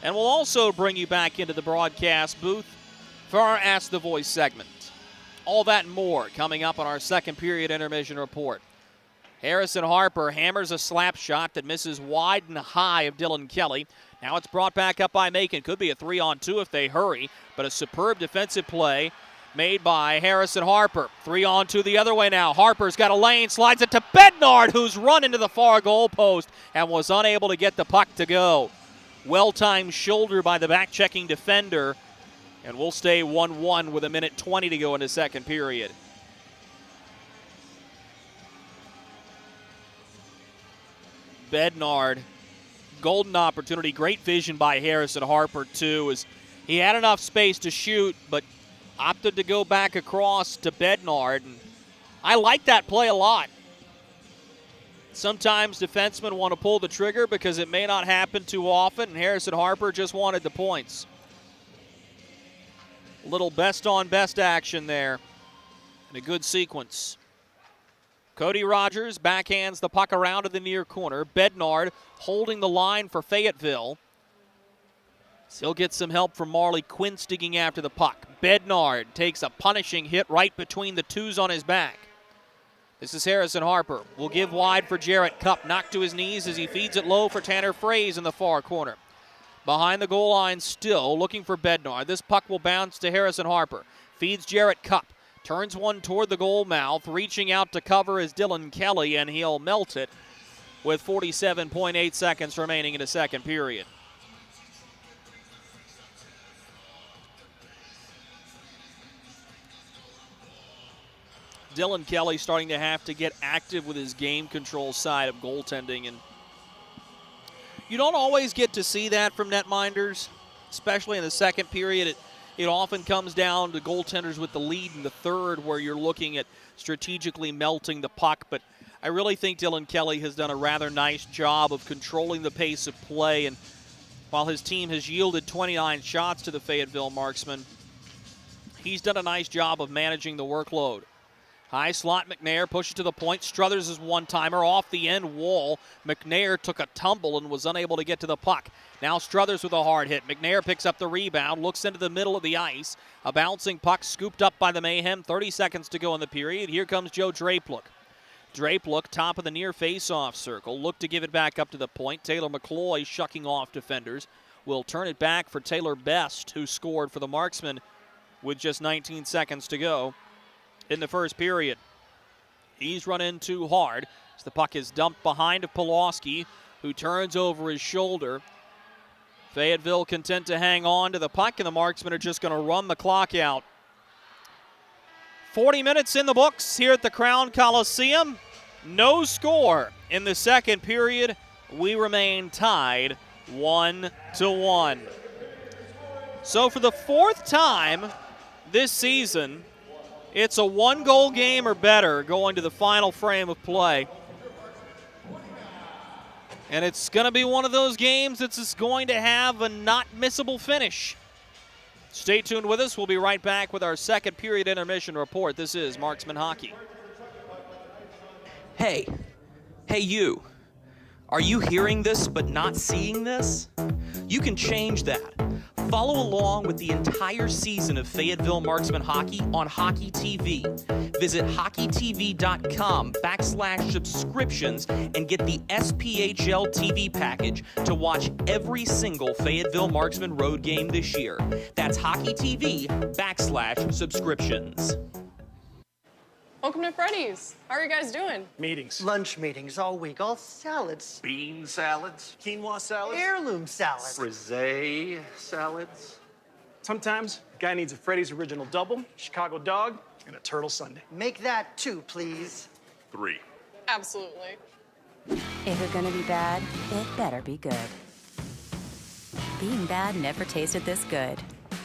And we'll also bring you back into the broadcast booth for our Ask the Voice segment. All that and more coming up on our second period intermission report. Harrison Harper hammers a slap shot that misses wide and high of Dylan Kelly. Now it's brought back up by Macon. Could be a 3-on-2 if they hurry, but a superb defensive play made by Harrison Harper. 3-on-2 the other way now. Harper's got a lane, slides it to Bednard, who's run into the far goal post and was unable to get the puck to go. Well-timed shoulder by the back-checking defender, and we'll stay 1-1 with 1:20 to go in the second period. Bednard, golden opportunity, great vision by Harrison Harper too, as he had enough space to shoot, but opted to go back across to Bednard, and I like that play a lot. Sometimes defensemen want to pull the trigger because it may not happen too often, and Harrison Harper just wanted the points. A little best-on-best action there, and a good sequence. Cody Rogers backhands the puck around to the near corner. Bednard holding the line for Fayetteville. He'll get some help from Marley Quince digging after the puck. Bednard takes a punishing hit right between the twos on his back. This is Harrison Harper. Will give wide for Jarrett Cupp. Knocked to his knees as he feeds it low for Tanner Fraze in the far corner. Behind the goal line still, looking for Bednard. This puck will bounce to Harrison Harper. Feeds Jarrett Cupp. Turns one toward the goal mouth. Reaching out to cover is Dylan Kelly, and he'll melt it with 47.8 seconds remaining in the second period. Dylan Kelly starting to have to get active with his game control side of goaltending, and you don't always get to see that from netminders, especially in the second period. It often comes down to goaltenders with the lead in the third where you're looking at strategically melting the puck, but I really think Dylan Kelly has done a rather nice job of controlling the pace of play, and while his team has yielded 29 shots to the Fayetteville Marksmen, he's done a nice job of managing the workload. High slot, McNair pushes to the point. Struthers is one-timer off the end wall. McNair took a tumble and was unable to get to the puck. Now Struthers with a hard hit. McNair picks up the rebound, looks into the middle of the ice. A bouncing puck scooped up by the Mayhem. 30 seconds to go in the period. Here comes Joe Drapeluk. Drapeluk, top of the near face-off circle. Look to give it back up to the point. Taylor McCloy shucking off defenders. Will turn it back for Taylor Best, who scored for the Marksmen with just 19 seconds to go in the first period. He's run in too hard as the puck is dumped behind of Pulaski, who turns over his shoulder. Fayetteville content to hang on to the puck, and the Marksmen are just going to run the clock out. 40 minutes in the books here at the Crown Coliseum. No score in the second period. We remain tied 1-1. So for the fourth time this season, it's a one-goal game or better going to the final frame of play. And it's going to be one of those games that's just going to have a not missable finish. Stay tuned with us. We'll be right back with our second period intermission report. This is Marksman Hockey. Hey you. Are you hearing this but not seeing this? You can change that. Follow along with the entire season of Fayetteville Marksmen hockey on Hockey TV. Visit hockeytv.com/subscriptions and get the SPHL TV package to watch every single Fayetteville Marksmen road game this year. That's hockeytv.com/subscriptions. Welcome to Freddy's. How are you guys doing? Meetings. Lunch meetings all week, all salads. Bean salads. Quinoa salads. Heirloom salads. Frisee salads. Sometimes a guy needs a Freddy's Original Double, Chicago Dog, and a Turtle Sundae. Make that 2, please. 3. Absolutely. If you're gonna be bad, it better be good. Being bad never tasted this good.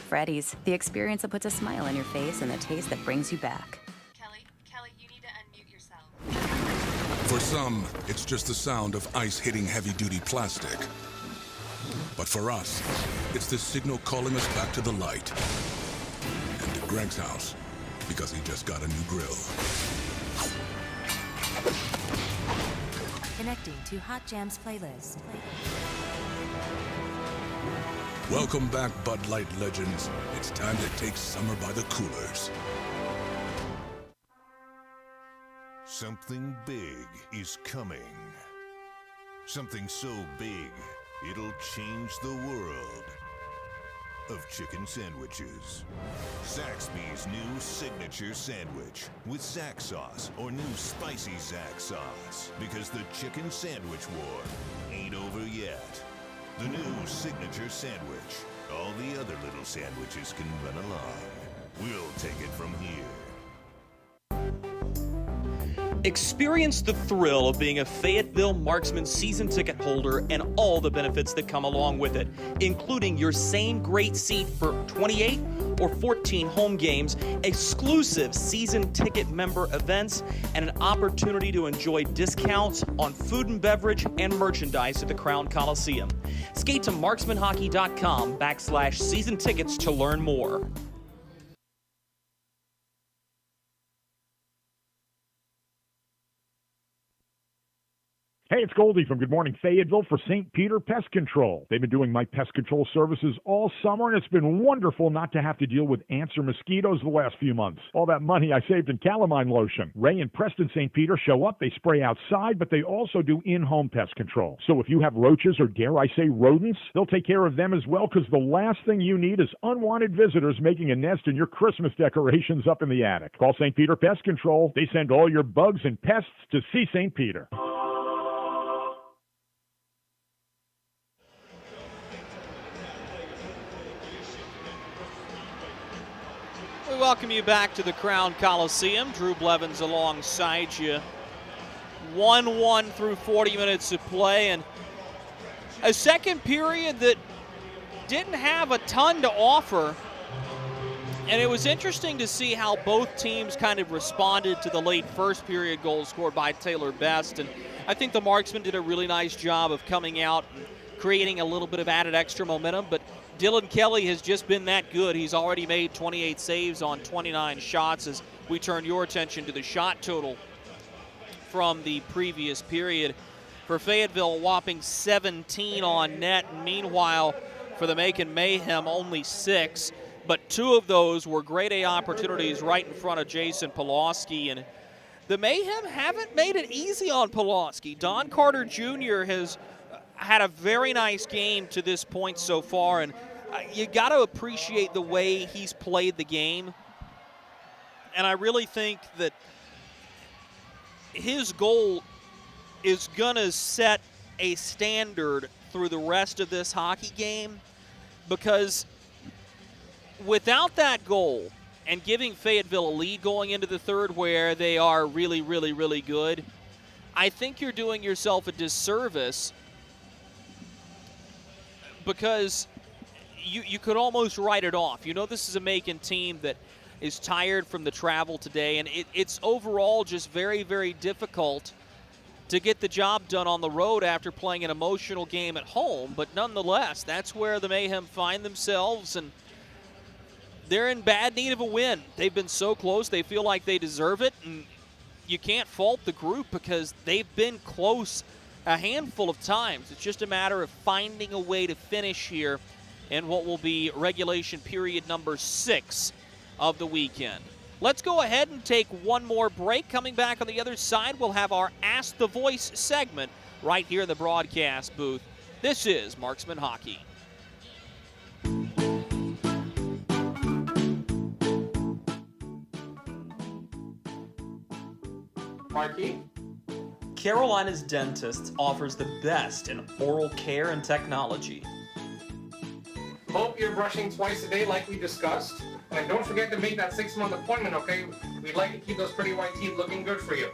Freddy's, the experience that puts a smile on your face and the taste that brings you back. Kelly, you need to unmute yourself. For some, it's just the sound of ice hitting heavy-duty plastic. But for us, it's the signal calling us back to the light. And to Greg's house, because he just got a new grill. Connecting to Hot Jams playlist. Welcome back, Bud Light legends. It's time to take summer by the coolers. Something big is coming. Something so big, it'll change the world of chicken sandwiches. Zaxby's new signature sandwich with Zax sauce or new spicy Zax sauce. Because the chicken sandwich war ain't over yet. The new signature sandwich. All the other little sandwiches can run along. We'll take it from here. Experience the thrill of being a Fayetteville Marksmen season ticket holder and all the benefits that come along with it, including your same great seat for 28 or 14 home games, exclusive season ticket member events, and an opportunity to enjoy discounts on food and beverage and merchandise at the Crown Coliseum. Skate to marksmanhockey.com/season tickets to learn more. Hey, it's Goldie from Good Morning Fayetteville for St. Peter Pest Control. They've been doing my pest control services all summer, and it's been wonderful not to have to deal with ants or mosquitoes the last few months. All that money I saved in calamine lotion. Ray and Preston St. Peter show up, they spray outside, but they also do in-home pest control. So if you have roaches or, dare I say, rodents, they'll take care of them as well, because the last thing you need is unwanted visitors making a nest in your Christmas decorations up in the attic. Call St. Peter Pest Control. They send all your bugs and pests to see St. Peter. We welcome you back to the Crown Coliseum. Drew Blevins alongside you. 1-1 through 40 minutes of play, and a second period that didn't have a ton to offer. And it was interesting to see how both teams kind of responded to the late first period goal scored by Taylor Best. And I think the Marksmen did a really nice job of coming out and creating a little bit of added extra momentum, but Dylan Kelly has just been that good. He's already made 28 saves on 29 shots as we turn your attention to the shot total from the previous period. For Fayetteville, a whopping 17 on net. Meanwhile, for the Macon Mayhem, only 6, but 2 of those were grade A opportunities right in front of Jason Pulaski. And the Mayhem haven't made it easy on Pulaski. Don Carter Jr. has had a very nice game to this point so far, and you got to appreciate the way he's played the game. And I really think that his goal is going to set a standard through the rest of this hockey game, because without that goal and giving Fayetteville a lead going into the third where they are really, really, really good, I think you're doing yourself a disservice, because you could almost write it off. You know, this is a Macon team that is tired from the travel today, and it's overall just very, very difficult to get the job done on the road after playing an emotional game at home. But nonetheless, that's where the Mayhem find themselves, and they're in bad need of a win. They've been so close, they feel like they deserve it, and you can't fault the group because they've been close a handful of times. It's just a matter of finding a way to finish here in what will be regulation period number 6 of the weekend. Let's go ahead and take one more break. Coming back on the other side, we'll have our Ask the Voice segment right here in the broadcast booth. This is Marksman Hockey. Marky? Carolina's Dentist offers the best in oral care and technology. Hope you're brushing twice a day like we discussed. And don't forget to make that 6-month appointment, okay? We'd like to keep those pretty white teeth looking good for you.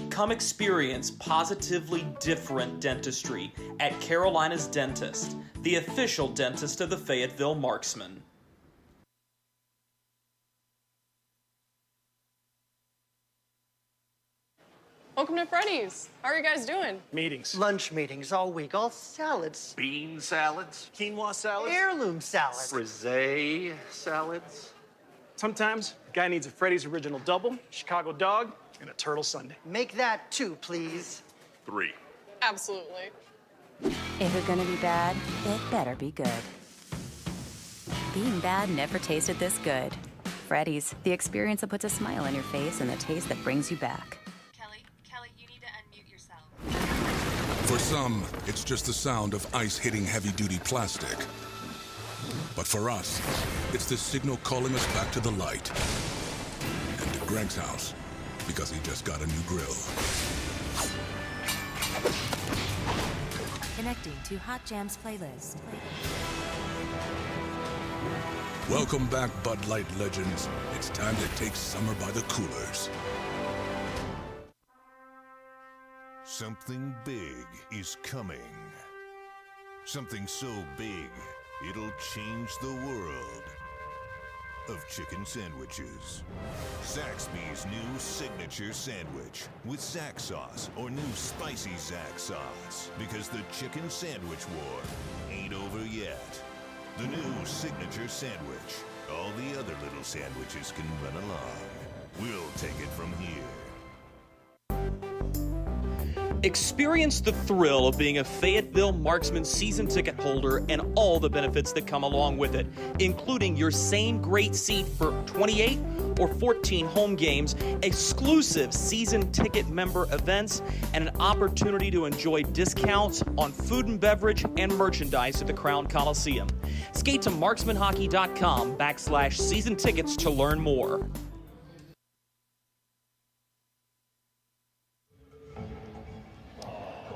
Come experience positively different dentistry at Carolina's Dentist, the official dentist of the Fayetteville Marksmen. Welcome to Freddy's. How are you guys doing? Meetings. Lunch meetings all week, all salads. Bean salads. Quinoa salads. Heirloom salads. Frisee salads. Sometimes a guy needs a Freddy's Original Double, Chicago Dog, and a Turtle Sundae. Make that 2, please. 3. Absolutely. If it's gonna be bad, it better be good. Being bad never tasted this good. Freddy's, the experience that puts a smile on your face and the taste that brings you back. Kelly, you need to unmute yourself. For some, it's just the sound of ice hitting heavy-duty plastic. But for us, it's the signal calling us back to the light. And to Greg's house, because he just got a new grill. Connecting to Hot Jams playlist. Welcome back, Bud Light legends. It's time to take summer by the coolers. Something big is coming. Something so big, it'll change the world of chicken sandwiches. Zaxby's new signature sandwich with Zax sauce or new spicy Zax sauce. Because the chicken sandwich war ain't over yet. The new signature sandwich. All the other little sandwiches can run along. We'll take it from here. Experience the thrill of being a Fayetteville Marksmen season ticket holder and all the benefits that come along with it, including your same great seat for 28 or 14 home games, exclusive season ticket member events, and an opportunity to enjoy discounts on food and beverage and merchandise at the Crown Coliseum. Skate to marksmanhockey.com/season tickets to learn more.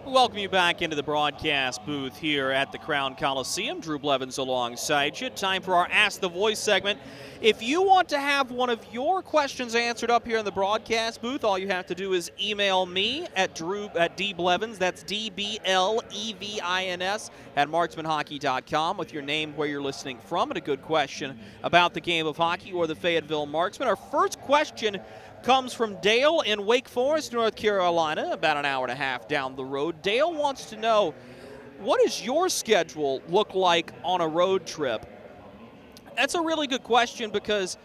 Welcome you back into the broadcast booth here at the Crown Coliseum. Drew Blevins alongside you. Time for our Ask the Voice segment. If you want to have one of your questions answered up here in the broadcast booth, all you have to do is email me at dblevins, that's DBLEVINS, at marksmanhockey.com with your name, where you're listening from, and a good question about the game of hockey or the Fayetteville Marksmen. Our first question comes from Dale in Wake Forest, North Carolina, about an hour and a half down the road. Dale wants to know, what does your schedule look like on a road trip? That's a really good question because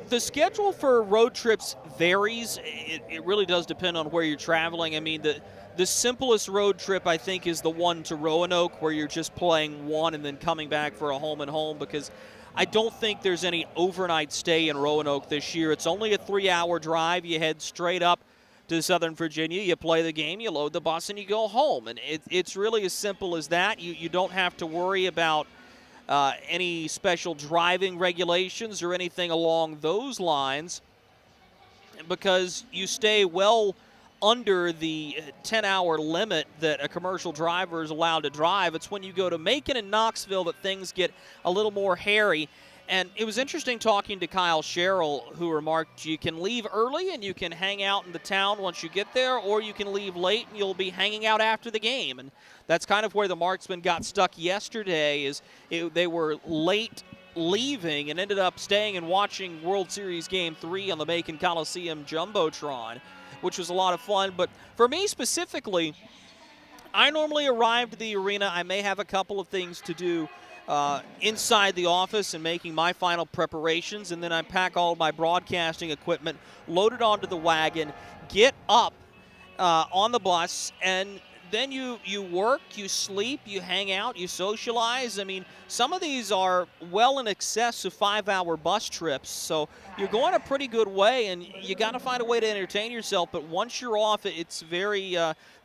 the schedule for road trips varies. It really does depend on where you're traveling. I mean, the simplest road trip, I think, is the one to Roanoke, where you're just playing one and then coming back for a home and home, because I don't think there's any overnight stay in Roanoke this year. It's only a 3-hour drive. You head straight up to Southern Virginia, you play the game, you load the bus, and you go home. And it's really as simple as that. You don't have to worry about any special driving regulations or anything along those lines, because you stay well under the 10-hour limit that a commercial driver is allowed to drive. It's when you go to Macon and Knoxville that things get a little more hairy. And it was interesting talking to Kyle Sherrill, who remarked you can leave early and you can hang out in the town once you get there, or you can leave late and you'll be hanging out after the game. And that's kind of where the Marksmen got stuck yesterday, is they were late leaving and ended up staying and watching World Series Game 3 on the Macon Coliseum Jumbotron, which was a lot of fun. But for me specifically, I normally arrive to the arena. I may have a couple of things to do inside the office and making my final preparations, and then I pack all of my broadcasting equipment, load it onto the wagon, get up on the bus, and then you work, you sleep, you hang out, you socialize. I mean, some of these are well in excess of 5-hour bus trips, so you're going a pretty good way, and you got to find a way to entertain yourself. But once you're off, it's very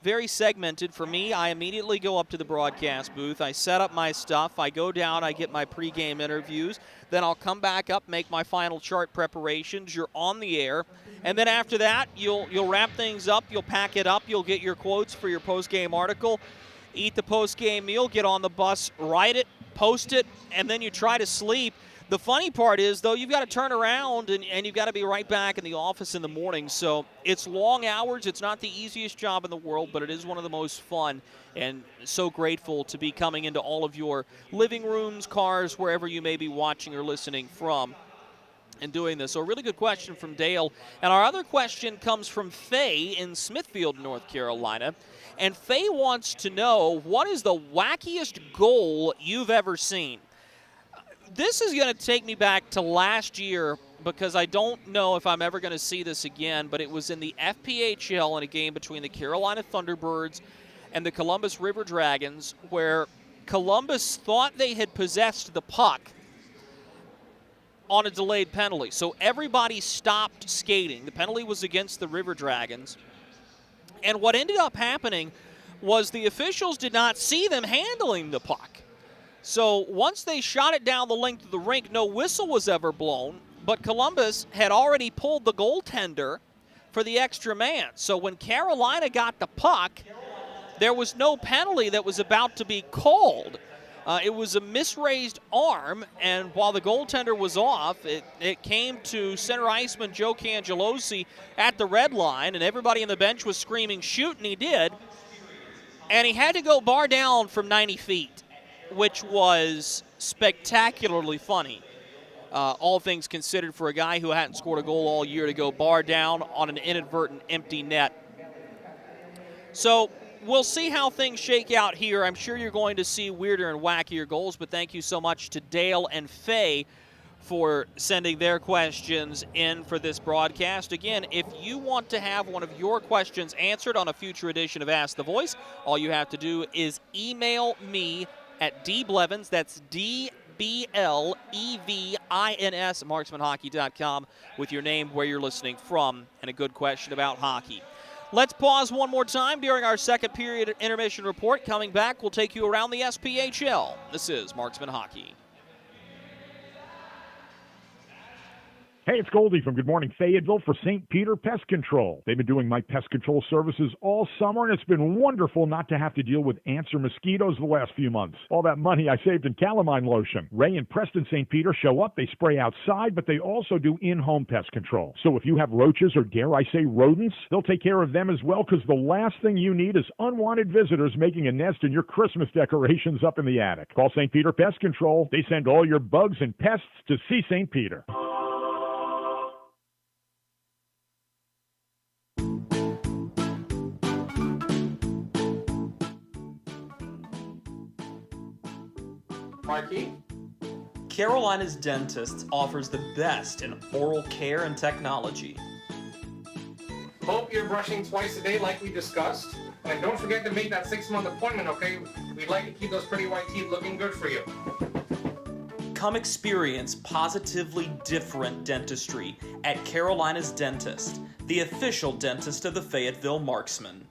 very segmented. For me, I immediately go up to the broadcast booth. I set up my stuff. I go down. I get my pregame interviews. Then I'll come back up, make my final chart preparations. You're on the air. And then after that, you'll wrap things up. You'll pack it up. You'll get your quotes for your postgame article, eat the postgame meal, get on the bus, write it, post it, and then you try to sleep. The funny part is, though, you've got to turn around and you've got to be right back in the office in the morning. So it's long hours. It's not the easiest job in the world, but it is one of the most fun, and so grateful to be coming into all of your living rooms, cars, wherever you may be watching or listening from, and doing this. So a really good question from Dale. And our other question comes from Faye in Smithfield, North Carolina. And Faye wants to know, what is the wackiest goal you've ever seen? This is going to take me back to last year, because I don't know if I'm ever going to see this again, but it was in the FPHL in a game between the Carolina Thunderbirds and the Columbus River Dragons, where Columbus thought they had possessed the puck on a delayed penalty. So everybody stopped skating. The penalty was against the River Dragons. And what ended up happening was the officials did not see them handling the puck. So once they shot it down the length of the rink, no whistle was ever blown, but Columbus had already pulled the goaltender for the extra man. So when Carolina got the puck, there was no penalty that was about to be called. It was a misraised arm, and while the goaltender was off, it came to center iceman Joe Cangelosi at the red line, and everybody on the bench was screaming, shoot, and he did. And he had to go bar down from 90 feet, which was spectacularly funny, all things considered, for a guy who hadn't scored a goal all year to go bar down on an inadvertent empty net. So we'll see how things shake out here. I'm sure you're going to see weirder and wackier goals, but thank you so much to Dale and Faye for sending their questions in for this broadcast. Again, if you want to have one of your questions answered on a future edition of Ask the Voice, all you have to do is email me at dblevins, that's DBLEVINS, marksmanhockey.com, with your name, where you're listening from, and a good question about hockey. Let's pause one more time during our second period intermission report. Coming back, we'll take you around the SPHL. This is Marksman Hockey. Hey, it's Goldie from Good Morning Fayetteville for St. Peter Pest Control. They've been doing my pest control services all summer, and it's been wonderful not to have to deal with ants or mosquitoes the last few months. All that money I saved in calamine lotion. Ray and Preston St. Peter show up. They spray outside, but they also do in-home pest control. So if you have roaches or, dare I say, rodents, they'll take care of them as well, because the last thing you need is unwanted visitors making a nest in your Christmas decorations up in the attic. Call St. Peter Pest Control. They send all your bugs and pests to see St. Peter. Marky? Carolina's Dentists offers the best in oral care and technology. Hope you're brushing twice a day like we discussed. And don't forget to make that 6-month appointment, okay? We'd like to keep those pretty white teeth looking good for you. Come experience positively different dentistry at Carolina's Dentist, the official dentist of the Fayetteville Marksmen.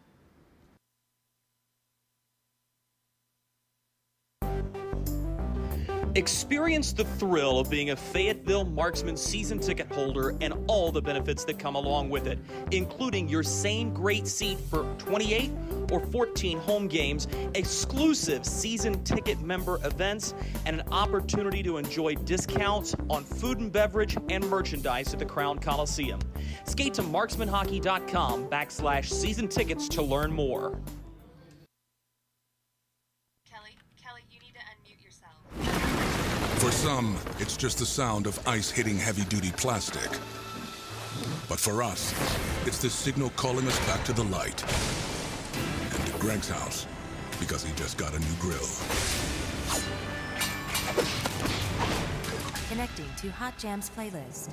Experience the thrill of being a Fayetteville Marksmen season ticket holder and all the benefits that come along with it, including your same great seat for 28 or 14 home games, exclusive season ticket member events, and an opportunity to enjoy discounts on food and beverage and merchandise at the Crown Coliseum. Skate to marksmanhockey.com/season tickets to learn more. Kelly, you need to unmute yourself. For some, it's just the sound of ice hitting heavy-duty plastic. But for us, it's the signal calling us back to the light. And to Greg's house, because he just got a new grill. Connecting to Hot Jams playlist.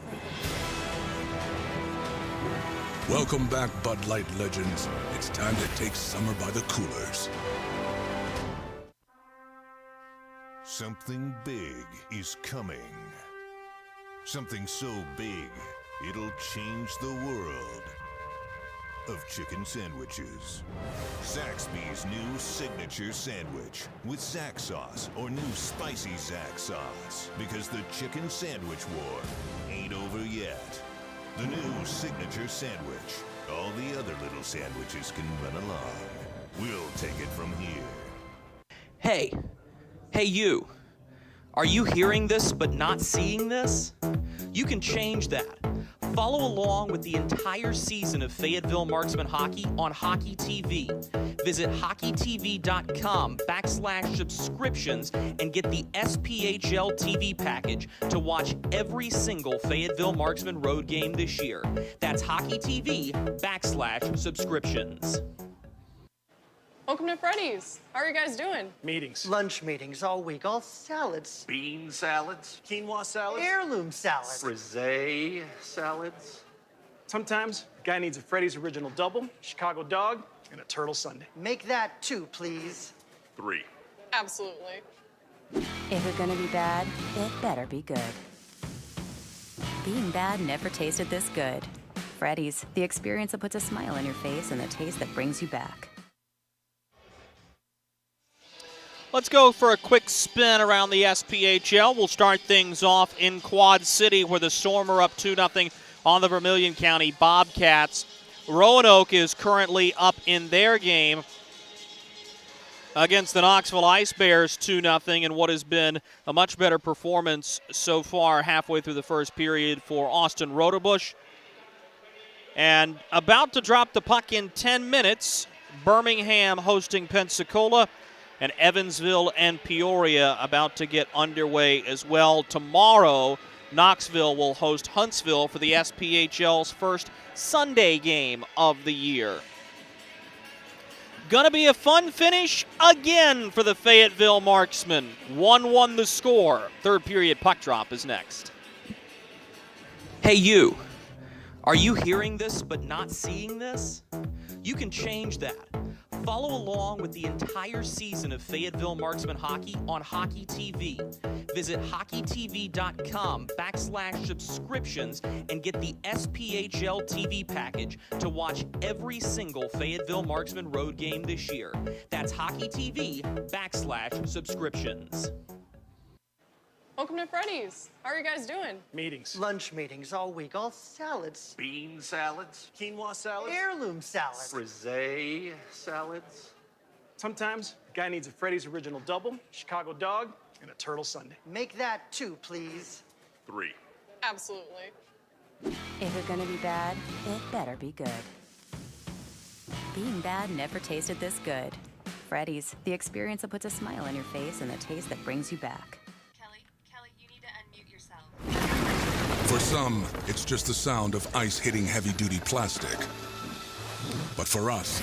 Welcome back, Bud Light legends. It's time to take summer by the coolers. Something big is coming. Something so big, it'll change the world of chicken sandwiches. Zaxby's new signature sandwich with Zax sauce or new spicy Zax sauce. Because the chicken sandwich war ain't over yet. The new signature sandwich. All the other little sandwiches can run along. We'll take it from here. Hey you. Are you hearing this but not seeing this? You can change that. Follow along with the entire season of Fayetteville Marksmen hockey on Hockey TV. Visit hockeytv.com/subscriptions and get the SPHL TV package to watch every single Fayetteville Marksmen road game this year. That's hockeytv.com/subscriptions. Welcome to Freddy's. How are you guys doing? Meetings. Lunch meetings all week, all salads. Bean salads. Quinoa salads. Heirloom salads. Frisee salads. Sometimes a guy needs a Freddy's original double, Chicago dog, and a turtle sundae. Make that 2, please. 3. Absolutely. If it's gonna be bad, it better be good. Being bad never tasted this good. Freddy's, the experience that puts a smile on your face and the taste that brings you back. Let's go for a quick spin around the SPHL. We'll start things off in Quad City, where the Storm are up 2-0 on the Vermilion County Bobcats. Roanoke is currently up in their game against the Knoxville Ice Bears 2-0 in what has been a much better performance so far halfway through the first period for Austin Roderbush. And about to drop the puck in 10 minutes, Birmingham hosting Pensacola, and Evansville and Peoria about to get underway as well. Tomorrow, Knoxville will host Huntsville for the SPHL's first Sunday game of the year. Gonna be a fun finish again for the Fayetteville Marksmen. 1-1 the score. Third period puck drop is next. Hey you. Are you hearing this but not seeing this? You can change that. Follow along with the entire season of Fayetteville Marksmen hockey on Hockey TV. Visit hockeytv.com/subscriptions and get the SPHL TV package to watch every single Fayetteville Marksmen road game this year. That's hockeytv.com/subscriptions. Welcome to Freddy's. How are you guys doing? Meetings. Lunch meetings all week, all salads. Bean salads. Quinoa salads. Heirloom salads. Frisee salads. Sometimes a guy needs a Freddy's original double, Chicago dog, and a turtle sundae. Make that 2, please. 3. Absolutely. If it's gonna be bad, it better be good. Being bad never tasted this good. Freddy's, the experience that puts a smile on your face and the taste that brings you back. Kelly, you need to unmute yourself. For some, it's just the sound of ice hitting heavy-duty plastic. But for us,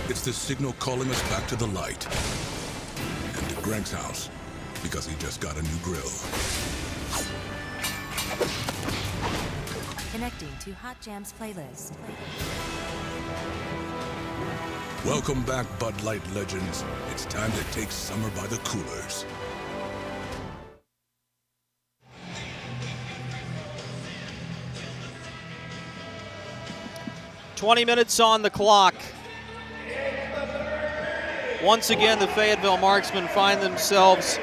it's the signal calling us back to the light. And to Greg's house, because he just got a new grill. Connecting to Hot Jams playlist. Welcome back, Bud Light legends. It's time to take summer by the coolers. "20 minutes on the clock. Once again, the Fayetteville Marksmen find themselves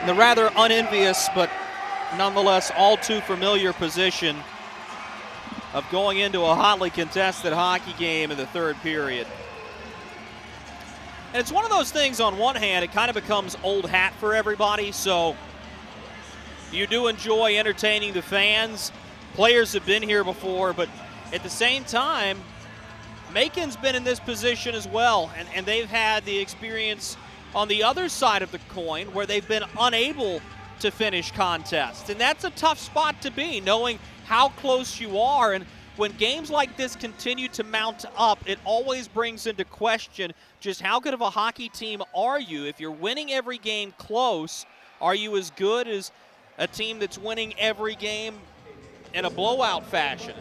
the rather unenvious but nonetheless all too familiar position of going into a hotly contested hockey game in the third period. And it's one of those things, on one hand, it kind of becomes old hat for everybody, so you do enjoy entertaining the fans. Players have been here before, but at the same time, Macon's been in this position as well, and they've had the experience on the other side of the coin where they've been unable to finish contests. And that's a tough spot to be, knowing how close you are. And when games like this continue to mount up, it always brings into question just how good of a hockey team are you. If you're winning every game close, are you as good as a team that's winning every game in a blowout fashion?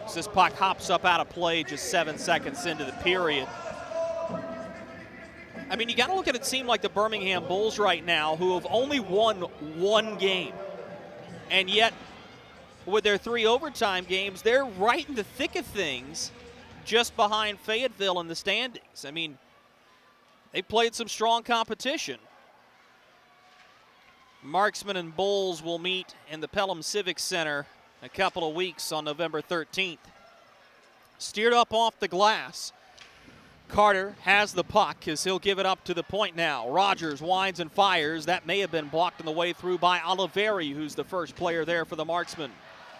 As this puck hops up out of play just 7 seconds into the period. I mean, you got to look at it seem like the Birmingham Bulls right now, who have only won one game. And yet, with their 3 overtime games, they're right in the thick of things just behind Fayetteville in the standings. I mean, they played some strong competition. Marksmen and Bulls will meet in the Pelham Civic Center in a couple of weeks on November 13th. Steered up off the glass. Carter has the puck as he'll give it up to the point now. Rogers winds and fires. That may have been blocked on the way through by Oliveri, who's the first player there for the Marksmen.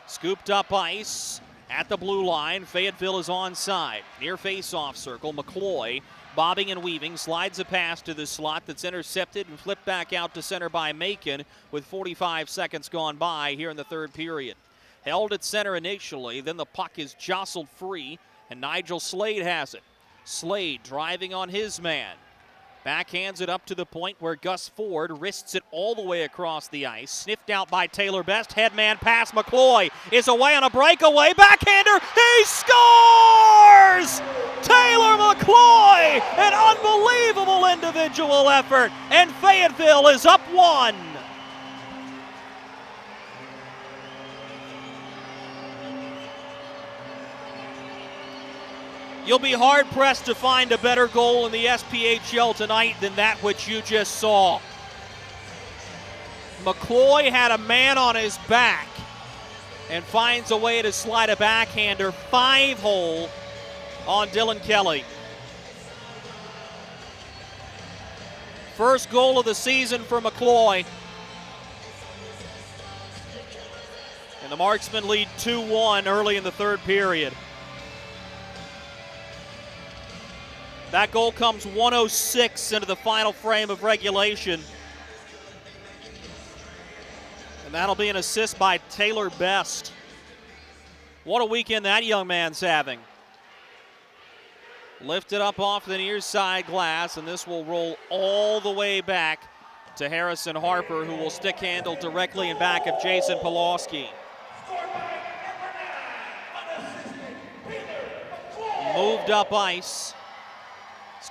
Scooped up ice at the blue line. Fayetteville is onside. Near face-off circle, McCloy bobbing and weaving, slides a pass to the slot that's intercepted and flipped back out to center by Macon with 45 seconds gone by here in the third period. Held at center initially, then the puck is jostled free, and Nigel Slade has it. Slade driving on his man. Backhands it up to the point where Gus Ford wrists it all the way across the ice. Sniffed out by Taylor Best. Headman pass. McCloy is away on a breakaway. Backhander. He scores! Taylor McCloy! An unbelievable individual effort. And Fayetteville is up 1. You'll be hard-pressed to find a better goal in the SPHL tonight than that which you just saw. McCloy had a man on his back and finds a way to slide a backhander 5-hole on Dylan Kelly. First goal of the season for McCloy. And the Marksmen lead 2-1 early in the third period. That goal comes 1:06 into the final frame of regulation. And that'll be an assist by Taylor Best. What a weekend that young man's having. Lifted up off the near side glass, and this will roll all the way back to Harrison Harper, who will stick handle directly in back of Jason Pawlowski. Moved up ice.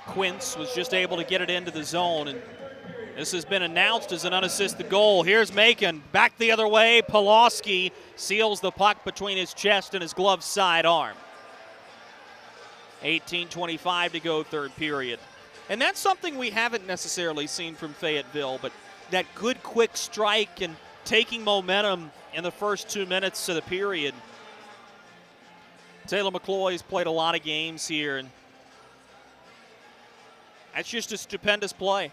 Quince was just able to get it into the zone, and this has been announced as an unassisted goal. Here's Macon, back the other way. Pawlowski seals the puck between his chest and his gloved side arm. 18:25 to go, third period. And that's something we haven't necessarily seen from Fayetteville, but that good quick strike and taking momentum in the first 2 minutes of the period. Taylor McCloy's played a lot of games here, and that's just a stupendous play.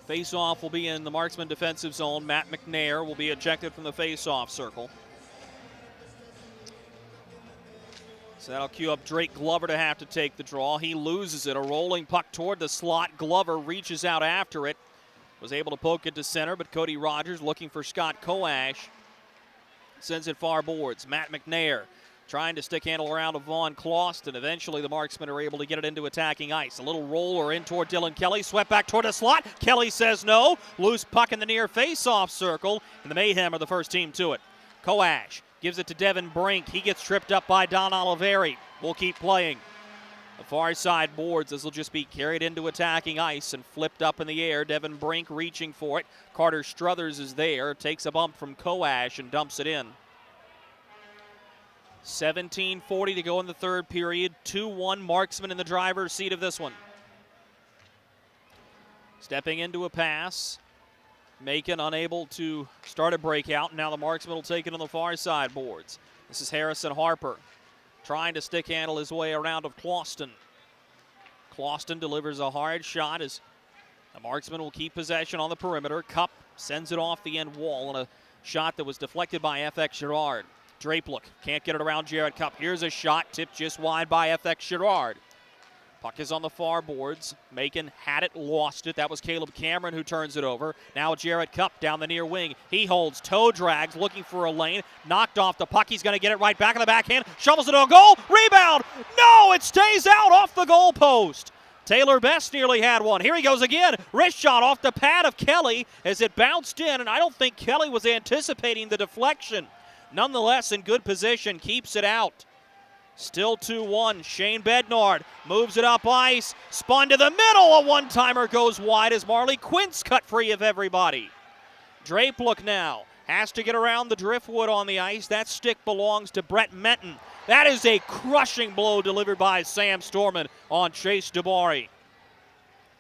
Face-off will be in the Marksman defensive zone. Matt McNair will be ejected from the face-off circle. So that'll cue up Drake Glover to have to take the draw. He loses it. A rolling puck toward the slot. Glover reaches out after it. Was able to poke it to center, but Cody Rogers looking for Scott Koash. Sends it far boards. Matt McNair trying to stick handle around to Vaughn Clauston. Eventually the Marksmen are able to get it into attacking ice. A little roller in toward Dylan Kelly. Swept back toward the slot. Kelly says no. Loose puck in the near face-off circle. And the Mayhem are the first team to it. Koash gives it to Devin Brink. He gets tripped up by Don Oliveri. We'll keep playing. The far side boards. This will just be carried into attacking ice and flipped up in the air. Devin Brink reaching for it. Carter Struthers is there. Takes a bump from Koash and dumps it in. 17:40 to go in the third period. 2-1 Marksmen in the driver's seat of this one. Stepping into a pass. Macon unable to start a breakout. Now the Marksmen will take it on the far side boards. This is Harrison Harper trying to stick handle his way around of Clauston. Clauston delivers a hard shot as the Marksmen will keep possession on the perimeter. Cup sends it off the end wall on a shot that was deflected by FX Girard. Drapelook can't get it around Jared Cup. Here's a shot tipped just wide by FX Girard. Puck is on the far boards. Macon had it, lost it. That was Caleb Cameron who turns it over. Now Jared Cup down the near wing. He holds, toe drags, looking for a lane. Knocked off the puck. He's going to get it right back in the backhand. Shovels it on goal. Rebound. No, it stays out off the goal post. Taylor Best nearly had one. Here he goes again. Wrist shot off the pad of Kelly as it bounced in, and I don't think Kelly was anticipating the deflection. Nonetheless, in good position, keeps it out. Still 2-1. Shane Bednard moves it up ice. Spun to the middle. A one-timer goes wide as Marley Quint's cut free of everybody. Drapelook now has to get around the driftwood on the ice. That stick belongs to Brett Menton. That is a crushing blow delivered by Sam Storman on Chase DeBari.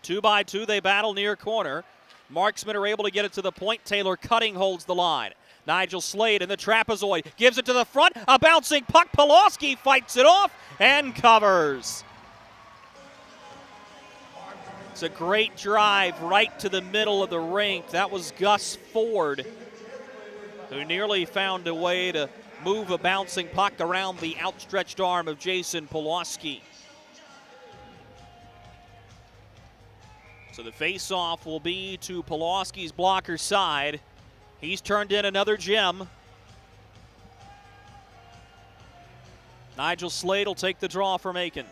2-by-2, they battle near corner. Marksmen are able to get it to the point. Taylor Cutting holds the line. Nigel Slade in the trapezoid gives it to the front. A bouncing puck. Pulaski fights it off and covers. It's a great drive right to the middle of the rink. That was Gus Ford, who nearly found a way to move a bouncing puck around the outstretched arm of Jason Pulaski. So the face-off will be to Pulaski's blocker side. He's turned in another gem. Nigel Slade will take the draw for Macon.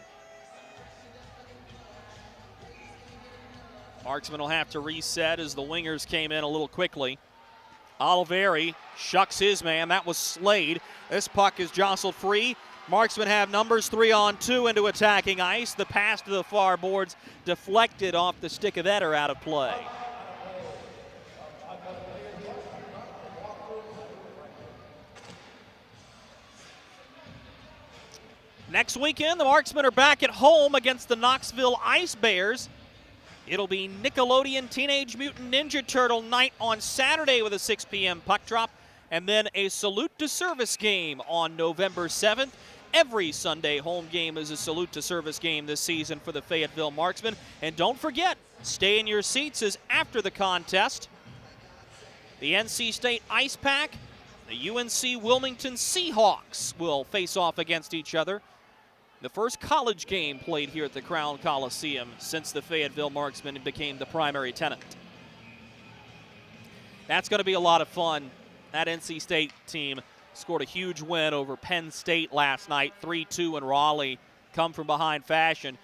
Marksman will have to reset as the wingers came in a little quickly. Oliveri shucks his man. That was Slade. This puck is jostled free. Marksmen have numbers 3-on-2 into attacking ice. The pass to the far boards deflected off the stick of Etter out of play. Next weekend, the Marksmen are back at home against the Knoxville Ice Bears. It'll be Nickelodeon Teenage Mutant Ninja Turtle night on Saturday with a 6 p.m. puck drop, and then a Salute to Service game on November 7th. Every Sunday home game is a Salute to Service game this season for the Fayetteville Marksmen. And don't forget, stay in your seats as after the contest, the NC State Ice Pack, the UNC Wilmington Seahawks will face off against each other. The first college game played here at the Crown Coliseum since the Fayetteville Marksmen became the primary tenant. That's going to be a lot of fun. That NC State team scored a huge win over Penn State last night, 3-2 in Raleigh, come from behind fashion.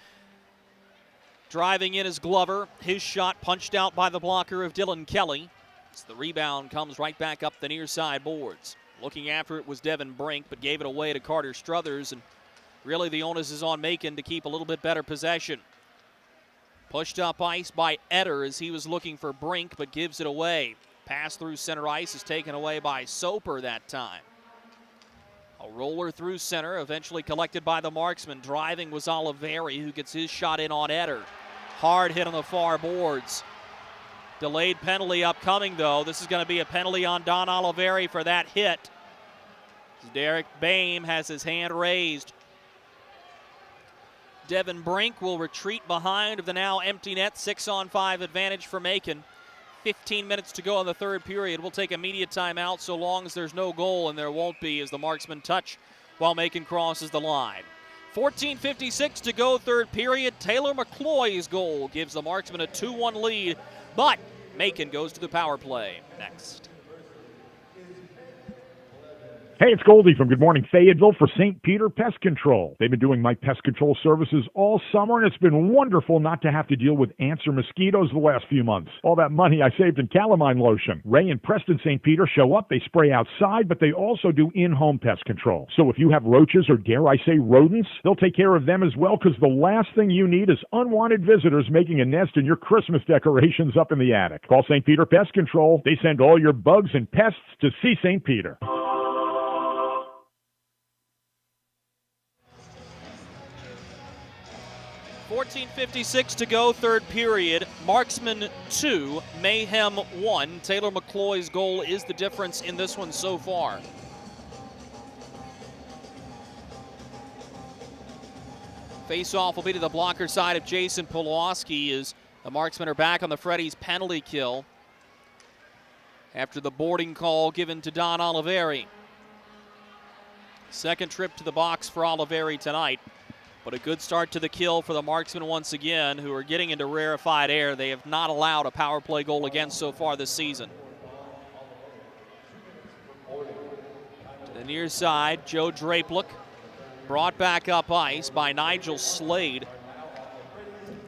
Driving in is Glover. His shot punched out by the blocker of Dylan Kelly. So the rebound comes right back up the near side boards. Looking after it was Devin Brink, but gave it away to Carter Struthers, and really the onus is on Macon to keep a little bit better possession. Pushed up ice by Etter as he was looking for Brink, but gives it away. Pass through center ice is taken away by Soper that time. A roller through center, eventually collected by the Marksman. Driving was Oliveri, who gets his shot in on Etter. Hard hit on the far boards. Delayed penalty upcoming, though. This is going to be a penalty on Don Oliveri for that hit. Derek Boehm has his hand raised. Devin Brink will retreat behind of the now empty net. 6-on-5 advantage for Macon. 15 minutes to go in the third period. We'll take immediate timeout so long as there's no goal, and there won't be as the Marksmen touch while Macon crosses the line. 14:56 to go, third period. Taylor McCloy's goal gives the Marksmen a 2-1 lead, but Macon goes to the power play next. Hey, it's Goldie from Good Morning Fayetteville for St. Peter Pest Control. They've been doing my pest control services all summer, and it's been wonderful not to have to deal with ants or mosquitoes the last few months. All that money I saved in calamine lotion. Ray and Preston St. Peter show up, they spray outside, but they also do in-home pest control. So if you have roaches or, dare I say, rodents, they'll take care of them as well, because the last thing you need is unwanted visitors making a nest in your Christmas decorations up in the attic. Call St. Peter Pest Control. They send all your bugs and pests to see St. Peter. 14:56 to go, third period. Marksmen 2, Mayhem 1. Taylor McCloy's goal is the difference in this one so far. Face-off will be to the blocker side of Jason Pulaski as the Marksmen are back on the Freddy's penalty kill after the boarding call given to Don Oliveri. Second trip to the box for Oliveri tonight, but a good start to the kill for the Marksmen once again, who are getting into rarefied air. They have not allowed a power play goal against so far this season. To the near side, Joe Drapelick, brought back up ice by Nigel Slade.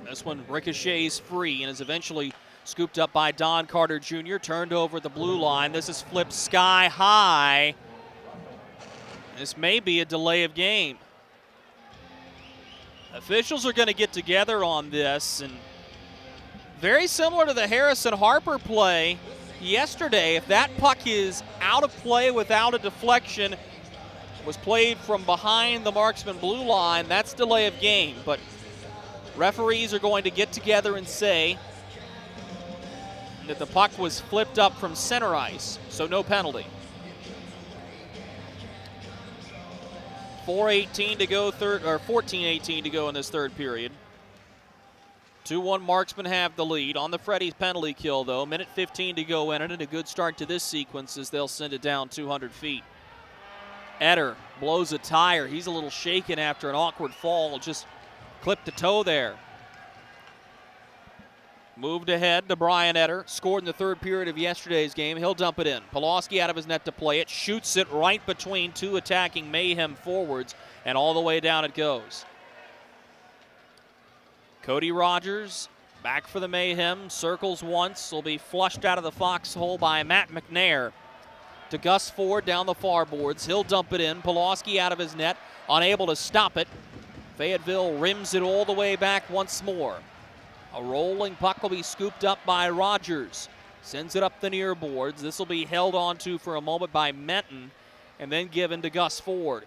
This one ricochets free and is eventually scooped up by Don Carter Jr., turned over at the blue line. This is flipped sky high. This may be a delay of game. Officials are going to get together on this, and very similar to the Harrison Harper play yesterday, if that puck is out of play without a deflection, was played from behind the Marksman blue line, that's delay of game. But referees are going to get together and say that the puck was flipped up from center ice, so no penalty. 4:18 to go, 14:18 to go in this third period. 2-1 Marksmen have the lead on the Freddy's penalty kill, though. Minute 15 to go in it, and a good start to this sequence as they'll send it down 200 feet. Etter blows a tire. He's a little shaken after an awkward fall. Just clipped a toe there. Moved ahead to Brian Etter. Scored in the third period of yesterday's game. He'll dump it in. Pulaski out of his net to play it. Shoots it right between two attacking Mayhem forwards, and all the way down it goes. Cody Rogers back for the Mayhem. Circles once. Will be flushed out of the foxhole by Matt McNair. To Gus Ford down the far boards. He'll dump it in. Pulaski out of his net, unable to stop it. Fayetteville rims it all the way back once more. A rolling puck will be scooped up by Rogers. Sends it up the near boards. This will be held onto for a moment by Menton and then given to Gus Ford.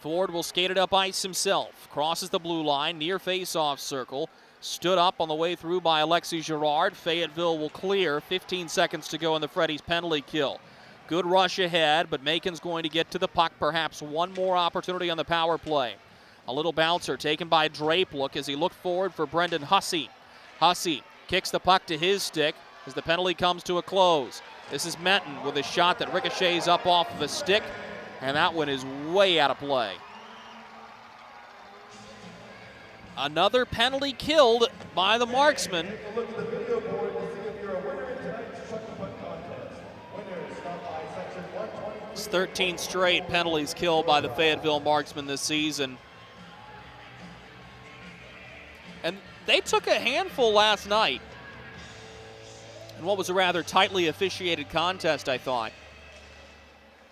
Ford will skate it up ice himself. Crosses the blue line, near face-off circle. Stood up on the way through by Alexi Girard. Fayetteville will clear. 15 seconds to go in the Freddy's penalty kill. Good rush ahead, but Macon's going to get to the puck. Perhaps one more opportunity on the power play. A little bouncer taken by Drapelick as he looked forward for Brendan Hussey. Hussey kicks the puck to his stick as the penalty comes to a close. This is Menton with a shot that ricochets up off of a stick, and that one is way out of play. Another penalty killed by the Marksmen. It's 13 straight penalties killed by the Fayetteville Marksmen this season. And they took a handful last night in what was a rather tightly officiated contest, I thought.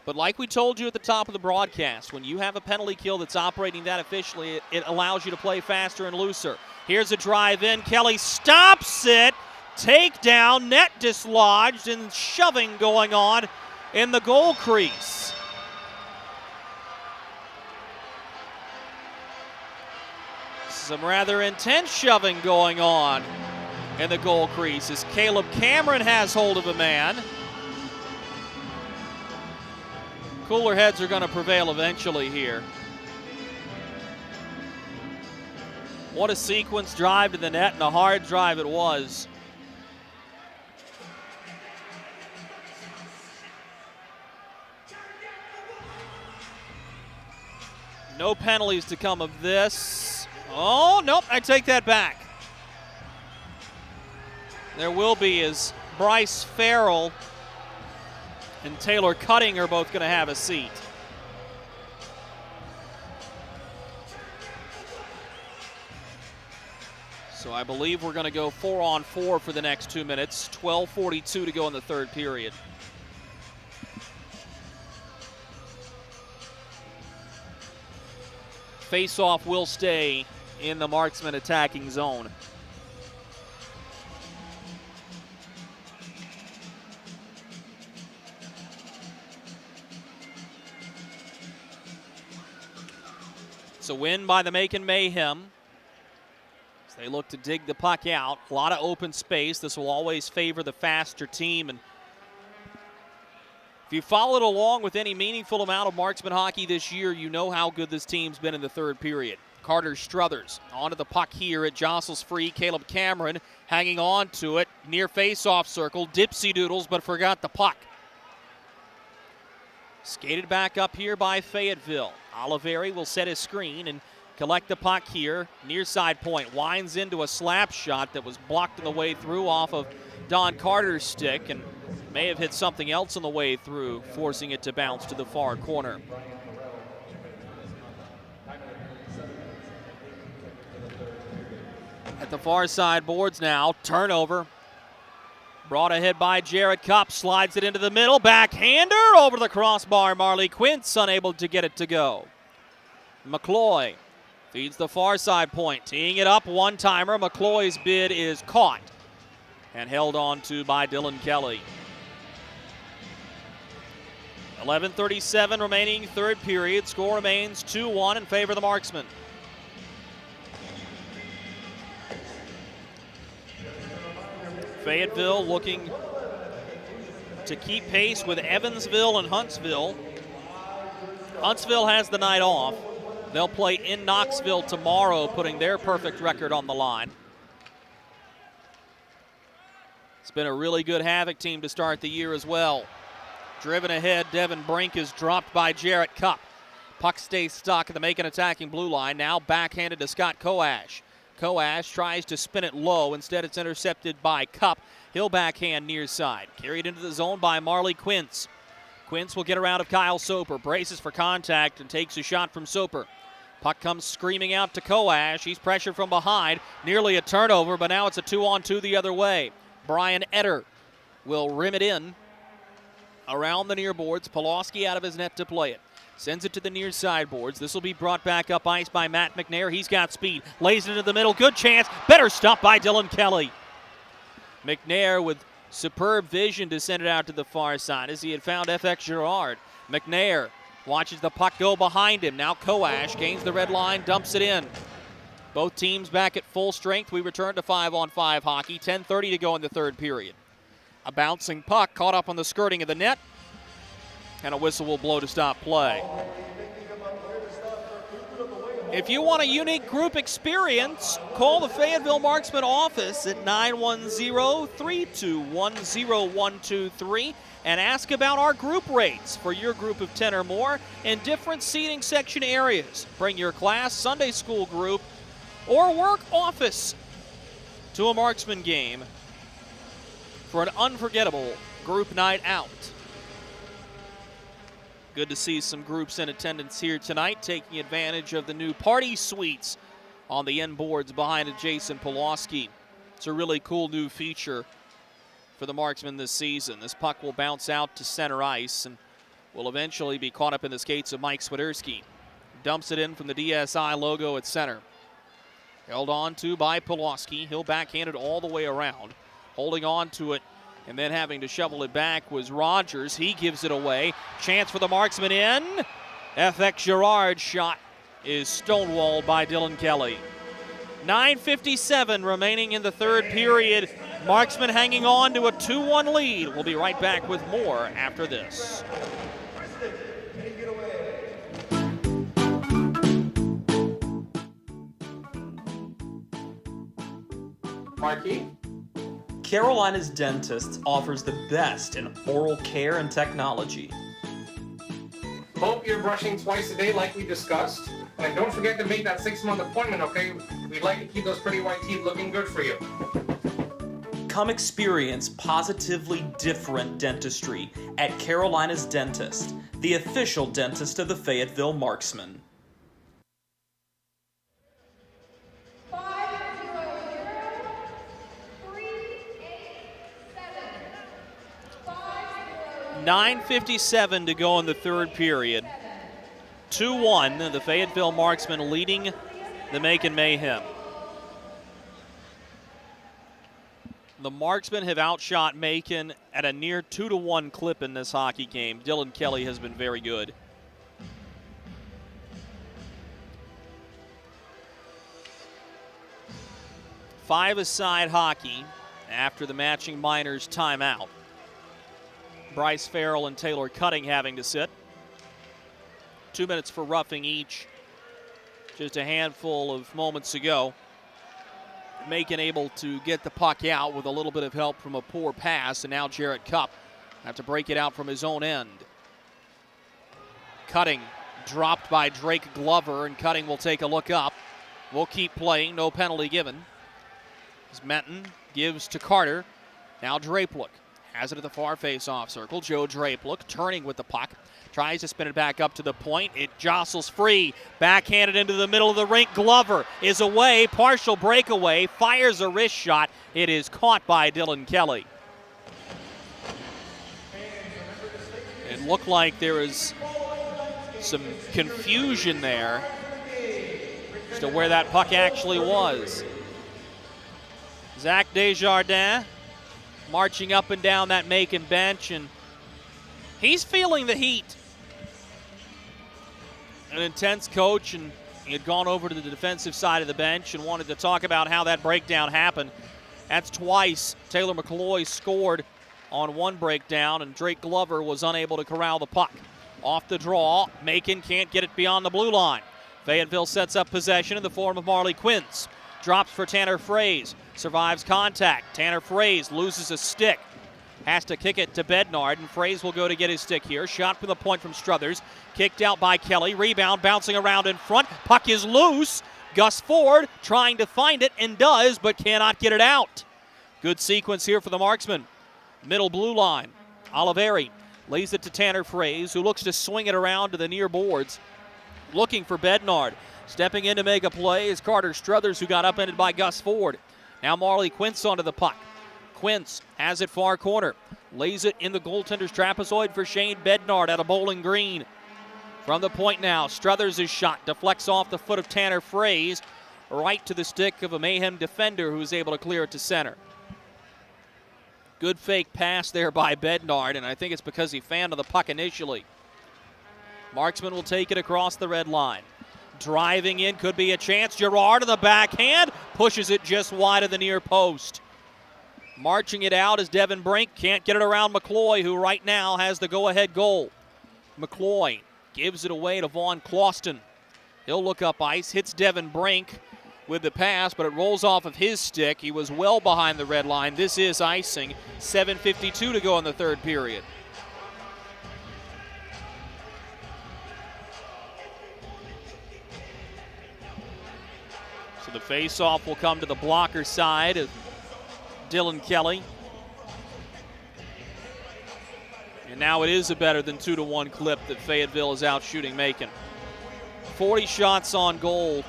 But like we told you at the top of the broadcast, when you have a penalty kill that's operating that efficiently, it allows you to play faster and looser. Here's a drive in. Kelly stops it. Takedown, net dislodged, and shoving going on in the goal crease. Some rather intense shoving going on in the goal crease as Caleb Cameron has hold of a man. Cooler heads are going to prevail eventually here. What a sequence drive to the net, and a hard drive it was. No penalties to come of this. Oh, nope, I take that back. There will be as Bryce Farrell and Taylor Cutting are both going to have a seat. So I believe we're going to go 4-on-4 for the next 2 minutes. 12:42 to go in the third period. Face-off will stay in the Marksman attacking zone. It's a win by the Macon Mayhem. As they look to dig the puck out. A lot of open space. This will always favor the faster team. And if you followed along with any meaningful amount of Marksman hockey this year, you know how good this team's been in the third period. Carter Struthers onto the puck here. It jostles free. Caleb Cameron hanging on to it near face-off circle. Dipsy doodles, but forgot the puck. Skated back up here by Fayetteville. Oliveri will set his screen and collect the puck here. Near side point. Winds into a slap shot that was blocked on the way through off of Don Carter's stick and may have hit something else on the way through, forcing it to bounce to the far corner. At the far side boards now, turnover. Brought ahead by Jarrett Cupp, slides it into the middle, backhander over the crossbar. Marley Quintz unable to get it to go. McCloy feeds the far side point, teeing it up, one-timer. McCloy's bid is caught and held on to by Dylan Kelly. 11:37 remaining third period. Score remains 2-1 in favor of the Marksmen. Fayetteville looking to keep pace with Evansville and Huntsville. Huntsville has the night off. They'll play in Knoxville tomorrow, putting their perfect record on the line. It's been a really good Havoc team to start the year as well. Driven ahead, Devin Brink is dropped by Jarrett Cupp. Puck stays stuck at the Macon attacking blue line. Now backhanded to Scott Koash. Koash tries to spin it low. Instead, it's intercepted by Cupp. He'll backhand near side. Carried into the zone by Marley Quintz. Quintz will get around of Kyle Soper. Braces for contact and takes a shot from Soper. Puck comes screaming out to Koash. He's pressured from behind. Nearly a turnover, but now it's a 2-on-2 the other way. Brian Etter will rim it in around the near boards. Pulaski out of his net to play it. Sends it to the near sideboards. This will be brought back up ice by Matt McNair. He's got speed. Lays it into the middle. Good chance. Better stop by Dylan Kelly. McNair with superb vision to send it out to the far side as he had found FX Girard. McNair watches the puck go behind him. Now Koash gains the red line, dumps it in. Both teams back at full strength. We return to 5-on-5 hockey. 10:30 to go in the third period. A bouncing puck caught up on the skirting of the net. And a whistle will blow to stop play. If you want a unique group experience, call the Fayetteville Marksmen office at 910-321-0123 and ask about our group rates for your group of 10 or more in different seating section areas. Bring your class, Sunday school group, or work office to a Marksman game for an unforgettable group night out. Good to see some groups in attendance here tonight, taking advantage of the new party suites on the end boards behind Jason Pulaski. It's a really cool new feature for the Marksmen this season. This puck will bounce out to center ice and will eventually be caught up in the skates of Mike Swiderski. Dumps it in from the DSI logo at center. Held on to by Pulaski. He'll backhand it all the way around. Holding on to it and then having to shovel it back was Rogers. He gives it away. Chance for the Marksman in. FX Girard's shot is stonewalled by Dylan Kelly. 9:57 remaining in the third period. Marksman hanging on to a 2-1 lead. We'll be right back with more after this. Marquis? Carolina's Dentists offers the best in oral care and technology. Hope you're brushing twice a day like we discussed. And don't forget to make that 6-month appointment, okay? We'd like to keep those pretty white teeth looking good for you. Come experience positively different dentistry at Carolina's Dentist, the official dentist of the Fayetteville Marksmen. .957 to go in the third period. 2-1, the Fayetteville Marksmen leading the Macon Mayhem. The Marksmen have outshot Macon at a near 2-1 clip in this hockey game. Dylan Kelly has been very good. 5-a-side hockey after the matching minors timeout. Bryce Farrell and Taylor Cutting having to sit. 2 minutes for roughing each just a handful of moments ago. Macon able to get the puck out with a little bit of help from a poor pass, and now Jarrett Cupp have to break it out from his own end. Cutting dropped by Drake Glover, and Cutting will take a look up. We'll keep playing, no penalty given. As Menton gives to Carter. Now Drapelook has it at the far face-off circle. Joe Drapelook turning with the puck. Tries to spin it back up to the point. It jostles free. Backhanded into the middle of the rink. Glover is away. Partial breakaway. Fires a wrist shot. It is caught by Dylan Kelly. It looked like there was some confusion there as to where that puck actually was. Zach Desjardins marching up and down that Macon bench, and he's feeling the heat. An intense coach, and he had gone over to the defensive side of the bench and wanted to talk about how that breakdown happened. That's twice Taylor McCloy scored on one breakdown, and Drake Glover was unable to corral the puck. Off the draw, Macon can't get it beyond the blue line. Fayetteville sets up possession in the form of Marley Quince. Drops for Tanner Fraze, survives contact. Tanner Fraze loses a stick. Has to kick it to Bednard, and Fraze will go to get his stick here. Shot from the point from Struthers. Kicked out by Kelly. Rebound bouncing around in front. Puck is loose. Gus Ford trying to find it and does, but cannot get it out. Good sequence here for the Marksmen. Middle blue line. Oliveri lays it to Tanner Fraze, who looks to swing it around to the near boards. Looking for Bednard. Stepping in to make a play is Carter Struthers, who got upended by Gus Ford. Now Marley Quince onto the puck. Quince has it far corner. Lays it in the goaltender's trapezoid for Shane Bednard out of Bowling Green. From the point now, Struthers' shot deflects off the foot of Tanner Fraze, right to the stick of a Mayhem defender who's able to clear it to center. Good fake pass there by Bednard, and I think it's because he fanned on the puck initially. Marksman will take it across the red line. Driving in, could be a chance. Gerard on the backhand, pushes it just wide of the near post. Marching it out is Devin Brink. Can't get it around McCloy, who right now has the go-ahead goal. McCloy gives it away to Vaughn Clauston. He'll look up ice, hits Devin Brink with the pass, but it rolls off of his stick. He was well behind the red line. This is icing. 7:52 to go in the third period. So the face-off will come to the blocker side of Dylan Kelly. And now it is a better than 2-1 clip that Fayetteville is out shooting Macon. 40 shots on goal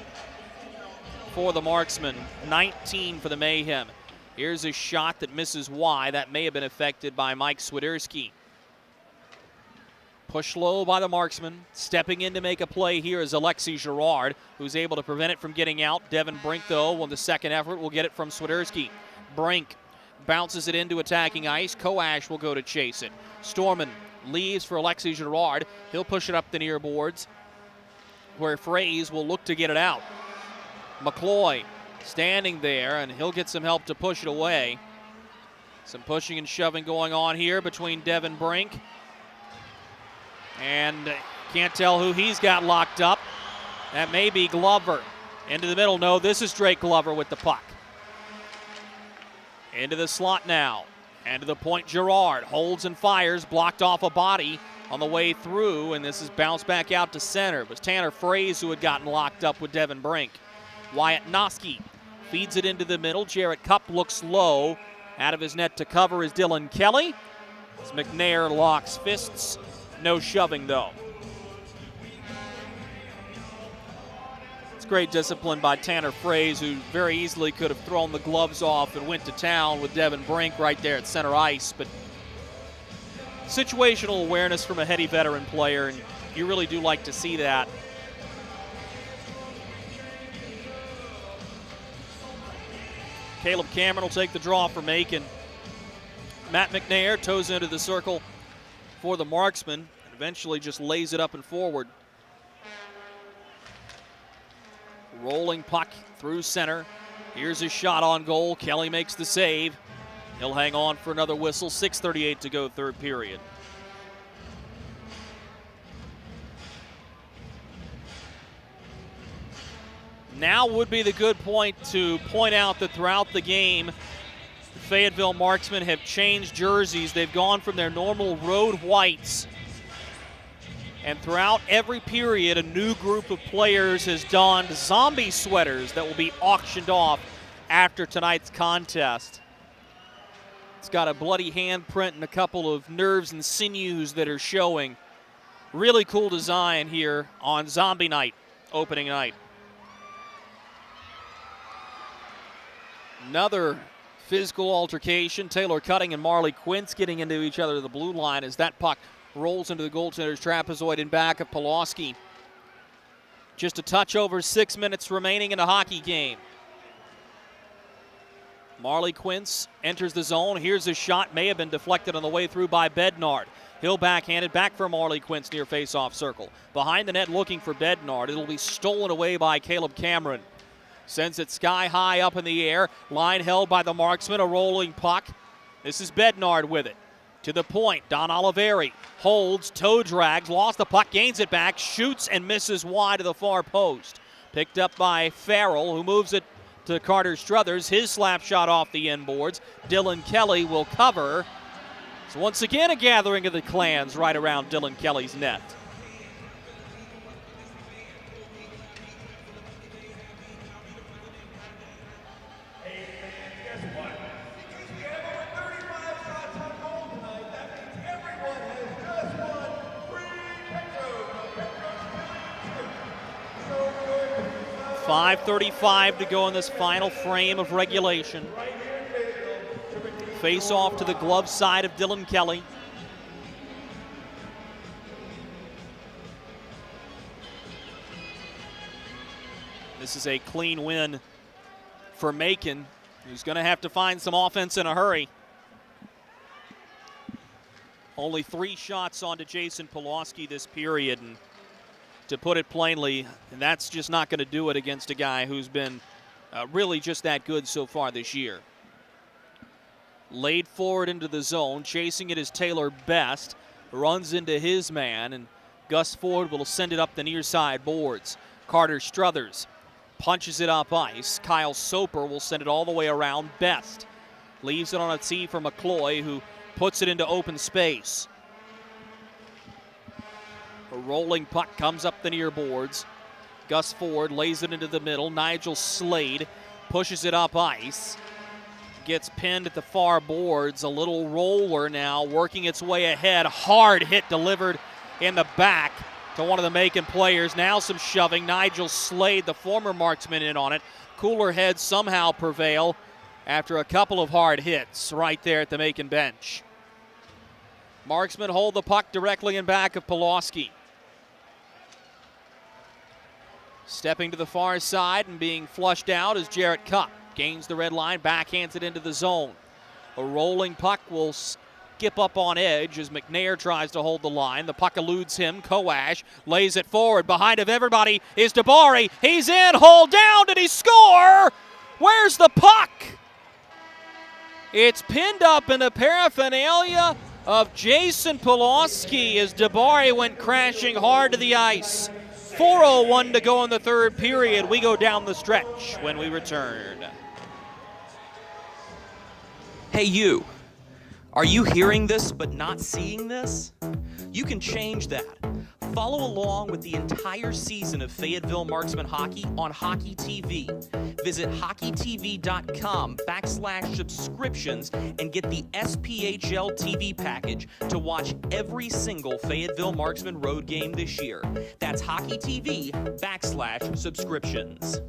for the Marksmen, 19 for the Mayhem. Here's a shot that misses wide. That may have been affected by Mike Swiderski. Push low by the Marksman. Stepping in to make a play here is Alexi Girard, who's able to prevent it from getting out. Devin Brink, though, on the second effort, will get it from Swiderski. Brink bounces it into attacking ice. Koash will go to chase it. Storman leaves for Alexi Girard. He'll push it up the near boards, where Fraze will look to get it out. McCloy standing there, and he'll get some help to push it away. Some pushing and shoving going on here between Devin Brink. And can't tell who he's got locked up. That may be Glover. Into the middle. No, this is Drake Glover with the puck. Into the slot now. And to the point, Girard holds and fires, blocked off a body on the way through, and this is bounced back out to center. It was Tanner Fraze who had gotten locked up with Devin Brink. Wyatt Noski feeds it into the middle. Jarrett Cupp looks low. Out of his net to cover is Dylan Kelly. As McNair locks fists. No shoving, though. It's great discipline by Tanner Fraze, who very easily could have thrown the gloves off and went to town with Devin Brink right there at center ice. But situational awareness from a heady veteran player, and you really do like to see that. Caleb Cameron will take the draw for Macon. Matt McNair toes into the circle for the Marksman, and eventually just lays it up and forward. Rolling puck through center. Here's a shot on goal. Kelly makes the save. He'll hang on for another whistle. 6:38 to go, third period. Now would be the good point to point out that throughout the game, the Fayetteville Marksmen have changed jerseys. They've gone from their normal road whites. And throughout every period, a new group of players has donned zombie sweaters that will be auctioned off after tonight's contest. It's got a bloody handprint and a couple of nerves and sinews that are showing. Really cool design here on Zombie Night, opening night. Another physical altercation. Taylor Cutting and Marley Quince getting into each other at the blue line as that puck rolls into the goaltender's trapezoid in back of Pulaski. Just a touch over 6 minutes remaining in the hockey game. Marley Quince enters the zone. Here's a shot. May have been deflected on the way through by Bednard. He'll backhand it back for Marley Quince near face-off circle. Behind the net looking for Bednard. It'll be stolen away by Caleb Cameron. Sends it sky high up in the air. Line held by the Marksman. A rolling puck. This is Bednard with it. To the point. Don Oliveri holds, toe drags, lost the puck, gains it back, shoots and misses wide to the far post. Picked up by Farrell, who moves it to Carter Struthers. His slap shot off the inboards. Dylan Kelly will cover. So once again, a gathering of the clans right around Dylan Kelly's net. .5:35 to go in this final frame of regulation. Face off to the glove side of Dylan Kelly. This is a clean win for Macon, who's going to have to find some offense in a hurry. Only 3 shots onto Jason Pulaski this period, and to put it plainly, and that's just not going to do it against a guy who's been really just that good so far this year. Laid forward into the zone, chasing it is Taylor Best, runs into his man, and Gus Ford will send it up the near side boards. Carter Struthers punches it up ice. Kyle Soper will send it all the way around Best. Leaves it on a tee for McCloy, who puts it into open space. A rolling puck comes up the near boards. Gus Ford lays it into the middle. Nigel Slade pushes it up ice. Gets pinned at the far boards. A little roller now working its way ahead. Hard hit delivered in the back to one of the Macon players. Now some shoving. Nigel Slade, the former marksman, in on it. Cooler heads somehow prevail after a couple of hard hits right there at the Macon bench. Marksmen hold the puck directly in back of Pulaski. Stepping to the far side and being flushed out is Jarrett Cupp. Gains the red line, backhands it into the zone. A rolling puck will skip up on edge as McNair tries to hold the line. The puck eludes him. Koash lays it forward. Behind of everybody is DeBari. He's in, hold down. Did he score? Where's the puck? It's pinned up in the paraphernalia of Jason Pulaski as DeBari went crashing hard to the ice. 4:01 to go in the third period. We go down the stretch when we return. Hey you, are you hearing this but not seeing this? You can change that. Follow along with the entire season of Fayetteville Marksmen hockey on Hockey TV. Visit hockeytv.com/subscriptions and get the SPHL TV package to watch every single Fayetteville Marksmen road game this year. That's hockeytv.com/subscriptions.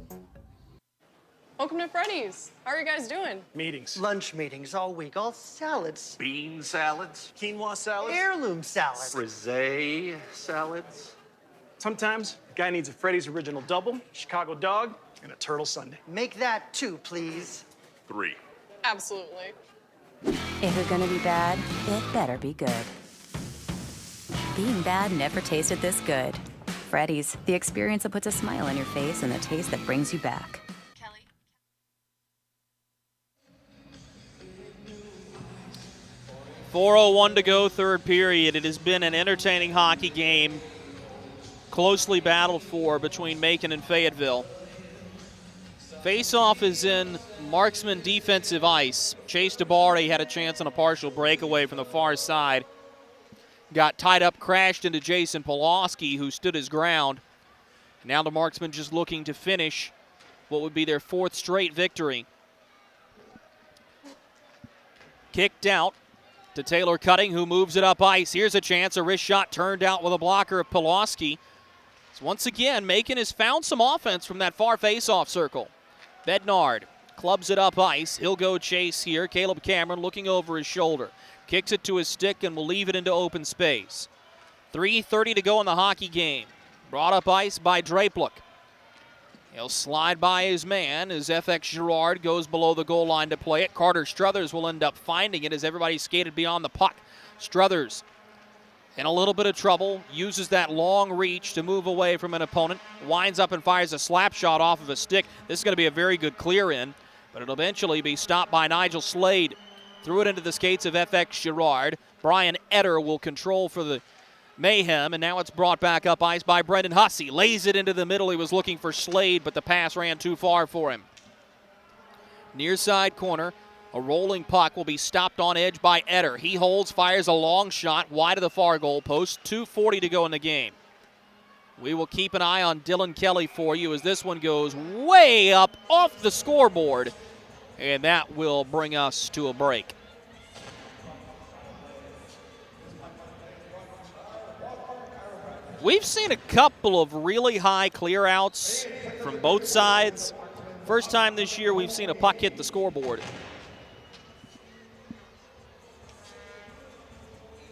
Welcome to Freddy's. How are you guys doing? Meetings. Lunch meetings all week, all salads. Bean salads. Quinoa salads. Heirloom salads. Frisee salads. Sometimes a guy needs a Freddy's Original Double, Chicago Dog, and a Turtle Sundae. Make that 2, please. 3. Absolutely. If you're gonna be bad, it better be good. Being bad never tasted this good. Freddy's, the experience that puts a smile on your face and the taste that brings you back. 4:01 to go, third period. It has been an entertaining hockey game, closely battled for between Macon and Fayetteville. Face-off is in Marksman defensive ice. Chase DeBari had a chance on a partial breakaway from the far side. Got tied up, crashed into Jason Pulaski, who stood his ground. Now the Marksmen just looking to finish what would be their fourth straight victory. Kicked out to Taylor Cutting, who moves it up ice. Here's a chance, a wrist shot turned out with a blocker of Pulaski. So once again, Macon has found some offense from that far face-off circle. Bednard clubs it up ice. He'll go chase here. Caleb Cameron looking over his shoulder. Kicks it to his stick and will leave it into open space. 3:30 to go in the hockey game. Brought up ice by Drapelook. He'll slide by his man as FX Girard goes below the goal line to play it. Carter Struthers will end up finding it as everybody skated beyond the puck. Struthers in a little bit of trouble, uses that long reach to move away from an opponent, winds up and fires a slap shot off of a stick. This is going to be a very good clear in, but it'll eventually be stopped by Nigel Slade. Threw it into the skates of FX Girard. Brian Etter will control for the Mayhem, and now it's brought back up ice by Brendan Hussey. Lays it into the middle. He was looking for Slade, but the pass ran too far for him. Near side corner, a rolling puck will be stopped on edge by Etter. He holds, fires a long shot wide of the far goal post. 2:40 to go in the game. We will keep an eye on Dylan Kelly for you as this one goes way up off the scoreboard, and that will bring us to a break. We've seen a couple of really high clear-outs from both sides. First time this year we've seen a puck hit the scoreboard.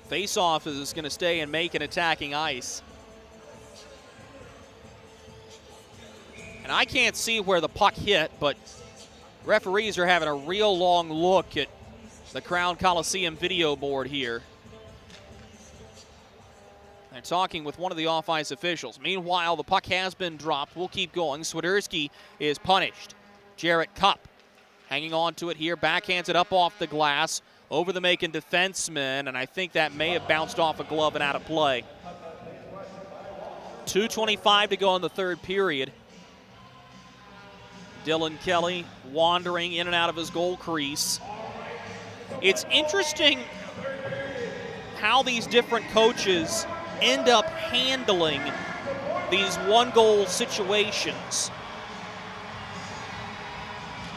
Face-off is going to stay and make an attacking ice. And I can't see where the puck hit, but referees are having a real long look at the Crown Coliseum video board here. They're talking with one of the off-ice officials. Meanwhile, the puck has been dropped. We'll keep going. Swiderski is punished. Jarrett Cupp hanging on to it here. Backhands it up off the glass over the Macon defenseman, and I think that may have bounced off a glove and out of play. 2:25 to go in the third period. Dylan Kelly wandering in and out of his goal crease. It's interesting how these different coaches end up handling these one-goal situations.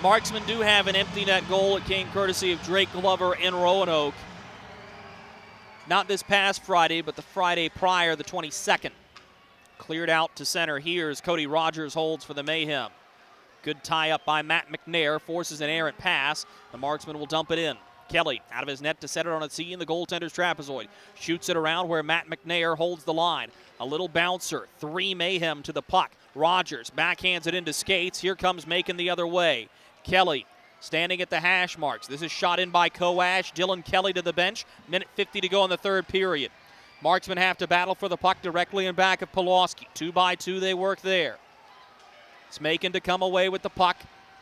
Marksmen do have an empty net goal. It came courtesy of Drake Glover in Roanoke. Not this past Friday, but the Friday prior, the 22nd. Cleared out to center here as Cody Rogers holds for the Mayhem. Good tie-up by Matt McNair, forces an errant pass. The Marksman will dump it in. Kelly out of his net to set it on its E in the goaltender's trapezoid. Shoots it around where Matt McNair holds the line. A little bouncer. 3 Mayhem to the puck. Rogers backhands it into skates. Here comes Macon the other way. Kelly standing at the hash marks. This is shot in by Coash. Dylan Kelly to the bench. Minute 50 to go in the third period. Marksmen have to battle for the puck directly in back of Pulaski. 2-by-2 they work there. It's Macon to come away with the puck.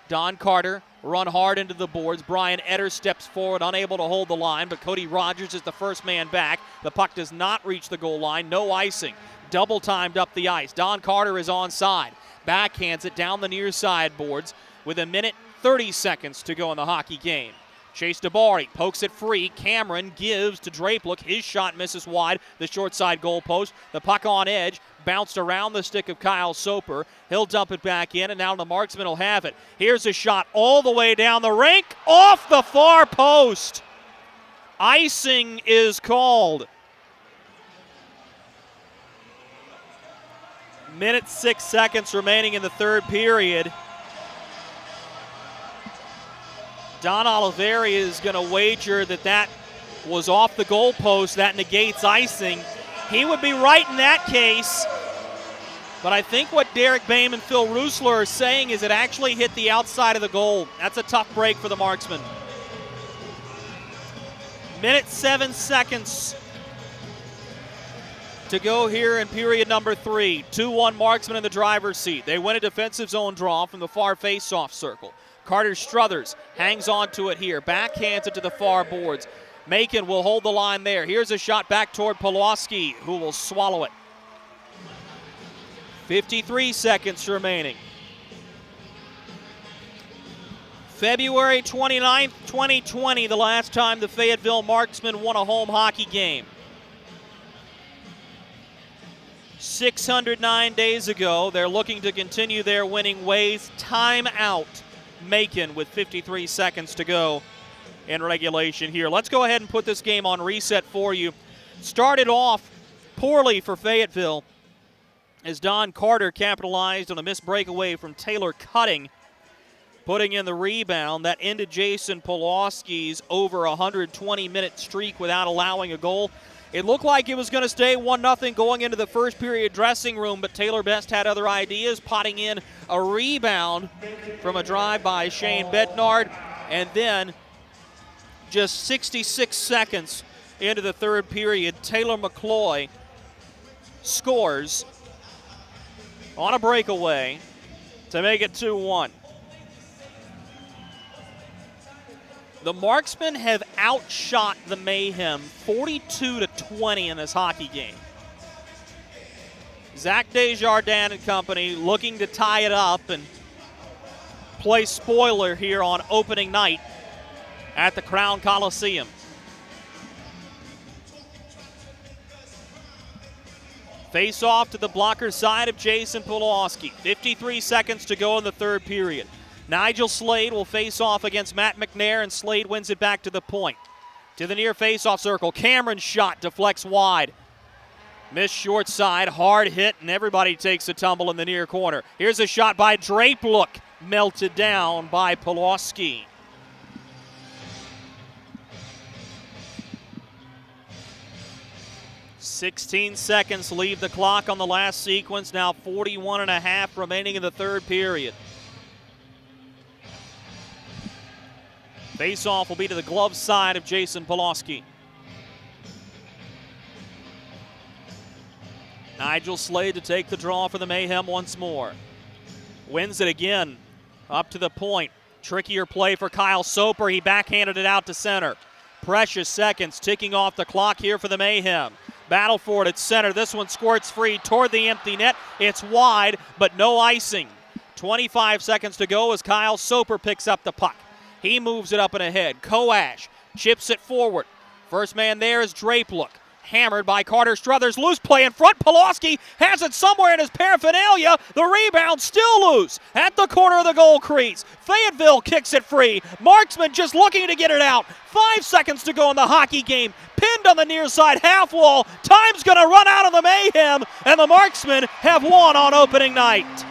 Don Carter run hard into the boards. Brian Etter steps forward, unable to hold the line, but Cody Rogers is the first man back. The puck does not reach the goal line. No icing. Double timed up the ice. Don Carter is onside. Backhands it down the near side boards with a minute 30 seconds to go in the hockey game. Chase DeBari pokes it free. Cameron gives to Drapelook. His shot misses wide, the short side goal post. The puck on edge, bounced around the stick of Kyle Soper. He'll dump it back in, and now the Marksman will have it. Here's a shot all the way down the rink, off the far post. Icing is called. Minute 6 seconds remaining in the third period. Don Oliveri is going to wager that was off the goalpost. That negates icing. He would be right in that case. But I think what Derek Boehm and Phil Roosler are saying is it actually hit the outside of the goal. That's a tough break for the Marksmen. Minute 7 seconds to go here in period number 3. 2-1 Marksmen in the driver's seat. They win a defensive zone draw from the far face-off circle. Carter Struthers hangs on to it here, backhands it to the far boards. Macon will hold the line there. Here's a shot back toward Pawlowski, who will swallow it. 53 seconds remaining. February 29th, 2020, the last time the Fayetteville Marksmen won a home hockey game. 609 days ago, they're looking to continue their winning ways. Time out, Macon, with 53 seconds to go in regulation here. Let's go ahead and put this game on reset for you. Started off poorly for Fayetteville as Don Carter capitalized on a missed breakaway from Taylor Cutting, putting in the rebound that ended Jason Pawlowski's over 120-minute streak without allowing a goal. It looked like it was going to stay 1-0 going into the first period dressing room, but Taylor Best had other ideas, potting in a rebound from a drive by Shane Bednard, and then just 66 seconds into the third period, Taylor McCloy scores on a breakaway to make it 2-1. The Marksmen have outshot the Mayhem 42-20 in this hockey game. Zach Desjardins and company looking to tie it up and play spoiler here on opening night at the Crown Coliseum. Face off to the blocker side of Jason Pawlowski. 53 seconds to go in the third period. Nigel Slade will face off against Matt McNair, and Slade wins it back to the point. To the near face-off circle. Cameron's shot deflects wide. Missed short side, hard hit, and everybody takes a tumble in the near corner. Here's a shot by Drape. Look, melted down by Pawlowski. "16 seconds leave the clock on the last sequence. Now 41.5 remaining in the third period. Face-off will be to the glove side of Jason Pawlowski. Nigel Slade to take the draw for the Mayhem once more. Wins it again, up to the point. Trickier play for Kyle Soper. He backhanded it out to center. Precious seconds ticking off the clock here for the Mayhem. Battle for it at center. This one squirts free toward the empty net. It's wide, but no icing. 25 seconds to go as Kyle Soper picks up the puck. He moves it up and ahead. Koash chips it forward. First man there is Drape. Look, hammered by Carter Struthers. Loose play in front. Pawlowski has it somewhere in his paraphernalia. The rebound still loose at the corner of the goal crease. Fayetteville kicks it free. Marksman just looking to get it out. 5 seconds to go in the hockey game. Pinned on the near side half wall. Time's going to run out on the Mayhem, and the Marksmen have won on opening night.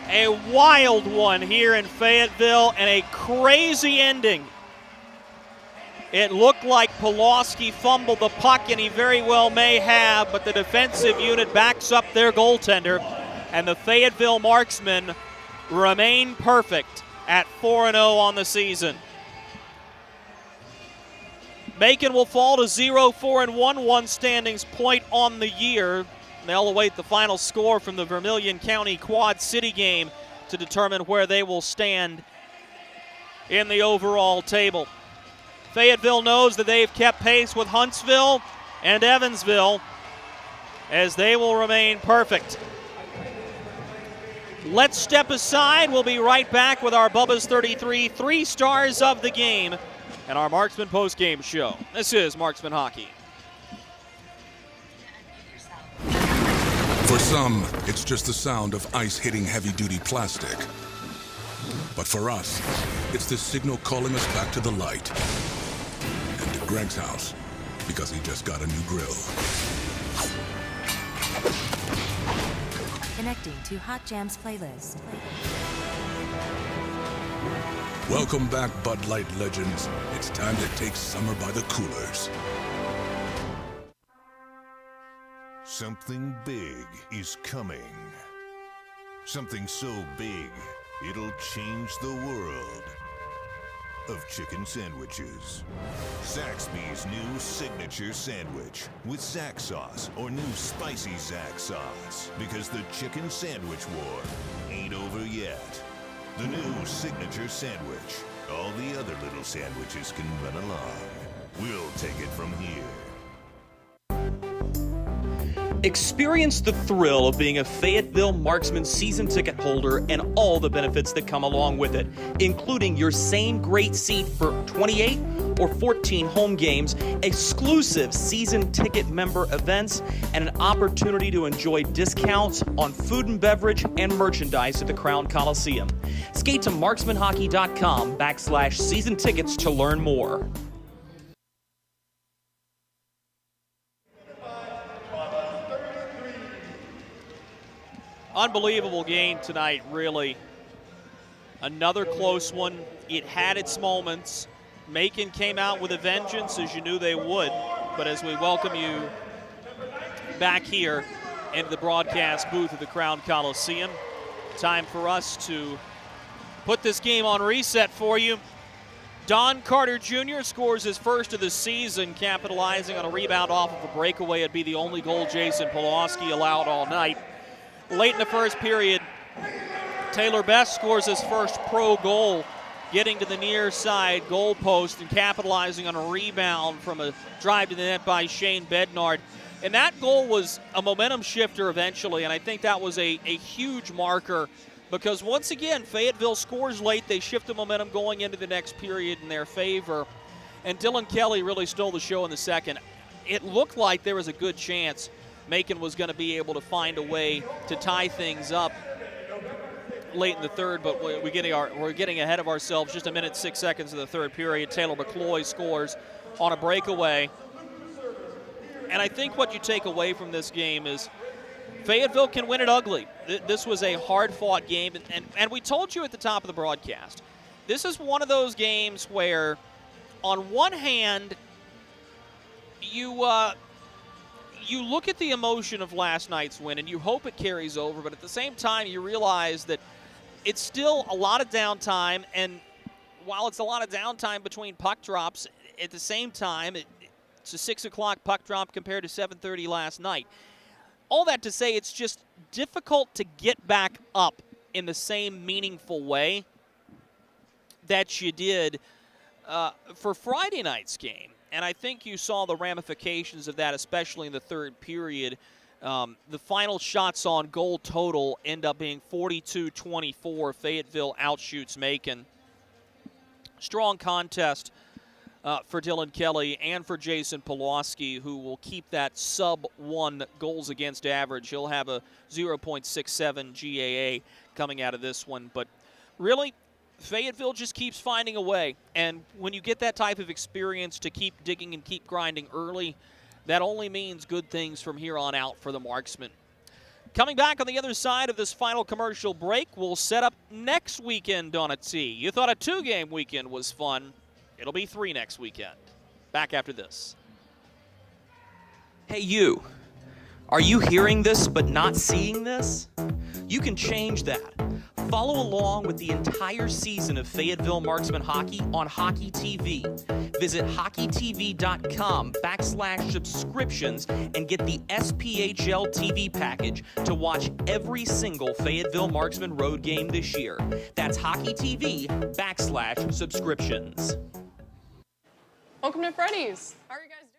A wild one here in Fayetteville and a crazy ending. It looked like Pawlowski fumbled the puck, and he very well may have, but the defensive unit backs up their goaltender, and the Fayetteville Marksmen remain perfect at 4-0 on the season. Macon will fall to 0-4-1, one standings point on the year. They'll await the final score from the Vermilion County Quad City game to determine where they will stand in the overall table. Fayetteville knows that they've kept pace with Huntsville and Evansville as they will remain perfect. Let's step aside. We'll be right back with our Bubba's 33 3 stars of the game and our Marksman postgame show. This is Marksman Hockey. For some, it's just the sound of ice hitting heavy-duty plastic. But for us, it's the signal calling us back to the light. And to Greg's house, because he just got a new grill. Connecting to Hot Jams playlist. Welcome back, Bud Light legends. It's time to take summer by the coolers. Something big is coming. Something so big, it'll change the world. of chicken sandwiches. Zaxby's new signature sandwich with Zax sauce or new spicy Zax sauce, because the chicken sandwich war ain't over yet. The new signature sandwich. All the other little sandwiches can run along. We'll take it from here. Experience the thrill of being a Fayetteville Marksmen season ticket holder and all the benefits that come along with it, including your same great seat for 28 or 14 home games, exclusive season ticket member events, and an opportunity to enjoy discounts on food and beverage and merchandise at the Crown Coliseum. Skate to marksmanhockey.com/season tickets to learn more. Unbelievable game tonight, really. Another close one. It had its moments. Macon came out with a vengeance, as you knew they would. But as we welcome you back here into the broadcast booth of the Crown Coliseum, time for us to put this game on reset for you. Don Carter Jr. scores his first of the season, capitalizing on a rebound off of a breakaway. It'd be the only goal Jason Pulaski allowed all night. Late in the first period, Taylor Best scores his first pro goal, getting to the near side goal post and capitalizing on a rebound from a drive to the net by Shane Bednard. And that goal was a momentum shifter eventually, and I think that was a huge marker because once again, Fayetteville scores late. They shift the momentum going into the next period in their favor. And Dylan Kelly really stole the show in the second. It looked like there was a good chance Macon was going to be able to find a way to tie things up late in the third, but we're getting ahead of ourselves. Just a minute, 6 seconds of the third period. Taylor McCloy scores on a breakaway. And I think what you take away from this game is Fayetteville can win it ugly. This was a hard-fought game, and we told you at the top of the broadcast, this is one of those games where, on one hand, you look at the emotion of last night's win and you hope it carries over, but at the same time you realize that it's still a lot of downtime, and while it's a lot of downtime between puck drops, at the same time it's a 6 o'clock puck drop compared to 7:30 last night. All that to say, it's just difficult to get back up in the same meaningful way that you did for Friday night's game. And I think you saw the ramifications of that, especially in the third period. The final shots on goal total end up being 42-24. Fayetteville outshoots Macon. Strong contest for Dylan Kelly and for Jason Pulaski, who will keep that sub-1 goals against average. He'll have a 0.67 GAA coming out of this one. But really, Fayetteville just keeps finding a way, and when you get that type of experience to keep digging and keep grinding early, that only means good things from here on out for the Marksmen. Coming back on the other side of this final commercial break, we'll set up next weekend on a tee. You thought a 2-game weekend was fun. It'll be 3 next weekend. Back after this. Hey, you. Are you hearing this but not seeing this? You can change that. Follow along with the entire season of Fayetteville Marksmen hockey on Hockey TV. Visit hockeytv.com/subscriptions and get the SPHL TV package to watch every single Fayetteville Marksmen road game this year. That's hockeytv.com/subscriptions. Welcome to Freddy's. How are you guys doing?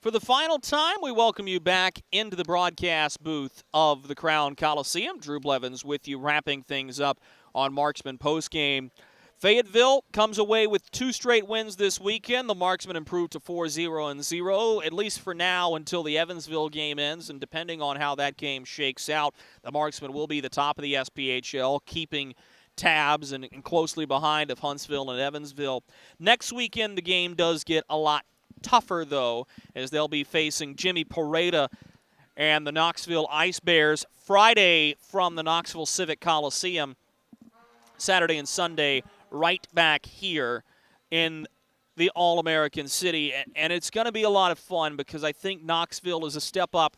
For the final time, we welcome you back into the broadcast booth of the Crown Coliseum. Drew Blevins with you, wrapping things up on Marksman postgame. Fayetteville comes away with 2 straight wins this weekend. The Marksmen improved to 4-0-0, at least for now, until the Evansville game ends. And depending on how that game shakes out, the Marksmen will be the top of the SPHL, keeping tabs and closely behind of Huntsville and Evansville. Next weekend, the game does get a lot tougher, though, as they'll be facing Jimmy Pareda and the Knoxville Ice Bears Friday from the Knoxville Civic Coliseum, Saturday and Sunday right back here in the All-American City. And it's going to be a lot of fun because I think Knoxville is a step up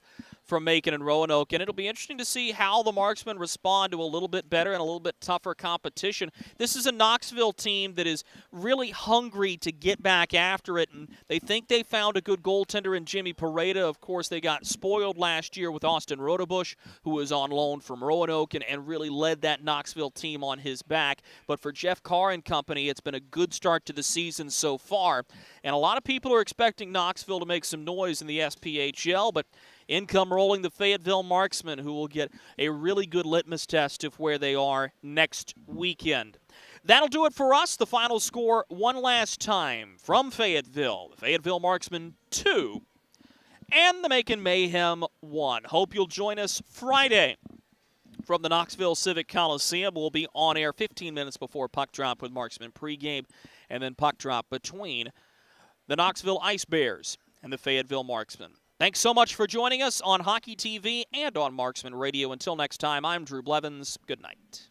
from Macon and Roanoke, and it'll be interesting to see how the Marksmen respond to a little bit better and a little bit tougher competition. This is a Knoxville team that is really hungry to get back after it, and they think they found a good goaltender in Jimmy Pareda. Of course, they got spoiled last year with Austin Rodebush, who was on loan from Roanoke and really led that Knoxville team on his back. But for Jeff Carr and company, it's been a good start to the season so far, and a lot of people are expecting Knoxville to make some noise in the SPHL, but in come rolling the Fayetteville Marksmen, who will get a really good litmus test of where they are next weekend. That'll do it for us. The final score one last time from Fayetteville. The Fayetteville Marksmen 2 and the Macon Mayhem 1. Hope you'll join us Friday from the Knoxville Civic Coliseum. We'll be on air 15 minutes before puck drop with Marksmen pregame, and then puck drop between the Knoxville Ice Bears and the Fayetteville Marksmen. Thanks so much for joining us on Hockey TV and on Marksman Radio. Until next time, I'm Drew Blevins. Good night.